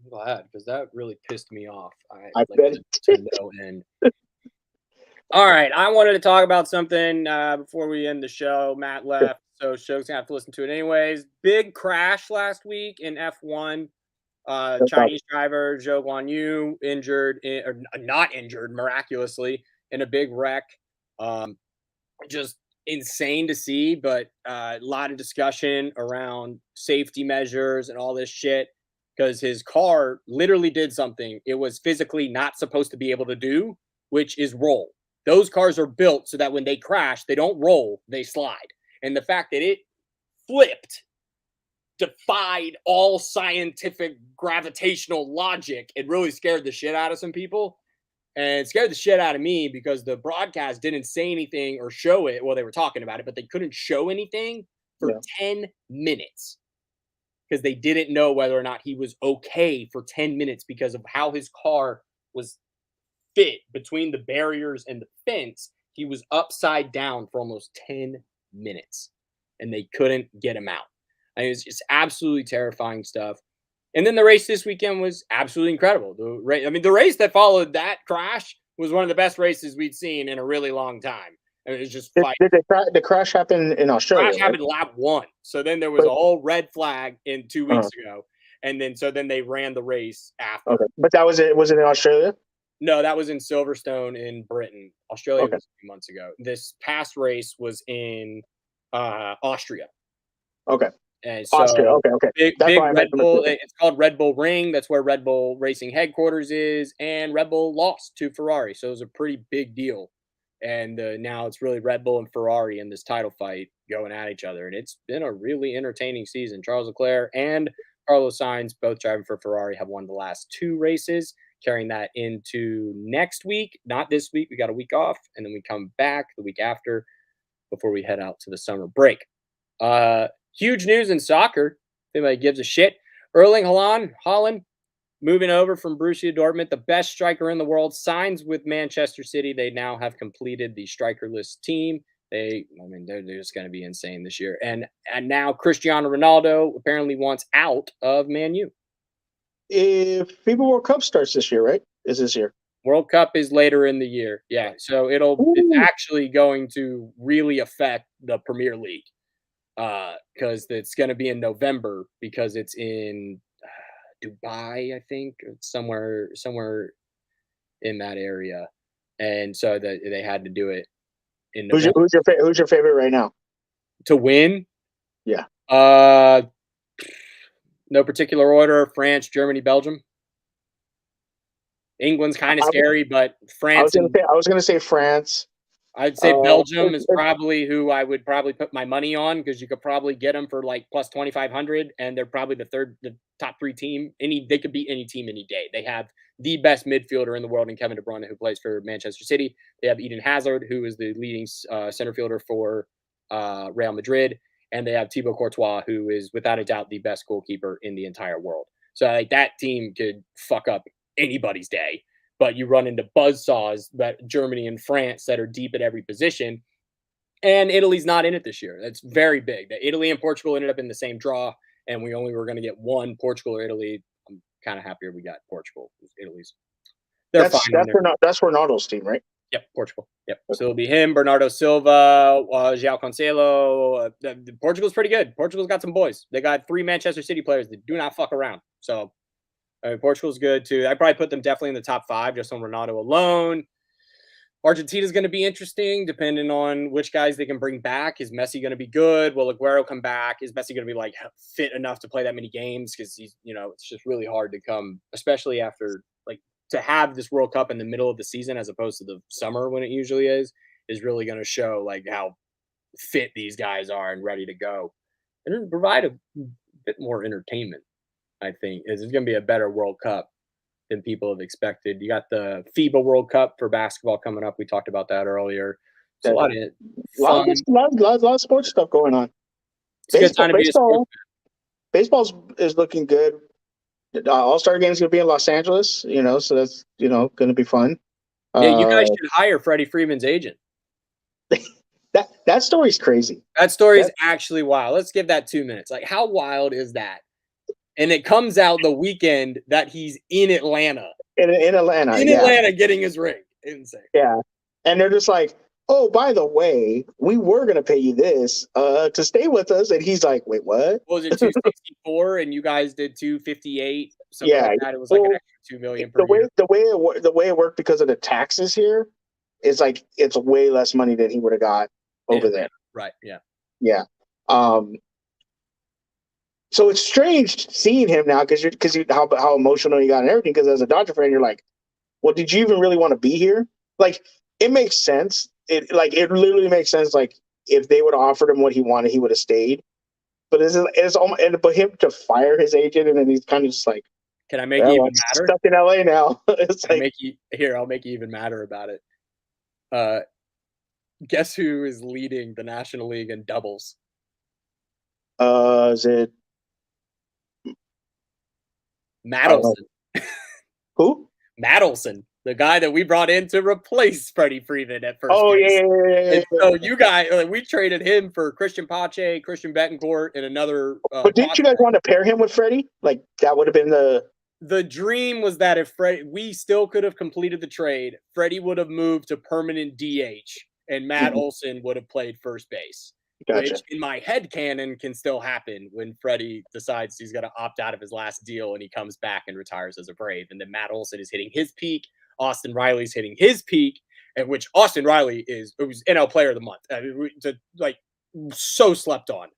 I'm glad because that really pissed me off.
I bet
to no end. All right, I wanted to talk about something before we end the show. Matt left, so show's gonna have to listen to it anyways. Big crash last week in F1. Chinese driver Zhou Guanyu not injured miraculously in a big wreck. Just insane to see, but a lot of discussion around safety measures and all this shit because his car literally did something it was physically not supposed to be able to do, which is roll. Those cars are built so that when they crash, they don't roll, they slide. And the fact that it flipped defied all scientific gravitational logic. It really scared the shit out of some people. And it scared the shit out of me because the broadcast didn't say anything or show it. Well, they were talking about it, but they couldn't show anything for 10 minutes because they didn't know whether or not he was okay for 10 minutes because of how his car was fit between the barriers and the fence. He was upside down for almost 10 minutes and they couldn't get him out. I mean, it's just absolutely terrifying stuff. And then the race this weekend was absolutely incredible. The race that followed that crash was one of the best races we'd seen in a really long time. It was just fight.
Did the crash happen in Australia?
Crash happened lap 1. So then there was a whole red flag in 2 weeks ago. And then they ran the race after.
Okay. But that was it. Was it in Australia?
No, that was in Silverstone in Britain. Australia was a few months ago. This past race was in Austria.
Okay.
And so
Austria. Okay.
Big Red Bull. It's called Red Bull Ring. That's where Red Bull Racing headquarters is. And Red Bull lost to Ferrari. So it was a pretty big deal. And now it's really Red Bull and Ferrari in this title fight going at each other. And it's been a really entertaining season. Charles Leclerc and Carlos Sainz, both driving for Ferrari, have won the last 2 races, carrying that into next week. Not this week. We got a week off. And then we come back the week after before we head out to the summer break. Huge news in soccer. If anybody gives a shit. Erling Haaland, moving over from Borussia Dortmund, the best striker in the world, signs with Manchester City. They now have completed the strikerless team. They're just going to be insane this year. And now Cristiano Ronaldo apparently wants out of Man U.
If FIBA World Cup starts this year, right? Is this year?
World Cup is later in the year. Yeah. So it's actually going to really affect the Premier League. Because it's going to be in November because it's in Dubai, I think, or somewhere in that area, and so that they had to do it in November.
Who's your favorite right now
to win?
Yeah.
No particular order: France, Germany, Belgium. England's kind of scary, but France.
I was going to say France.
I'd say Belgium is probably who I would probably put my money on because you could probably get them for like plus 2,500, and they're probably the top 3 team. They could beat any team any day. They have the best midfielder in the world in Kevin De Bruyne, who plays for Manchester City. They have Eden Hazard, who is the leading center fielder for Real Madrid, and they have Thibaut Courtois, who is without a doubt the best goalkeeper in the entire world. So like that team could fuck up anybody's day. But you run into buzzsaws that Germany and France that are deep at every position. And Italy's not in it this year. That's very big. That Italy and Portugal ended up in the same draw, and we only were going to get one, Portugal or Italy. I'm kind of happier we got Portugal. Italy's.
That's Ronaldo's team, right?
Yep, Portugal. Yep. Okay. So it'll be him, Bernardo Silva, João Cancelo. Portugal's pretty good. Portugal's got some boys. They got 3 Manchester City players that do not fuck around. So Portugal's good too. I'd probably put them definitely in the top 5 just on Ronaldo alone. Argentina's going to be interesting depending on which guys they can bring back. Is Messi going to be good? Will Aguero come back? Is Messi going to be like fit enough to play that many games? Because he's, it's just really hard to come, especially after like to have this World Cup in the middle of the season as opposed to the summer when it usually is really going to show like how fit these guys are and ready to go and provide a bit more entertainment. I think it's going to be a better World Cup than people have expected. You got the FIBA World Cup for basketball coming up. We talked about that earlier. It's a
lot of sports stuff going on. Baseball is looking good. All-Star Game is going to be in Los Angeles, so that's, going to be fun.
Yeah, you guys should hire Freddie Freeman's agent.
That story's crazy.
That story is actually wild. Let's give that 2 minutes. Like, how wild is that? And it comes out the weekend that he's in Atlanta.
In Atlanta
getting his ring. Insane.
Yeah. And they're just like, oh, by the way, we were going to pay you this to stay with us. And he's like, wait, what?
Was it 264 and you guys did 258? Something like that. It was like an extra $2 million per year.
The way it worked because of the taxes here is like it's way less money than he would have got over there.
Right. Yeah.
Yeah. So it's strange seeing him now because how emotional you got and everything. Because as a Dodger fan, you're like, well, did you even really want to be here? Like, it makes sense. It literally makes sense. Like, if they would have offered him what he wanted, he would have stayed. But it's almost, but him to fire his agent and then he's kind of just like,
can I make you even madder?
Stuck in LA now. It's
I'll make you even madder about it. Guess who is leading the National League in doubles?
Is it
Madelson?
Who?
Madelson. the guy that we brought in to replace Freddie Freeman at first.
Oh,
base.
yeah.
And so you guys, we traded him for Christian Pache, Christian Betancourt, and another.
But didn't you guys want to pair him with Freddie? Like, that would have been
the dream was that if we still could have completed the trade, Freddie would have moved to permanent DH and Matt Olson would have played first base.
Gotcha.
Which in my head canon can still happen when Freddie decides he's going to opt out of his last deal and he comes back and retires as a Brave. And then Matt Olson is hitting his peak. Austin Riley's hitting his peak, and which Austin Riley was NL Player of the Month. I mean, so slept on.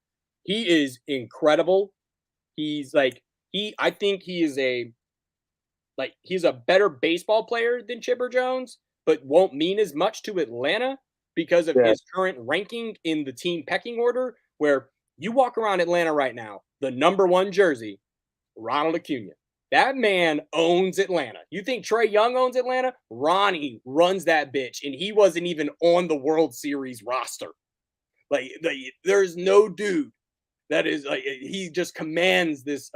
He is incredible. He's I think he's a better baseball player than Chipper Jones, but won't mean as much to Atlanta because of his current ranking in the team pecking order, where you walk around Atlanta right now, the number 1 jersey, Ronald Acuna. That man owns Atlanta. You think Trae Young owns Atlanta? Ronnie runs that bitch, and he wasn't even on the World Series roster. There's no dude that is he just commands this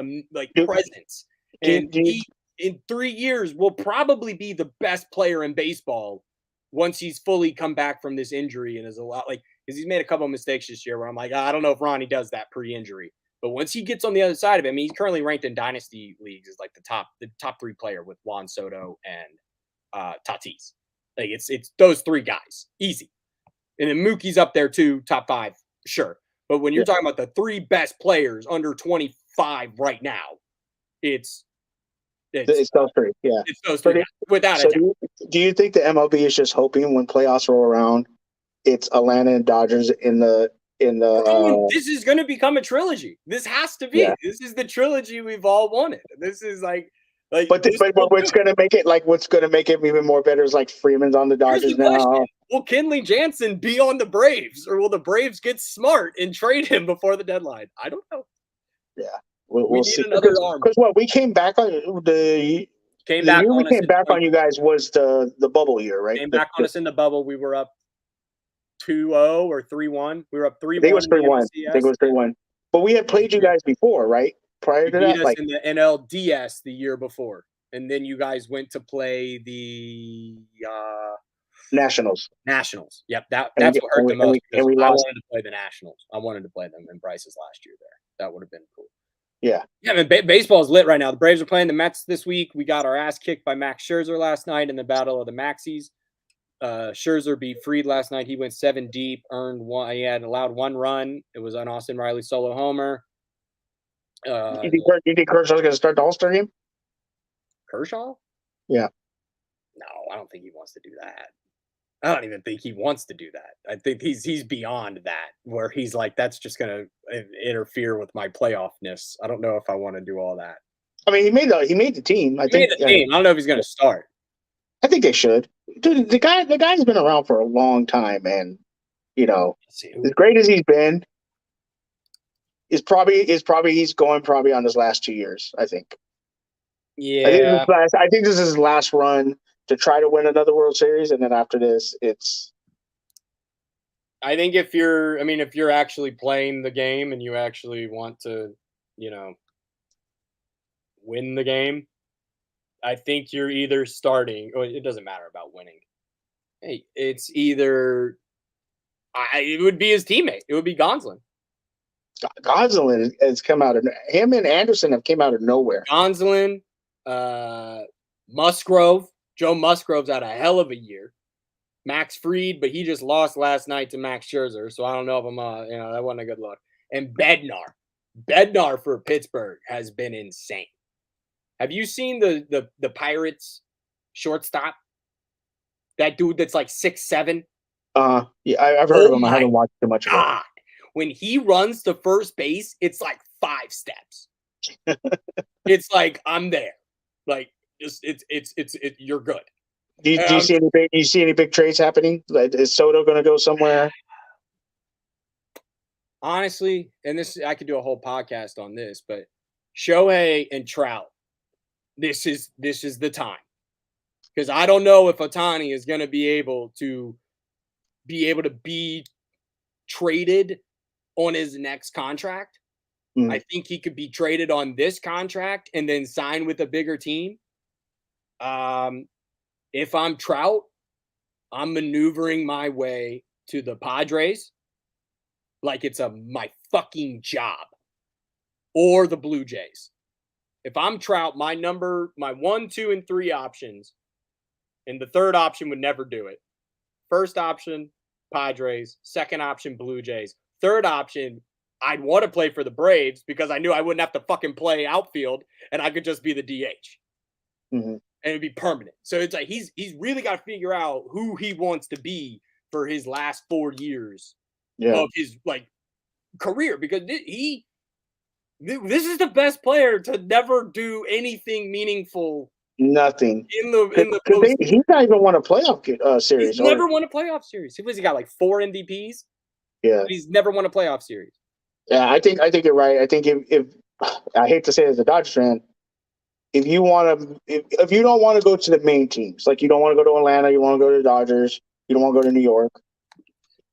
presence. And he, in 3 years, will probably be the best player in baseball once he's fully come back from this injury and is a lot because he's made a couple of mistakes this year where I'm like, I don't know if Ronnie does that pre-injury. But once he gets on the other side of it, I mean, he's currently ranked in dynasty leagues as like the top 3 player with Juan Soto and Tatis. It's those 3 guys, easy. And then Mookie's up there too, top 5, sure. But when you're talking about the 3 best players under 25 right now, it's
those 3. Yeah,
it's those 3 guys, without a doubt.
Do you think the MLB is just hoping when playoffs roll around, it's Atlanta and Dodgers in the
this is going to become a trilogy. This has to be. Yeah. This is the trilogy we've all wanted. This is like.
But what's going to make it what's going to make it even more better is like Freeman's on the Dodgers now.
Will Kenley Jansen be on the Braves, or will the Braves get smart and trade him before the deadline? I don't know.
Yeah, we'll see. Because we came back on the year we came back on you guys was the bubble year, right?
Came back on us in the bubble. We were up 2-0 or 3-1. We were up 3-1.
I think it was 3-1. But we had played you guys before, right? Prior to that,
in the NLDS the year before, and then you guys went to play the
Nationals.
Yep, that's what hurt the most. And we lost. I wanted to play the Nationals. I wanted to play them in Bryce's last year there. That would have been cool.
Yeah.
Yeah, I mean, baseball is lit right now. The Braves are playing the Mets this week. We got our ass kicked by Max Scherzer last night in the Battle of the Maxies. Scherzer beat Fried last night. He went 7 deep, earned 1. He had allowed 1 run. It was an Austin Riley solo homer.
You think Kershaw's going to start the All-Star game?
Kershaw?
Yeah.
No, I don't think he wants to do that. I don't even think he wants to do that. I think he's beyond that, where he's like, that's just going to interfere with my playoffness. I don't know if I want to do all that.
I mean, he made the team. I think.
I don't know if he's going to start.
I think they should. Dude, the guy's been around for a long time, and as great as he's been, he's going on his last 2 years. I think.
Yeah.
I think this is his last run to try to win another World Series, and then after this, it's.
I think if you're actually playing the game and you actually want to, win the game, I think you're either starting, or it doesn't matter about winning. Hey, it's either it would be his teammate. It would be Gonsolin.
Gonsolin has come out of him and Anderson have came out of nowhere.
Gonsolin, Musgrove. Joe Musgrove's had a hell of a year. Max Fried, but he just lost last night to Max Scherzer, so I don't know if I'm that wasn't a good look. And Bednar for Pittsburgh has been insane. Have you seen the Pirates shortstop? That dude that's like 6'7"?
Yeah, I've heard of him. I haven't watched too much of it.
When he runs to first base, it's like 5 steps. It's like I'm there. Like just you're good.
Do you see any big trades happening? Like, is Soto going to go somewhere?
Honestly, and I could do a whole podcast on this, but Shohei and Trout, this is the time, because I don't know if Ohtani is going to be able to be traded on his next contract. I think he could be traded on this contract and then sign with a bigger team. If I'm Trout, I'm maneuvering my way to the Padres like it's my fucking job, or the Blue Jays. If I'm Trout, my 1, 2, and 3 options, and the third option would never do it. First option, Padres. Second option, Blue Jays. Third option, I'd want to play for the Braves because I knew I wouldn't have to fucking play outfield and I could just be the DH.
Mm-hmm.
And it'd be permanent. So it's like he's really got to figure out who he wants to be for his last 4 years of his career, because this is the best player to never do anything meaningful.
Nothing
in the
he's not even won a playoff series.
He's never won a playoff series. He got like 4 MVPs.
Yeah,
he's never won a playoff series.
Yeah, I think you're right. I think if I hate to say it as a Dodgers fan, if you don't want to go to the main teams, like you don't want to go to Atlanta, you want to go to the Dodgers, you don't want to go to New York,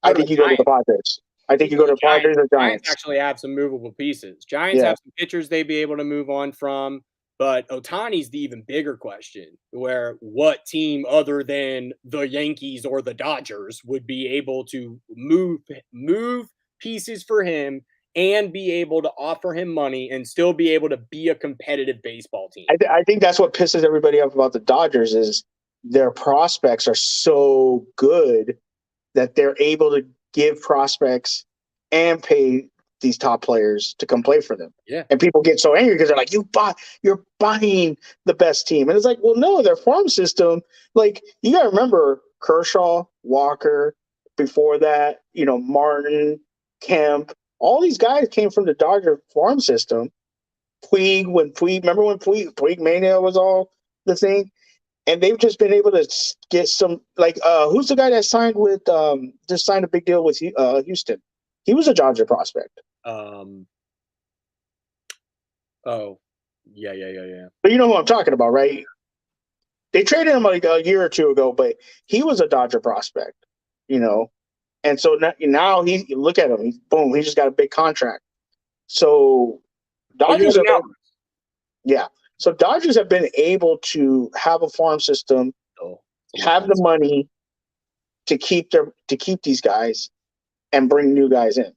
I think you go to the Padres. I think you go to Padres or Giants.
Giants actually have some movable pieces. Giants have some pitchers they'd be able to move on from, but Ohtani's the even bigger question, where what team other than the Yankees or the Dodgers would be able to move pieces for him and be able to offer him money and still be able to be a competitive baseball team.
I think that's what pisses everybody off about the Dodgers is their prospects are so good that they're able to give prospects and pay these top players to come play for them.
Yeah.
And people get so angry because they're like, you're buying the best team. And it's like, well, no, their farm system, like you got to remember Kershaw, Walker, before that, Martin, Kemp, all these guys came from the Dodger farm system. Remember when Puig Mania was all the thing? And they've just been able to get some, who's the guy that signed with, just signed a big deal with Houston? He was a Dodger prospect.
Oh, yeah.
But you know who I'm talking about, right? They traded him like a year or two ago, but he was a Dodger prospect, And so now look at him. He just got a big contract. So Dodgers So Dodgers have been able to have a farm system, have the money to keep these guys and bring new guys in.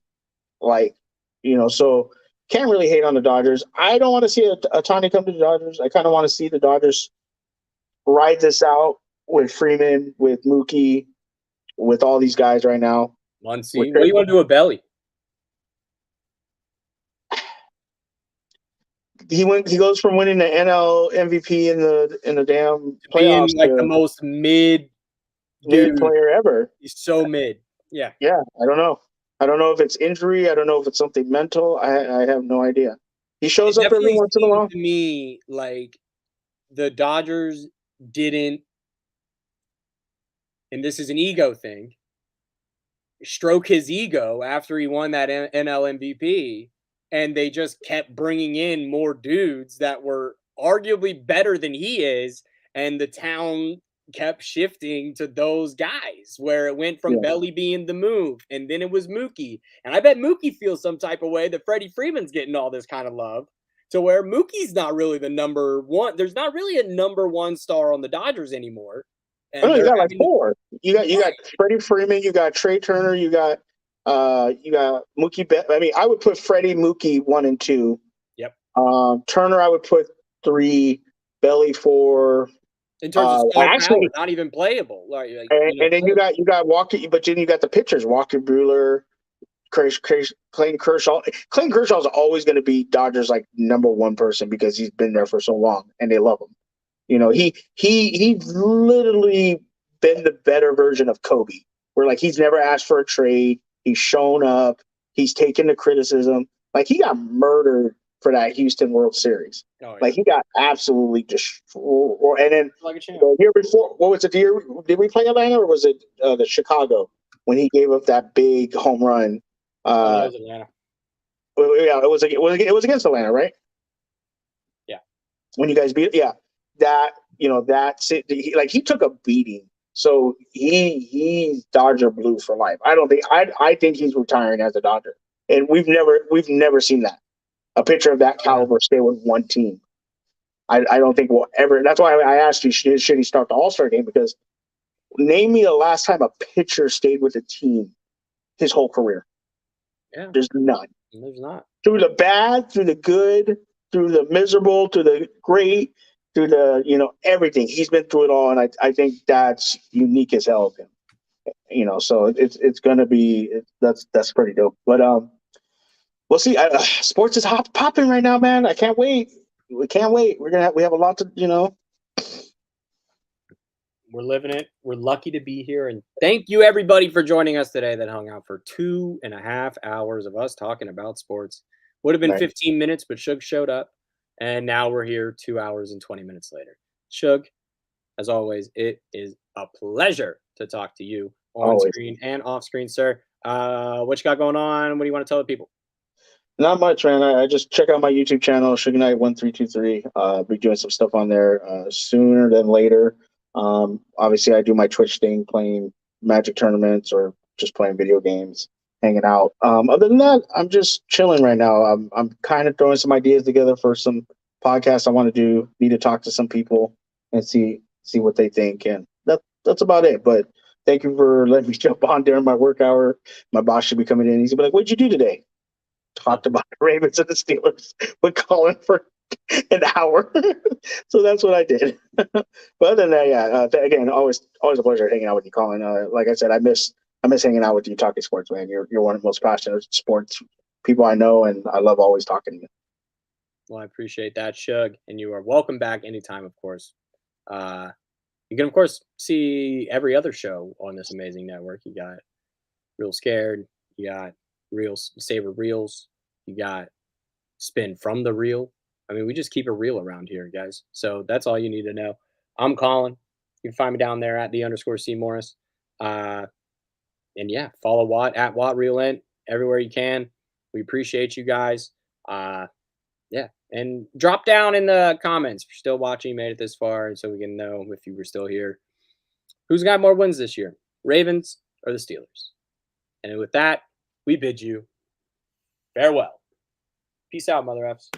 So can't really hate on the Dodgers. I don't want to see a Ohtani come to the Dodgers. I kind of want to see the Dodgers ride this out with Freeman, with Mookie, with all these guys right now.
Muncy. What do you want to do with Belly?
He goes from winning the NL MVP in the damn playoffs
being the most mid
player ever.
He's so mid. Yeah.
Yeah. I don't know if it's injury. I don't know if it's something mental. I have no idea. He shows up every once in a while.
To me, like the Dodgers didn't, and this is an ego thing, stroke his ego after he won that NL MVP, and they just kept bringing in more dudes that were arguably better than he is, and the town kept shifting to those guys, where it went from Belly being the move, and then it was Mookie. And I bet Mookie feels some type of way that Freddie Freeman's getting all this kind of love, to where Mookie's not really the number one. There's not really a number one star on the Dodgers anymore.
And you got like 4. You got Freddie Freeman, you got Trey Turner, you got Mookie. I would put Freddie, Mookie 1 and 2.
Yep.
Turner, I would put 3. Belly 4.
In terms of power, not even playable.
And then you got Walker, but then you got the pitchers: Walker Buehler, Clayton Kershaw. Clayton Kershaw is always going to be Dodgers number 1 person because he's been there for so long and they love him. He's literally been the better version of Kobe, where he's never asked for a trade. He's shown up. He's taken the criticism. He got murdered for that Houston World Series. Oh, yeah. He got absolutely destroyed. And then the year before, what was it? Did we play Atlanta or was it the Chicago when he gave up that big home run?
It was Atlanta.
Yeah, it was against Atlanta, right?
Yeah.
When you guys beat, he took a beating. So he's Dodger blue for life. I think he's retiring as a Dodger, and we've never seen that. A pitcher of that caliber stay with one team. I don't think we'll ever. That's why I asked you, should he start the All-Star game? Because name me the last time a pitcher stayed with a team his whole career.
Yeah.
There's none.
There's not.
Through the bad, through the good, through the miserable, through the great, through the, everything. He's been through it all, and I think that's unique as hell of him. So it's gonna be that's pretty dope. But we'll see. Sports is hot popping right now, man. I can't wait. We can't wait. We have a lot to.
We're living it. We're lucky to be here. And thank you, everybody, for joining us today that hung out for 2.5 hours of us talking about sports. Would have been 15 minutes, but Shug showed up. And now we're here 2 hours and 20 minutes later. Shug, as always, it is a pleasure to talk to you on screen and off screen, sir. What you got going on? What do you want to tell the people?
Not much, man. I just check out my YouTube channel, Suge Knight 1323. I'll be doing some stuff on there sooner than later. Obviously, I do my Twitch thing, playing Magic tournaments or just playing video games, hanging out. Other than that, I'm just chilling right now. I'm kind of throwing some ideas together for some podcasts I want to do. Need to talk to some people and see what they think, and that's about it. But thank you for letting me jump on during my work hour. My boss should be coming in. He's gonna be like, "What'd you do today?" Talked about the Ravens and the Steelers with Colin for an hour. So that's what I did. But other than that, yeah, again, always a pleasure hanging out with you, Colin. Like I said, I miss hanging out with you, talking sports, man. You're one of the most passionate sports people I know, and I love always talking to you.
Well, I appreciate that, Shug, and you are welcome back anytime, of course. You can, of course, see every other show on this amazing network. You got Real Scared, you got Saber Reels, you got Spin from the Reel. I mean, we just keep it real around here, guys. So that's all you need to know. I'm Colin. You can find me down there at @the_C Morris. And yeah, follow Watt at WattRealEnt everywhere you can. We appreciate you guys. Yeah, and drop down in the comments if you're still watching, made it this far, so we can know if you were still here. Who's got more wins this year, Ravens or the Steelers? And with that, we bid you farewell. Peace out, Mother Fs.